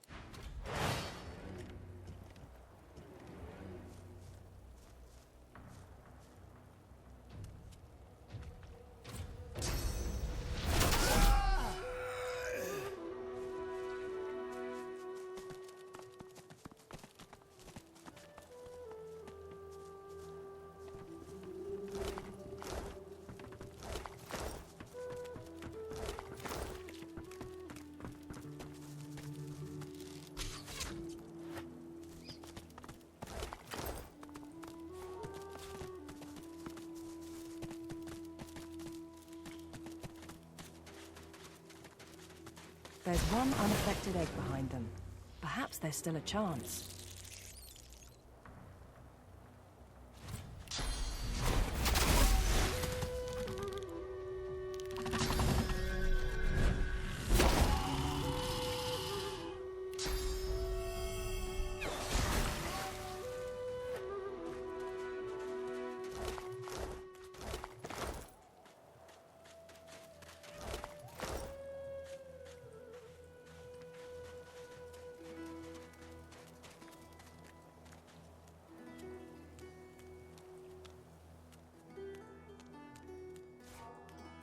There's one unaffected egg behind them. Perhaps there's still a chance.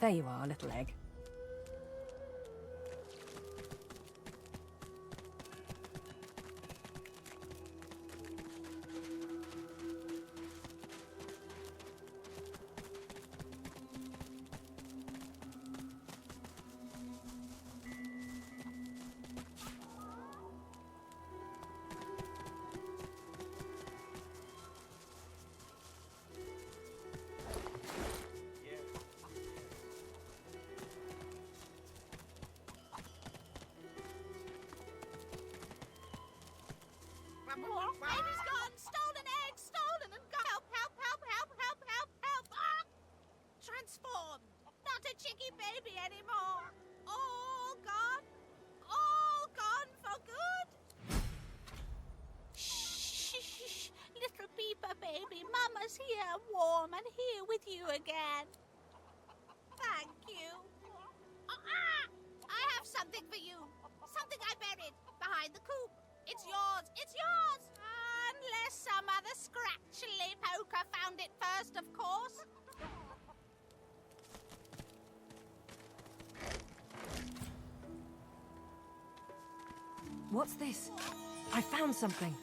There you are, little egg. Baby's gone! Stolen egg! Stolen and gone! Help! Ah! Transformed! Not a chicky baby anymore! All gone! All gone for good! Shh! Little Peeper baby, Mama's here, warm and here with you again. Thank you. I have something for you. Something I buried behind the coop. It's yours! It's yours! Unless some other scratchly poker found it first, of course. What's this? I found something.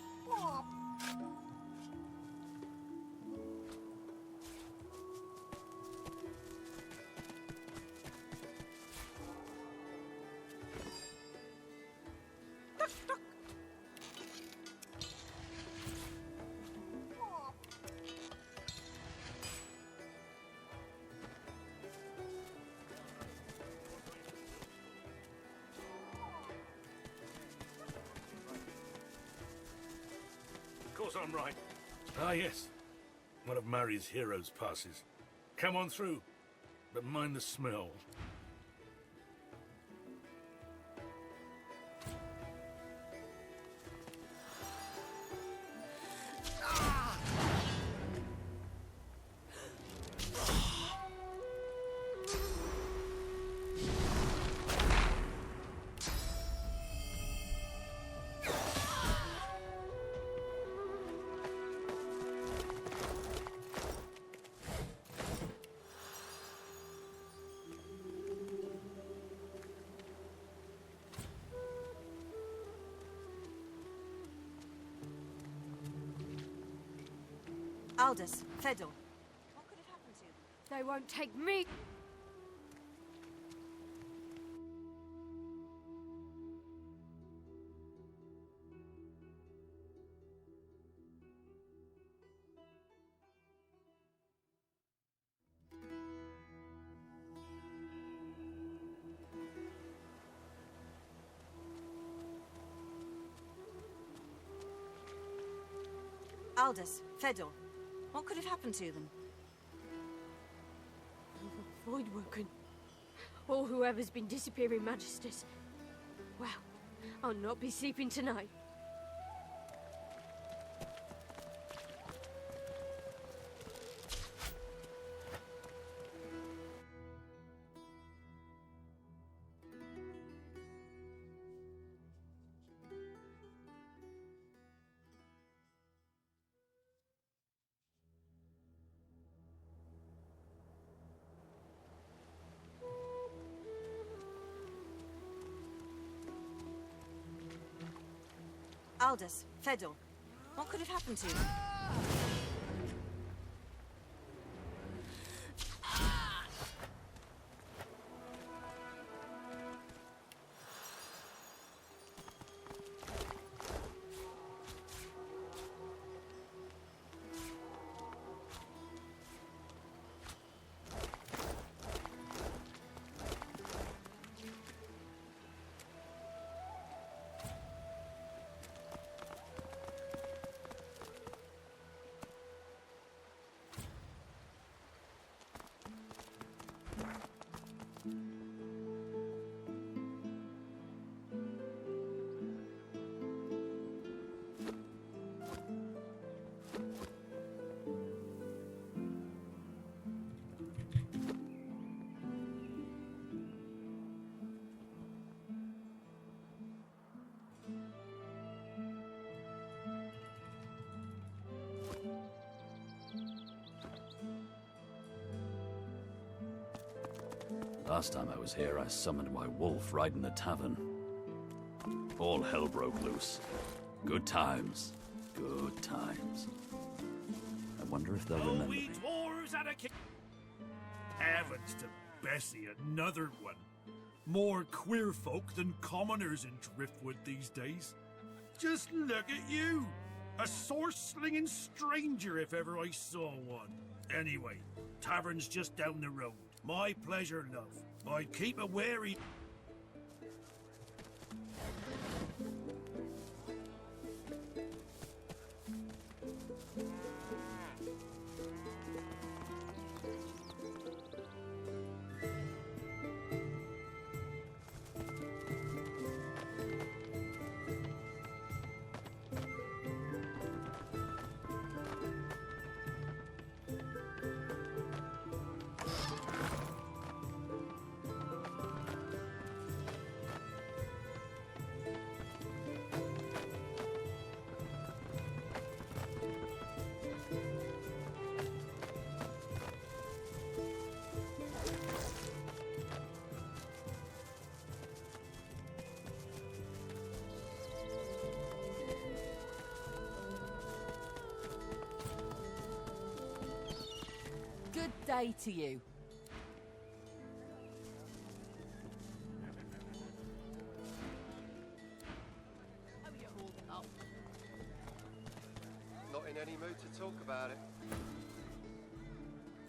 Of course I'm right. Ah, yes. One of Mari's heroes passes. Come on through, but mind the smell. Aldous, Fedor. What could have happened to them? They won't take me. Aldous, Fedor. What could have happened to them? Voidwoken. Or whoever's been disappearing Magisters. Well, I'll not be sleeping tonight. Aldous, Fedor. What could have happened to them? Last time I was here, I summoned my wolf right in the tavern. All hell broke loose. Good times. Good times. I wonder if they'll remember me. Dwarves and a king. Heavens to Bessie, another one. More queer folk than commoners in Driftwood these days. Just look at you. A sword-slinging stranger if ever I saw one. Anyway, tavern's just down the road. My pleasure, love. I'd keep a wary... Good day to you. Not in any mood to talk about it.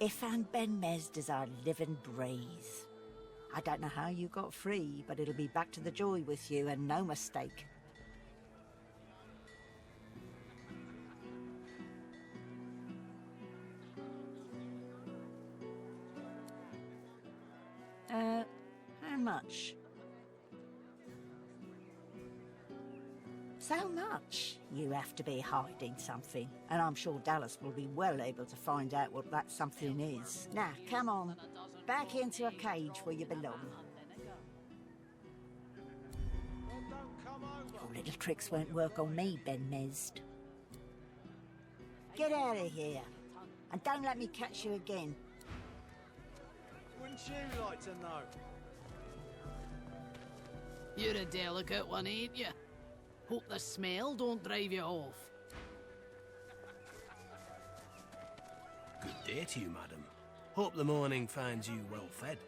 Ifan Ben Mesd our living breathe. I don't know how you got free, but it'll be back to the joy with you, and no mistake. How much? So much? You have to be hiding something, and I'm sure Dallas will be well able to find out what that something is. Now, come on. Back into a cage where you belong. Your little tricks won't work on me, Ben Mesd. Get out of here, and don't let me catch you again. Wouldn't you like to know? You're a delicate one, ain't you? Hope the smell don't drive you off. Good day to you, madam. Hope the morning finds you well fed.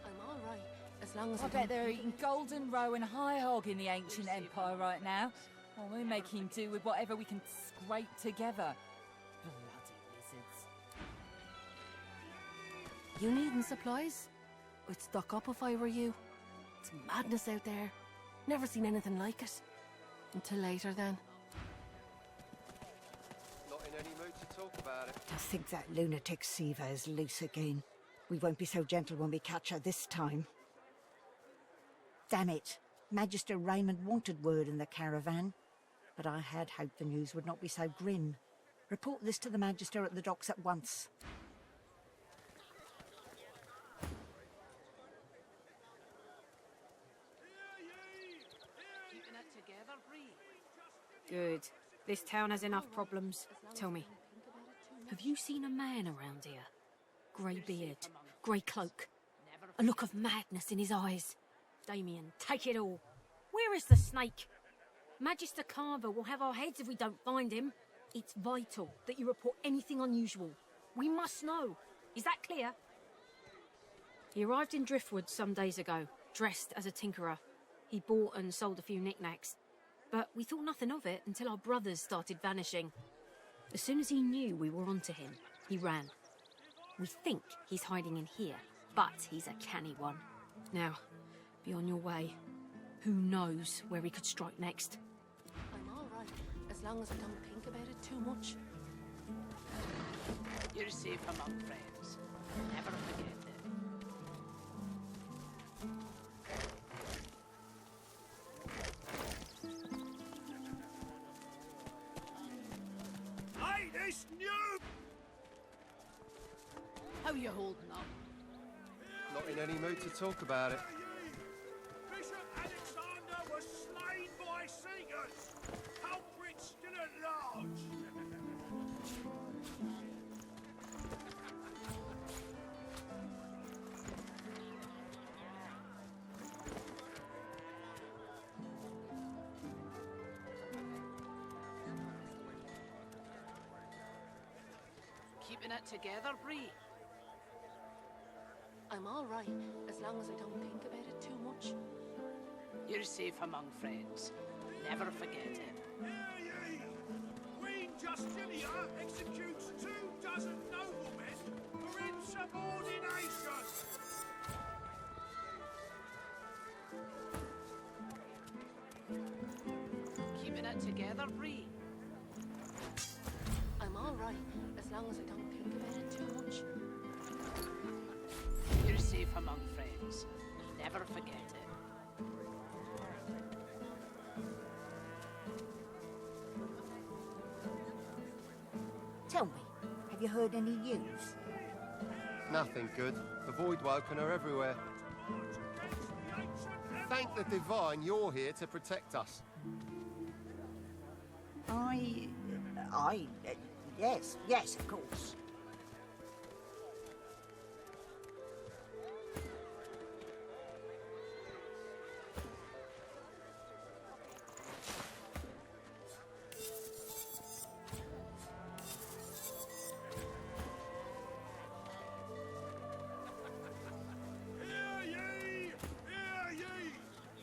I'm all right, as long as I bet they're eating golden roe and high hog in the ancient empire right now. Well, we're making do with whatever we can scrape together. Bloody lizards. You needing supplies? I'd stock up if I were you. It's madness out there. Never seen anything like it. Until later, then. Not in any mood to talk about it. I think that lunatic Siva is loose again. We won't be so gentle when we catch her this time. Damn it! Magister Raymond wanted word in the caravan. But I had hoped the news would not be so grim. Report this to the Magister at the docks at once. Keeping it together, Bree. Good. This town has enough problems. Tell me, have you seen a man around here? Grey beard, grey cloak, a look of madness in his eyes. Damien, take it all. Where is the snake? Magister Carver will have our heads if we don't find him. It's vital that you report anything unusual. We must know. Is that clear? He arrived in Driftwood some days ago, dressed as a tinkerer. He bought and sold a few knickknacks. But we thought nothing of it until our brothers started vanishing. As soon as he knew we were onto him, he ran. We think he's hiding in here, but he's a canny one. Now, be on your way. Who knows where he could strike next? I'm all right, as long as I don't think about it too much. You're safe among friends. Never forget it. Hey, this new... How you holding up? Not in any mood to talk about it. Bishop Alexander was slain by Seekers. Culprit still at large. Keeping it together, Bree. I'm all right, as long as I don't think about it too much. You're safe among friends. Never forget it. Hear ye! Queen Justinia executes 24 noblemen for insubordination. Keeping it together, Bree. I'm all right, as long as I don't think about it too much. You're safe among friends. Never forget it. Tell me, have you heard any news? Nothing good. The Voidwoken are everywhere. Thank the Divine you're here to protect us. Yes, of course.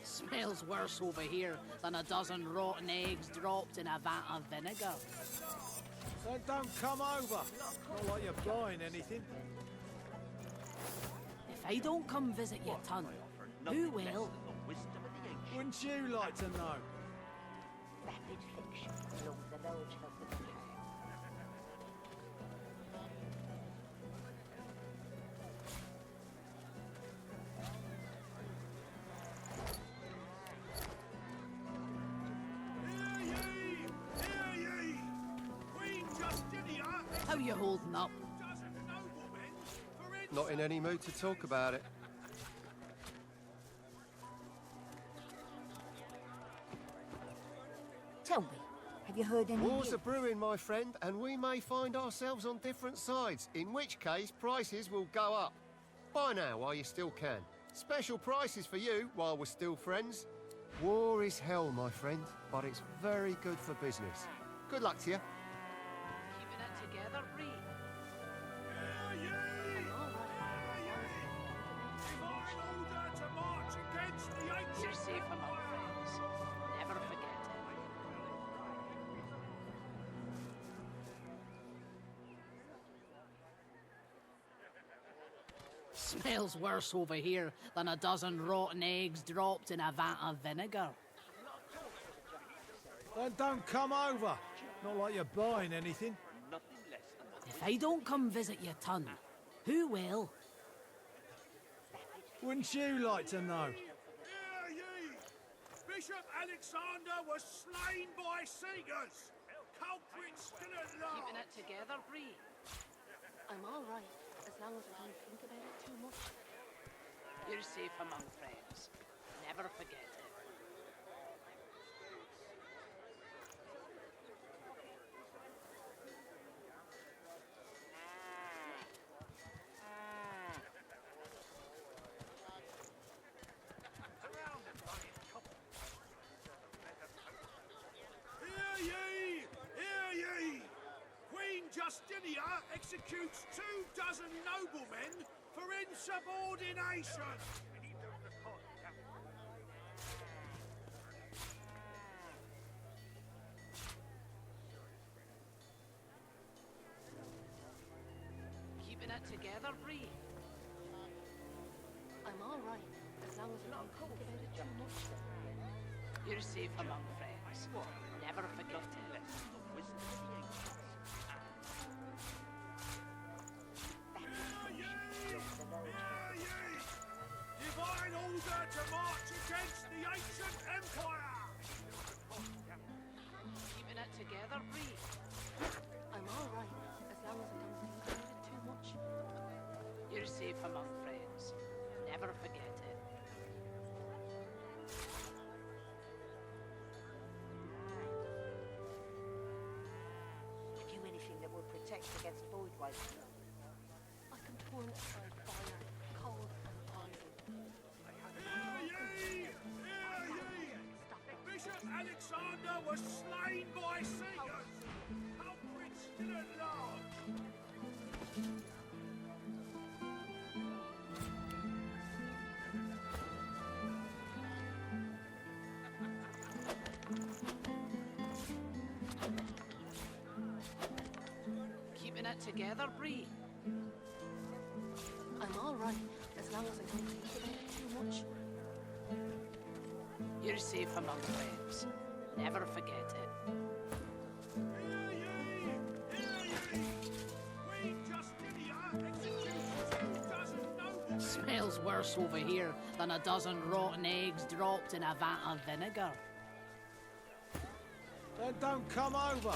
Smells worse over here than a dozen rotten eggs dropped in a vat of vinegar. Then don't come over. Not like you're buying anything. If I don't come visit your ton, who will? Wouldn't you like to know? Vapid fiction along the lodge of the decay. How you holding up? Not in any mood to talk about it. Tell me, have you heard any Wars news? are brewing, my friend, and we may find ourselves on different sides, in which case prices will go up. Buy now while you still can. Special prices for you while we're still friends. War is hell, my friend, but it's very good for business. Good luck to you. Keeping it together, Bree. march against the ancient... You're safe among friends. Never forget it. Smells worse over here than a dozen rotten eggs dropped in a vat of vinegar. Then don't come over. Not like you're buying anything. If I don't come visit your ton, who will? Wouldn't you like to know? Hear ye! Bishop Alexander was slain by Seegers. Culprit still at large. Keeping it together, Bree. I'm all right, as long as I don't think about it too much. You're safe among friends. Never forget it. Hear ye! Hear ye! Queen Justinia executes 24 noblemen for insubordination! Keeping it together, Bree. I'm all right, as long as I don't think about it too much. You're safe among friends. Never forget it. Divine order to march against the ancient empire! Keeping it together, Bree. I'm all right, as long as I don't think about it too much. You're safe among friends. Never forget it. Have you anything that will protect against void wave? I can turn aside fire, cold and iron. Hear ye! Bishop Alexander was slain by Seegers. Culprit still at large. Keeping it together, Bree. I'm all right, as long as I don't think about it too much. You're safe among friends. Never forget it. Queen Justinia executes 24 noblemen. Smells worse over here than a dozen rotten eggs dropped in a vat of vinegar. Then don't come over.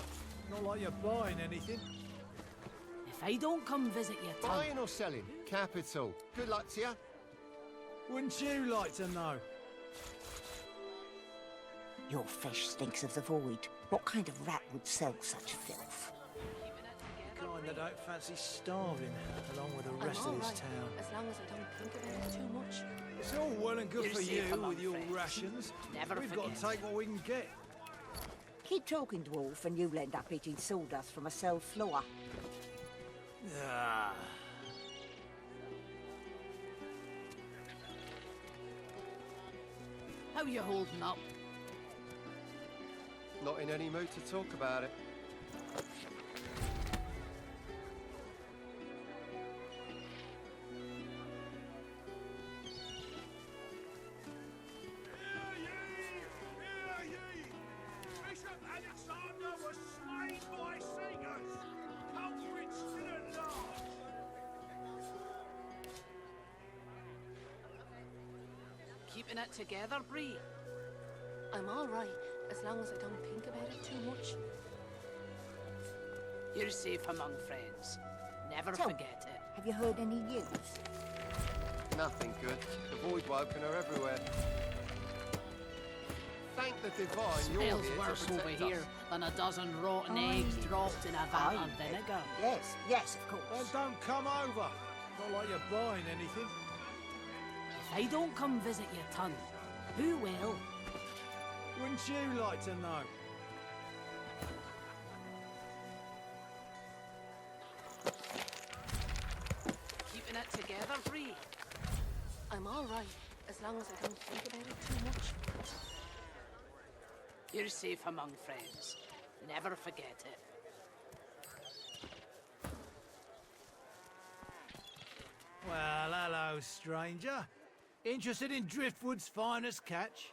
Not like you're buying anything. If I don't come visit your ton... Buying or selling? Capital. Good luck to you. Wouldn't you like to know? Your fish stinks of the void. What kind of rat would sell such filth? Kind that don't fancy starving, along with the rest of this town. As long as I don't think about it too much. It's all well and good You're for safe you among with your friends. rations. Never We've got forget to take what we can get. Keep talking, dwarf, and you'll end up eating sawdust from a cell floor. Ah. How you holding up? Not in any mood to talk about it. Hear ye! Bishop Alexander was slain by Seegers. Culprit still at large. Keeping it together, Bree. I'm all right, as long as I don't think about it too much. You're safe among friends. Never Tell me, forget it. have you heard any news? Nothing good. The void woken are everywhere. Thank the divine you're Smells here worse to over protect here us. than a dozen rotten eggs dropped in a vat of vinegar. Yes, yes, of Then course. don't come over. Not like you're buying anything. If I don't come visit your ton, who will? Wouldn't you like to know? Keeping it together, Bree. I'm all right, as long as I don't think about it too much. You're safe among friends. Never forget it. Well, hello, stranger. Interested in Driftwood's finest catch?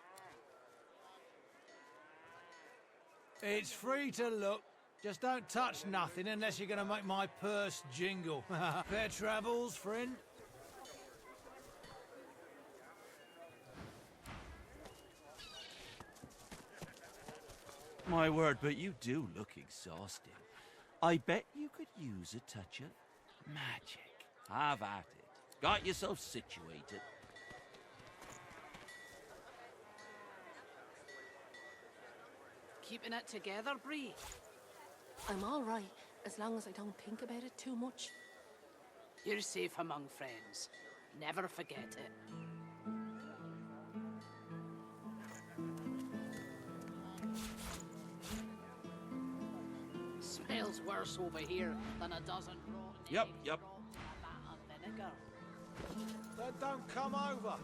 It's free to look. Just don't touch nothing unless you're gonna make my purse jingle. Fair travels, friend. My word, but you do look exhausted. I bet you could use a touch of magic. Have at it. Got yourself situated. Keeping it together, Bree? I'm all right, as long as I don't think about it too much. You're safe among friends. Never forget it. Smells worse over here than a dozen rotten Yep. eggs dropped in a vat of vinegar. Then don't come over.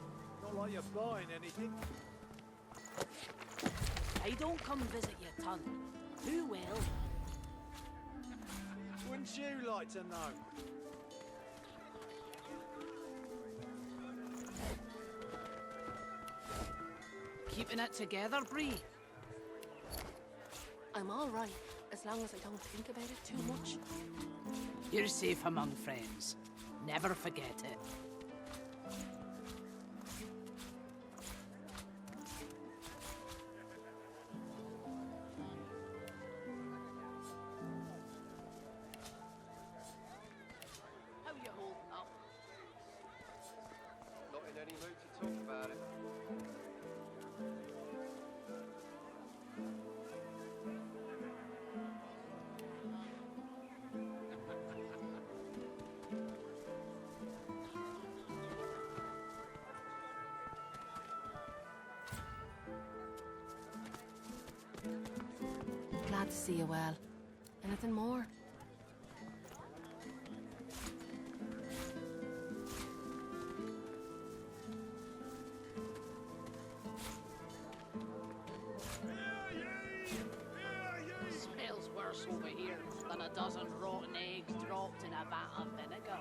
Not like you're buying anything. I don't come visit your ton. Who will? Wouldn't you like to know? Keeping it together, Bree? I'm all right, as long as I don't think about it too much. You're safe among friends. Never forget it. How you holding up? Not in any mood to talk about it. Glad to see you well. Anything more? Smells worse over here than a dozen rotten eggs dropped in a vat of vinegar.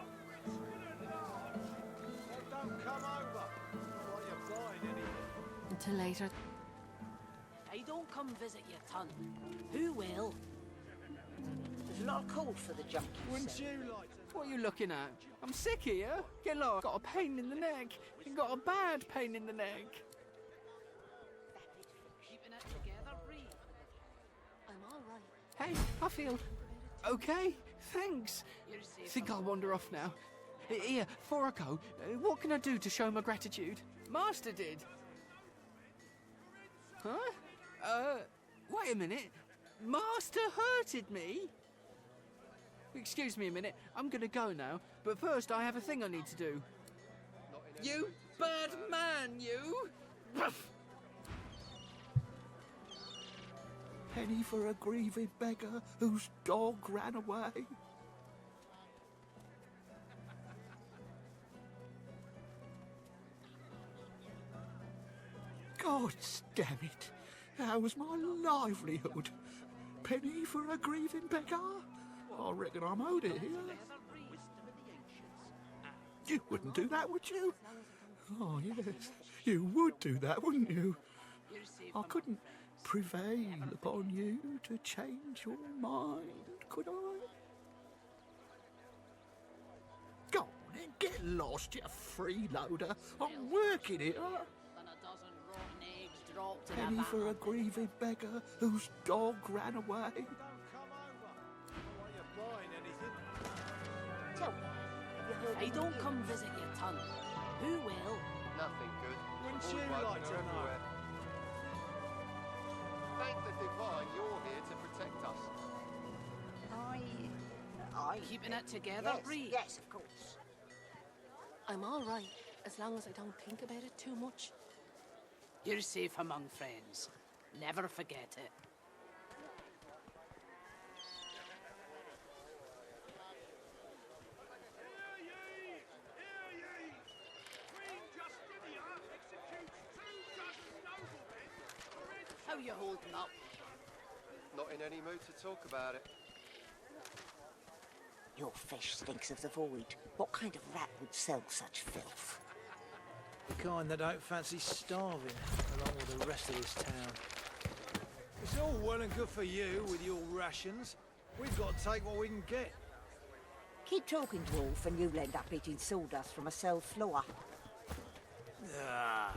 Don't come over. Not like you're buying anything. Until later. I don't come visit your ton. Who will? There's a lot of call for the junkie. Wouldn't you like to... What are you looking at? I'm sick here. Get lost. Got a pain in the neck. Got a bad pain in the neck. Keeping it together, Bree. I'm all right. Hey, I feel okay. Thanks. You're safe. Think I'll wander off now. Here, before I go, what can I do to show my gratitude? Master did. Huh? Wait a minute. Master hurted me? Excuse me a minute. I'm gonna go now, but first I have a thing I need to do. You bad man, you! Penny for a grieving beggar whose dog ran away. God damn it. How's my livelihood? Penny for a grieving beggar? I reckon I'm owed it here. You wouldn't do that, would you? Oh, yes. You would do that, wouldn't you? I couldn't prevail upon you to change your mind, could I? Go on then, get lost, you freeloader. I'm working here. Penny for a grieving beggar whose dog ran away. Don't come over. Not like you're buying anything. Tell me, have you heard I any don't news? come visit your ton. Who will? Nothing good. Wouldn't All you blood like to are know? everywhere. Thank the divine you're here to protect us. I... Keeping it together, Yes, Bree? yes, of course. I'm all right, as long as I don't think about it too much. You're safe among friends. Never forget it. Hear ye! Hear ye! Queen Justinia How you holding up? Not in any mood to talk about it. Your fish stinks of the void. What kind of rat would sell such filth? The kind that don't fancy starving, along with the rest of this town. It's all well and good for you with your rations. We've got to take what we can get. Keep talking, dwarf, and you'll end up eating sawdust from a cell floor. Ah.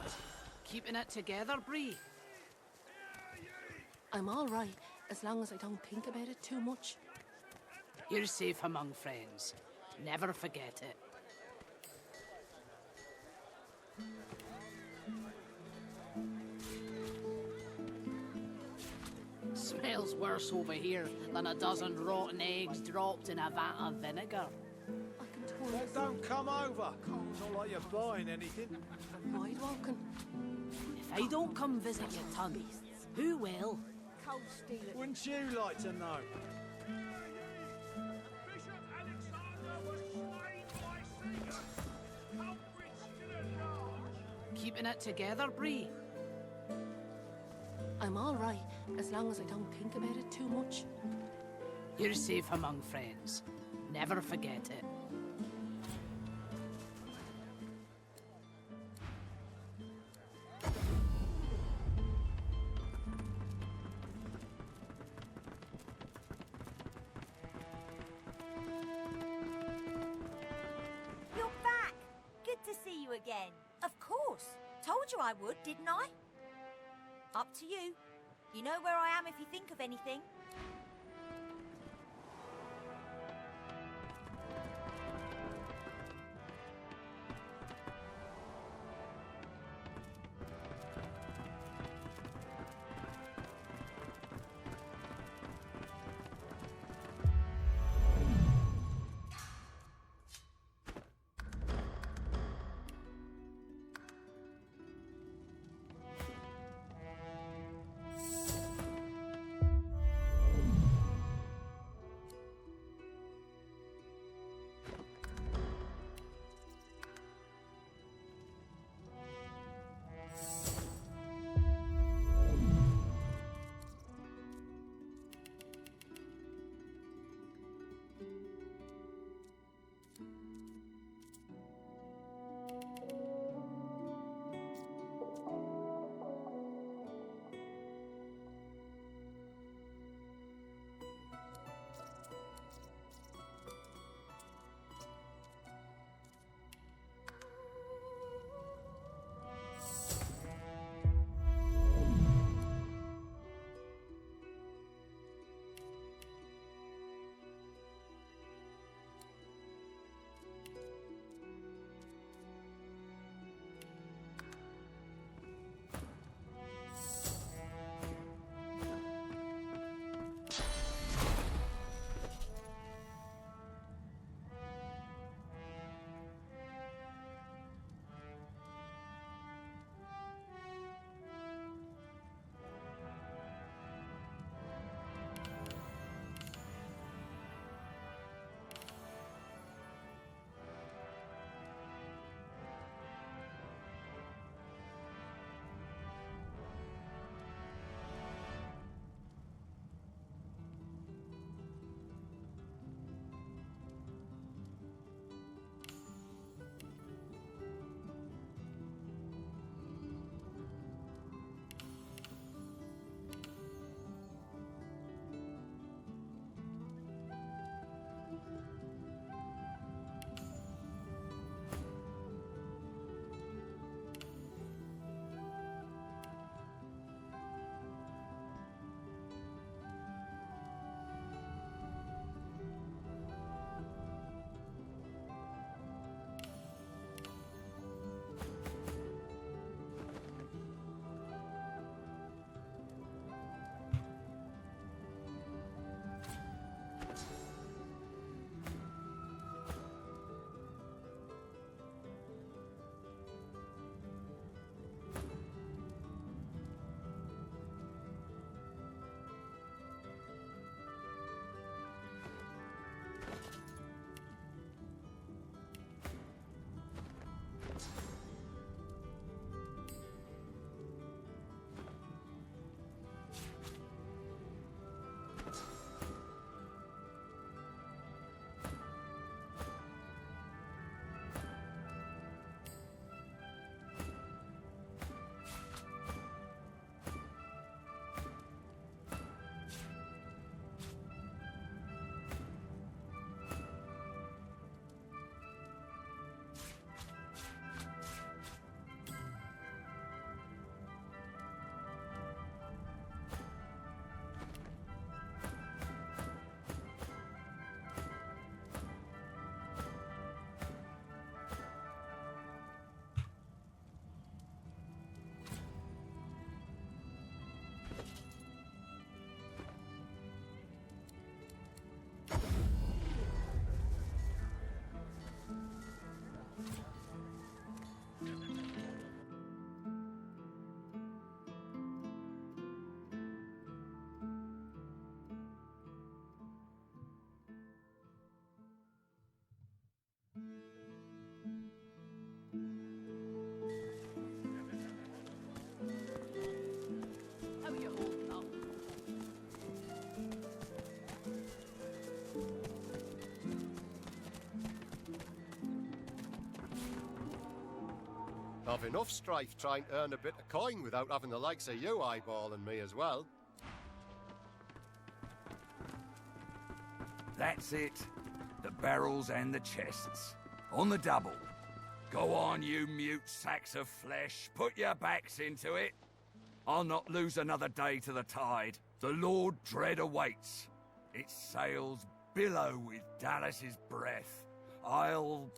Keeping it together, Bree? I'm all right, as long as I don't think about it too much. You're safe among friends. Never forget it. Smells worse over here than a dozen rotten eggs dropped in a vat of vinegar. Well, don't come over. It's not like you're buying anything. Ride walking. If I don't come visit you, Tubby, who will? Cold stealing. Wouldn't you like to know? Keeping it together, Bree? I'm all right, as long as I don't think about it too much. You're safe among friends. Never forget it. You're back! Good to see you again. Of course. Told you I would, didn't I? Up to you. You know where I am if you think of anything. I've enough strife trying to earn a bit of coin without having the likes of you eyeballing me as well. That's it. The barrels and the chests. On the double. Go on, you mute sacks of flesh. Put your backs into it. I'll not lose another day to the tide. The Lord Dread awaits. Its sails billow with Dallas's breath. I'll...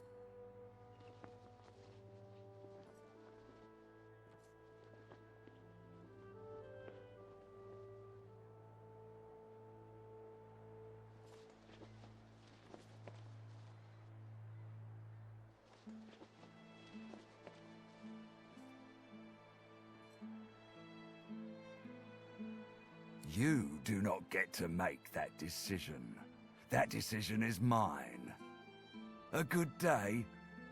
You do not get to make that decision. That decision is mine. A good day?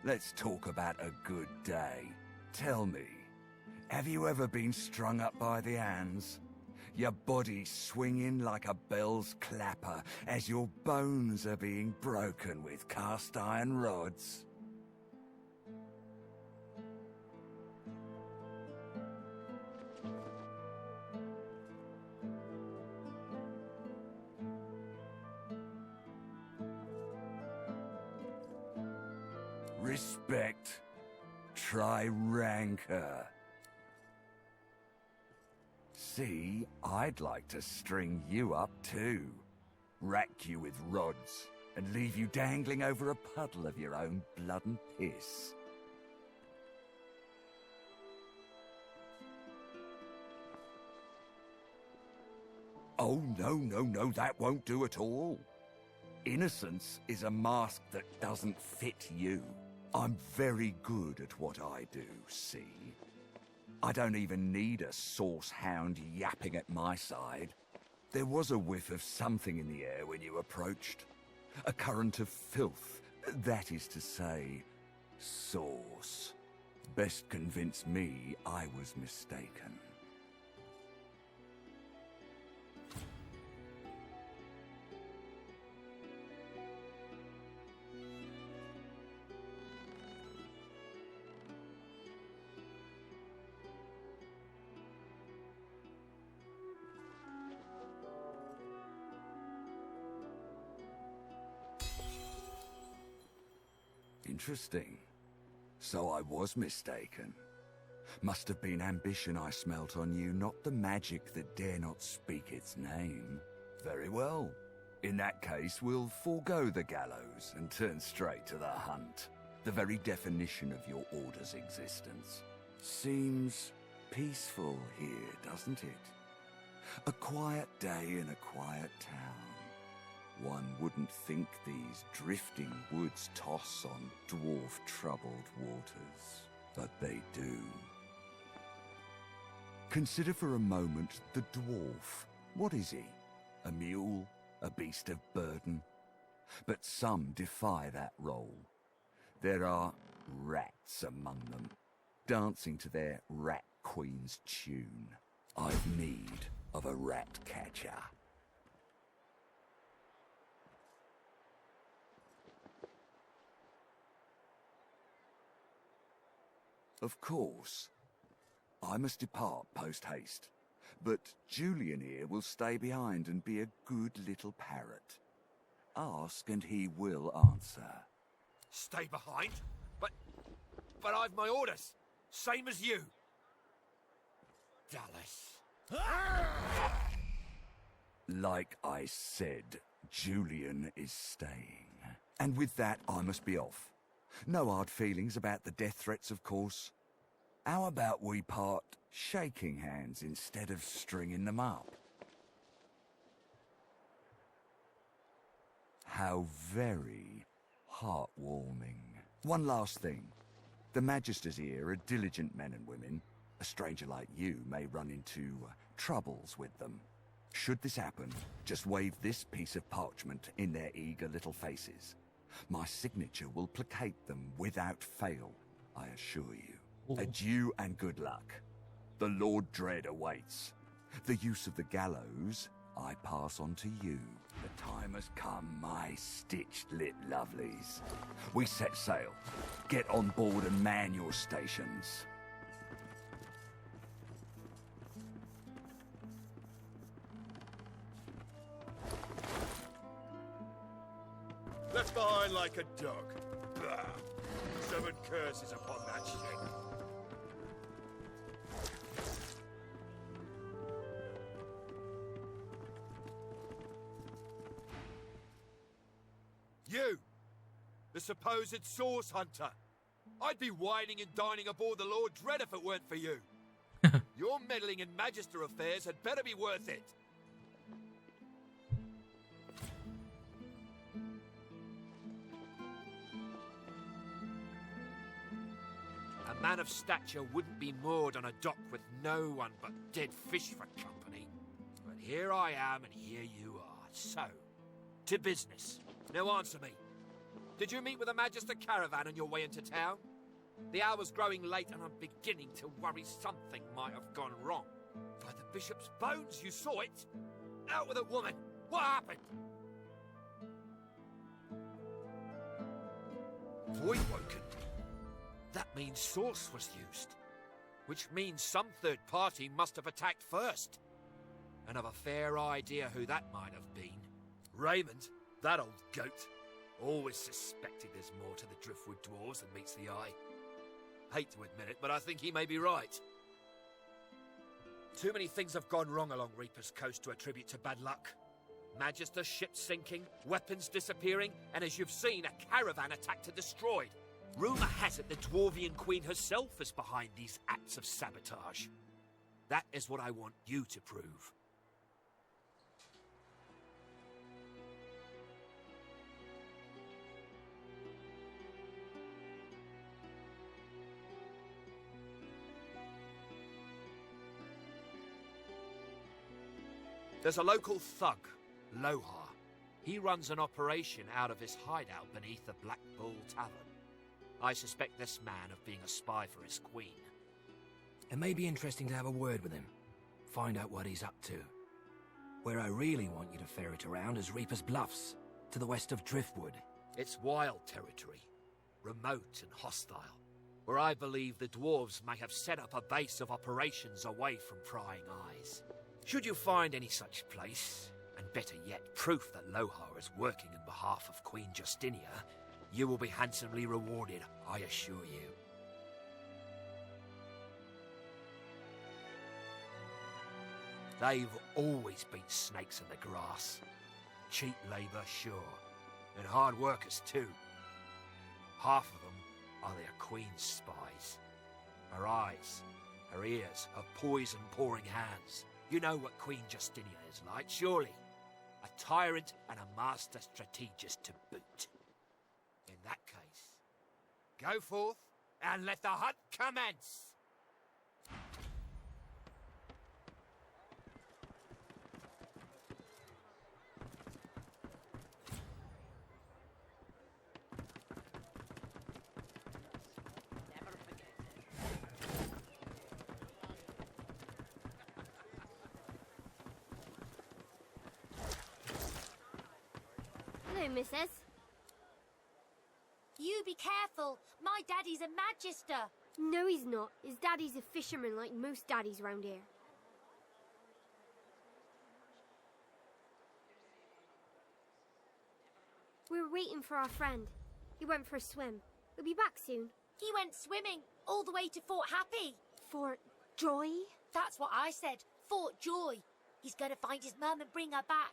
Let's talk about a good day. Tell me, have you ever been strung up by the hands? Your body swinging like a bell's clapper as your bones are being broken with cast iron rods? Respect. Try rancor. See, I'd like to string you up too. Rack you with rods and leave you dangling over a puddle of your own blood and piss. Oh, no, that won't do at all. Innocence is a mask that doesn't fit you. I'm very good at what I do, see? I don't even need a sauce hound yapping at my side. There was a whiff of something in the air when you approached. A current of filth, that is to say, sauce. Best convince me I was mistaken. Interesting. So I was mistaken. Must have been ambition I smelt on you, not the magic that dare not speak its name. Very well. In that case, we'll forego the gallows and turn straight to the hunt. The very definition of your order's existence. Seems peaceful here, doesn't it? A quiet day in a quiet town. One wouldn't think these drifting woods toss on dwarf-troubled waters, but they do. Consider for a moment the dwarf. What is he? A mule? A beast of burden? But some defy that role. There are rats among them, dancing to their rat queen's tune. I've need of a rat catcher. Of course. I must depart post-haste, but Julian here will stay behind and be a good little parrot. Ask and he will answer. Stay behind? But I've my orders. Same as you. Dallas. Like I said, Julian is staying. And with that, I must be off. No hard feelings about the death threats, of course. How about we part shaking hands instead of stringing them up? How very heartwarming. One last thing. The Magisters here are diligent men and women. A stranger like you may run into troubles with them. Should this happen, just wave this piece of parchment in their eager little faces. My signature will placate them without fail, I assure you. Adieu and good luck. The Lord Dread awaits. The use of the gallows I pass on to you. The time has come, my stitched-lit lovelies. We set sail. Get on board and man your stations. Left behind like a dog. Bah. 7 curses upon that ship. You! The supposed source hunter. I'd be whining and dining aboard the Lord Dread if it weren't for you. Your meddling in Magister affairs had better be worth it. A man of stature wouldn't be moored on a dock with no one but dead fish for company. But here I am and here you are. So, to business. Now answer me. Did you meet with a Magister caravan on your way into town? The hour's growing late and I'm beginning to worry something might have gone wrong. By the bishop's bones, you saw it! Out with it, woman! What happened? Void woken? That means source was used. Which means some third party must have attacked first. And I've a fair idea who that might have been. Raymond, that old goat. Always suspected there's more to the Driftwood Dwarves than meets the eye. Hate to admit it, but I think he may be right. Too many things have gone wrong along Reaper's Coast to attribute to bad luck. Magister ships sinking, weapons disappearing, and as you've seen, a caravan attacked and destroyed. Rumour has it the Dwarvian Queen herself is behind these acts of sabotage. That is what I want you to prove. There's a local thug, Lohar. He runs an operation out of his hideout beneath the Black Bull Tavern. I suspect this man of being a spy for his queen. It may be interesting to have a word with him. Find out what he's up to. Where I really want you to ferret around is Reaper's Bluffs, to the west of Driftwood. It's wild territory, remote and hostile, where I believe the dwarves may have set up a base of operations away from prying eyes. Should you find any such place, and better yet, proof that Lohar is working on behalf of Queen Justinia, you will be handsomely rewarded, I assure you. They've always been snakes in the grass. Cheap labour, sure, and hard workers too. Half of them are their queen's spies. Her eyes, her ears, her poison-pouring hands. You know what Queen Justinia is like, surely. A tyrant and a master strategist to boot. In that case, go forth and let the hunt commence! Hello, missus. You be careful. My daddy's a magister. No, he's not. His daddy's a fisherman like most daddies round here. We were waiting for our friend. He went for a swim. He'll be back soon. He went swimming all the way to Fort Happy. Fort Joy? That's what I said. Fort Joy. He's going to find his mum and bring her back.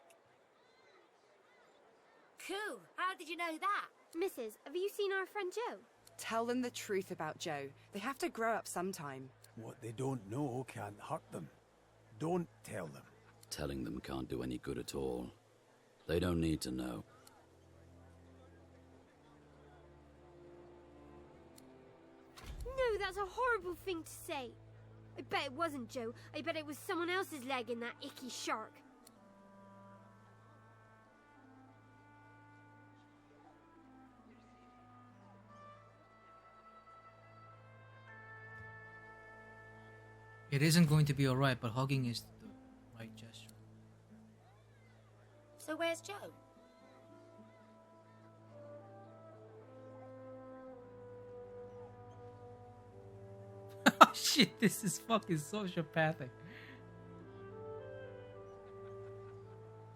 Cool. How did you know that? Missus, have you seen our friend Joe? Tell them the truth about Joe. They have to grow up sometime. What they don't know can't hurt them. Don't tell them. Telling them can't do any good at all. They don't need to know. No, that's a horrible thing to say. I bet it wasn't Joe. I bet it was someone else's leg in that icky shark. It isn't going to be alright, but hugging is the right gesture. So where's Joe? Oh shit, this is fucking sociopathic.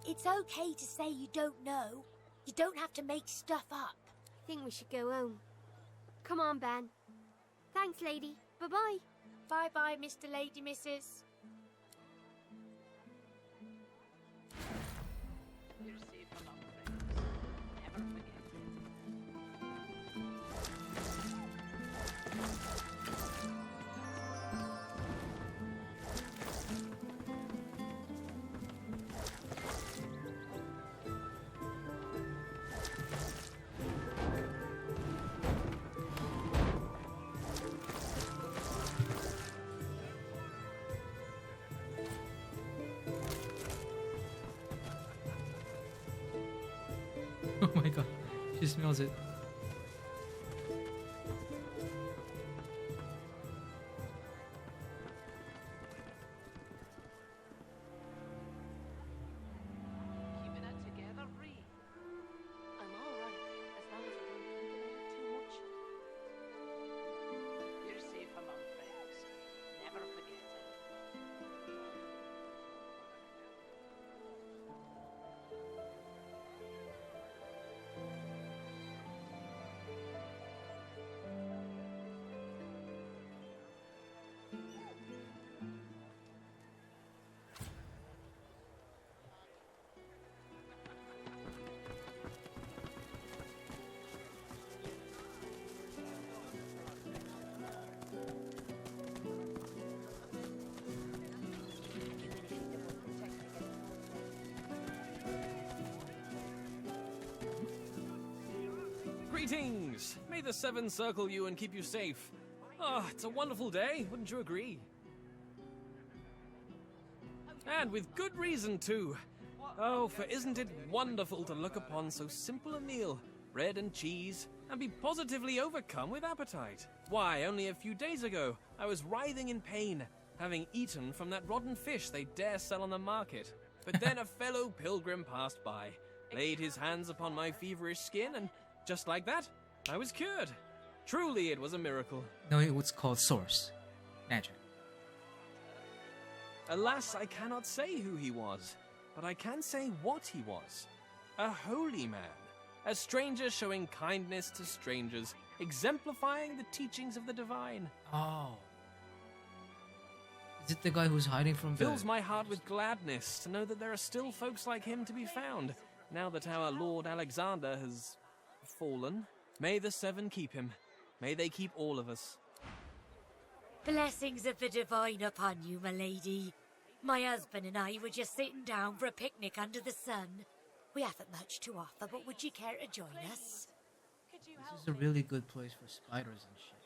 It's okay to say you don't know. You don't have to make stuff up. I think we should go home. Come on, Ben. Thanks, lady. Bye-bye. Bye-bye, Mr. Lady Missus. You're safe among friends. Never forget it. Oh my god, she smells it. Keeping it together, Ree. I'm alright, as long as I don't think about it too much. You're safe among friends. Never forget it. Greetings! May the Seven circle you and keep you safe. Ah, it's a wonderful day, wouldn't you agree? And with good reason, too. Oh, for isn't it wonderful to look upon so simple a meal, bread and cheese, and be positively overcome with appetite? Why, only a few days ago, I was writhing in pain, having eaten from that rotten fish they dare sell on the market. But then a fellow pilgrim passed by, laid his hands upon my feverish skin, and just like that, I was cured. Truly, it was a miracle. No, it was called source. Magic. Alas, I cannot say who he was, but I can say what he was. A holy man. A stranger showing kindness to strangers, exemplifying the teachings of the divine. Oh. Is it the guy who's hiding from Fills my heart with gladness to know that there are still folks like him to be found, now that our Lord Alexander has fallen. May the Seven keep him. May they keep all of us. Blessings of the divine upon you, my lady. My husband and I were just sitting down for a picnic under the sun. We haven't much to offer, but would you care to join us? This is a really good place for spiders and shit.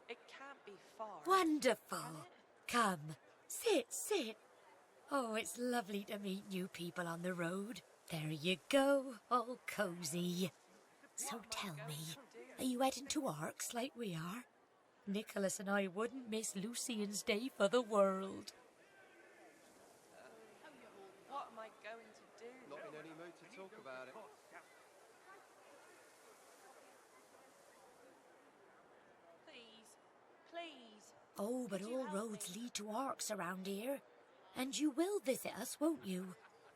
It can't be far. Wonderful. Come, sit. Oh, it's lovely to meet new people on the road. There you go, all cozy. So tell me, are you heading to Arks like we are? Nicholas and I wouldn't miss Lucian's Day for the world. What am I going to do? Not in any mood to talk about it. Please. Oh, but all roads lead to Arks around here. And you will visit us, won't you?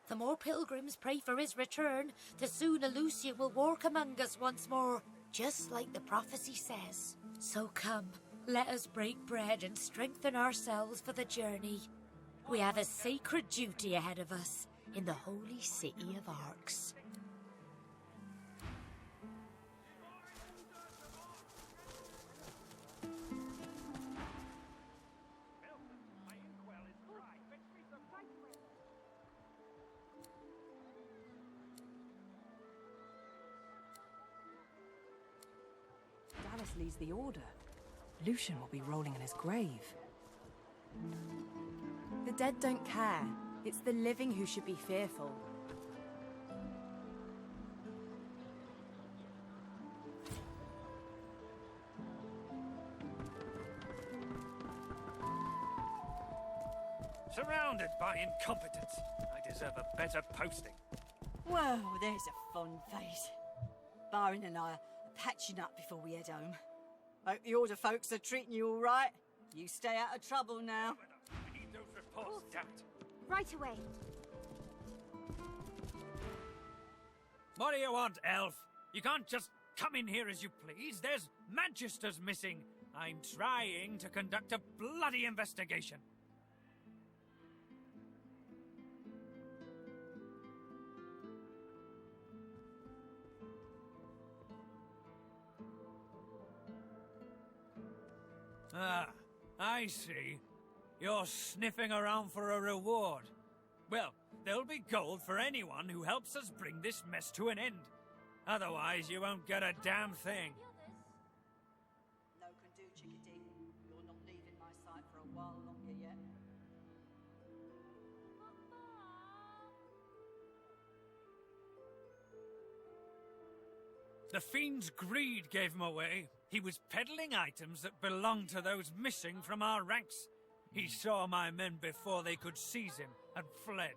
The more pilgrims pray for his return, the sooner Lucian will walk among us once more, just like the prophecy says. So come, let us break bread and strengthen ourselves for the journey. We have a sacred duty ahead of us in the holy city of Arks. Dallas leads the order. Lucian will be rolling in his grave. The dead don't care. It's the living who should be fearful. Surrounded by incompetence. I deserve a better posting. Well, there's a fun face. Byron and I are patching up before we head home. Hope the order folks are treating you all right. You stay out of trouble now. We need those course, damn it. Right away. What do you want, Elf? You can't just come in here as you please. There's Magisters missing. I'm trying to conduct a bloody investigation. Ah, I see. You're sniffing around for a reward. Well, there'll be gold for anyone who helps us bring this mess to an end. Otherwise, you won't get a damn thing. No can do, chickadee. You're not leaving my sight for a while longer yet. The fiend's greed gave him away. He was peddling items that belonged to those missing from our ranks. He saw my men before they could seize him and fled.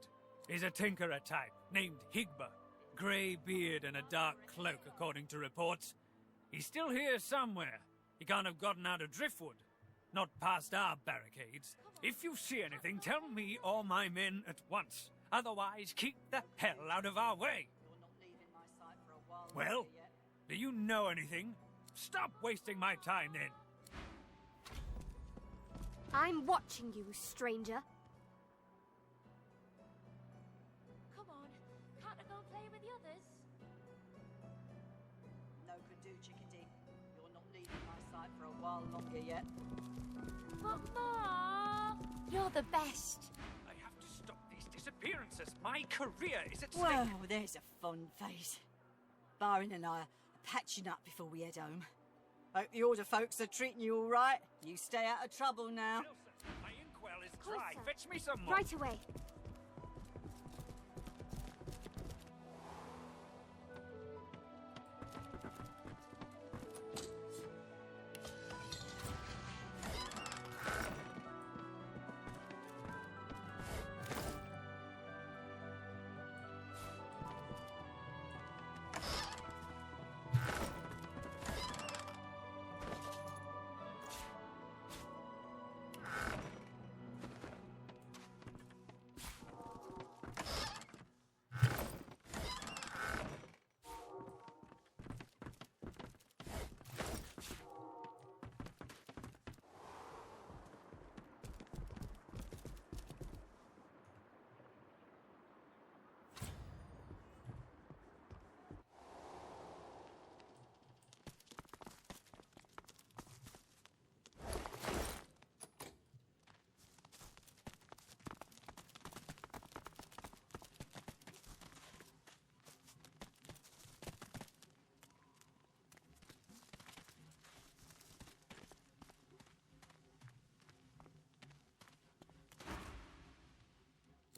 He's a tinkerer type named Higba. Grey beard and a dark cloak, according to reports. He's still here somewhere. He can't have gotten out of Driftwood. Not past our barricades. If you see anything, tell me or my men at once. Otherwise, keep the hell out of our way. You're not leaving my sight for a while Well, longer yet. do you know anything? Stop wasting my time then. I'm watching you, stranger. Come on, can't I go play with the others? No can do, chickadee. You're not leaving my sight for a while longer yet. But Ma, you're the best. I have to stop these disappearances. My career is at stake. Well, there's a fun face. Byron and I are patching up before we head home. Hope the Order folks are treating you all right. You stay out of trouble now. My inkwell is dry. Fetch me some more. Right away.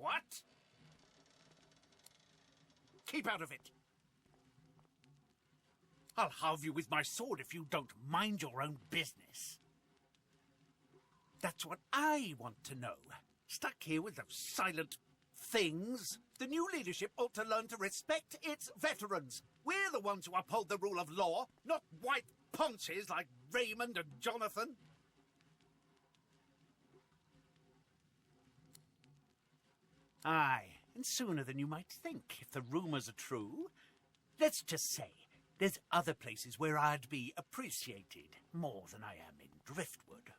What? Keep out of it. I'll halve you with my sword if you don't mind your own business. That's what I want to know. Stuck here with those silent things. The new leadership ought to learn to respect its veterans. We're the ones who uphold the rule of law, not white ponces like Raymond and Jonathan. Aye, and sooner than you might think, if the rumours are true. Let's just say, there's other places where I'd be appreciated more than I am in Driftwood.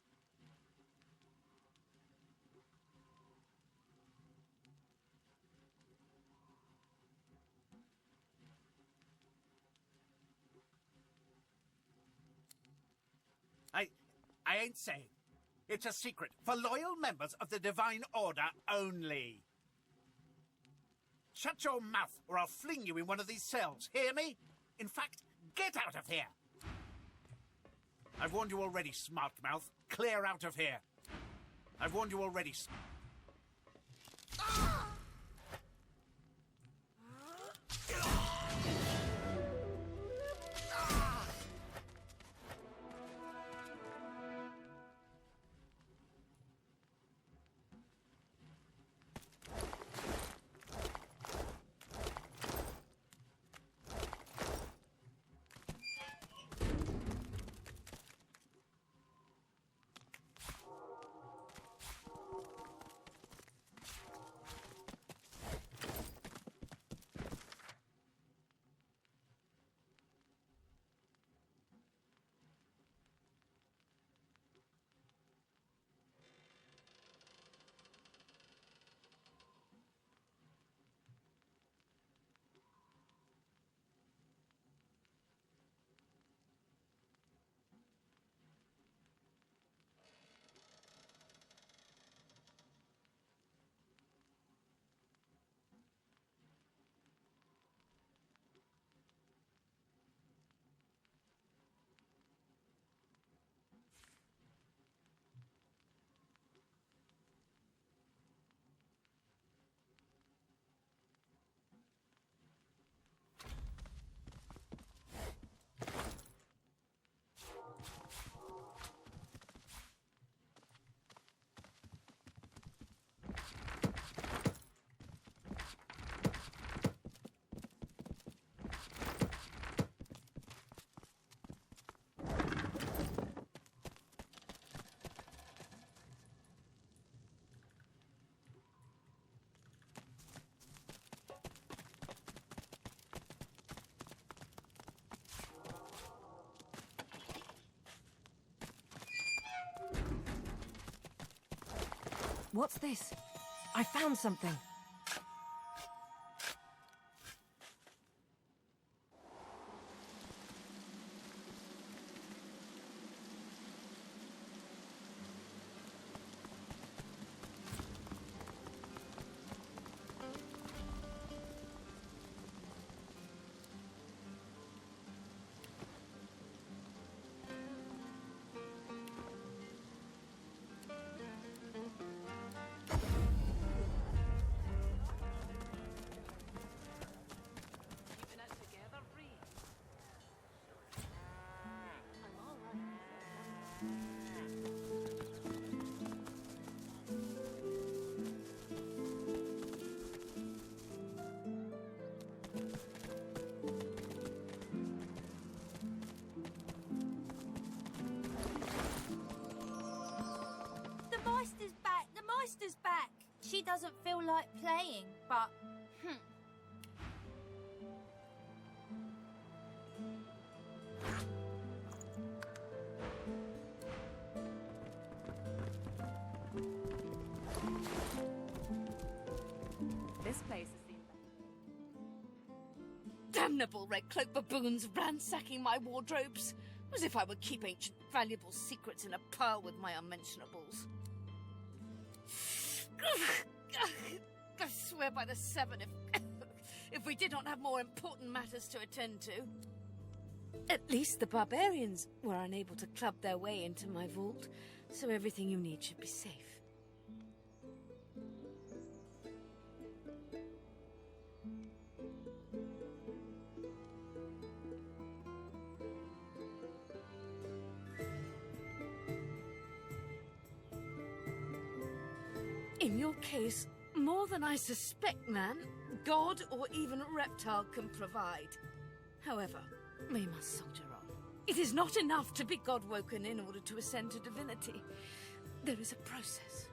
I ain't saying. It's a secret for loyal members of the Divine Order only. Shut your mouth, or I'll fling you in one of these cells. Hear me? In fact, get out of here! I've warned you already, smart mouth. Clear out of here. I've warned you already. What's this? I found something. Keeping it together, Bree. I'm all The Meister's back! The Meister's back! She doesn't feel like playing, but... This place has been... damnable red cloak baboons ransacking my wardrobes, as if I would keep ancient valuable secrets in a pile with my unmentionables. I swear by the seven, if we did not have more important matters to attend to. At least the barbarians were unable to club their way into my vault, so everything you need should be safe. In your case, more than I suspect, man, god or even reptile can provide. However, we must soldier on. It is not enough to be god-woken in order to ascend to divinity. There is a process.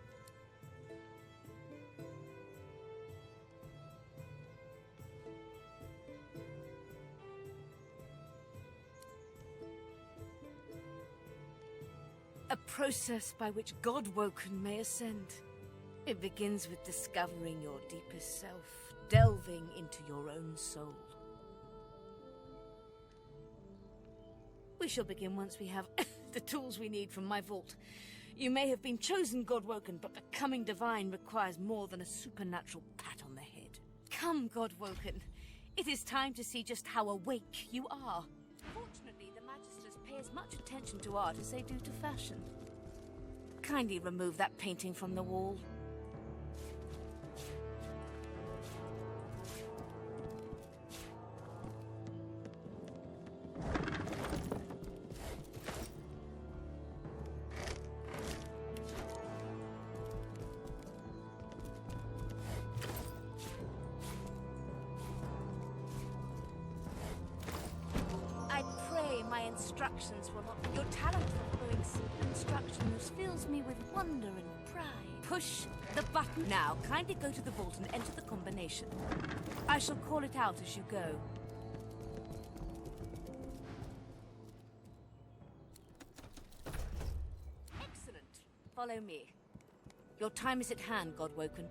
A process by which god-woken may ascend. It begins with discovering your deepest self, delving into your own soul. We shall begin once we have the tools we need from my vault. You may have been chosen God-woken, but becoming divine requires more than a supernatural pat on the head. Come, God-woken. It is time to see just how awake you are. Fortunately, the Magisters pay as much attention to art as they do to fashion. Kindly remove that painting from the wall. Instructions will not. Your talent for following simple instructions fills me with wonder and pride. Push the button. Now, kindly go to the vault and enter the combination. I shall call it out as you go. Excellent. Follow me. Your time is at hand, God-woken.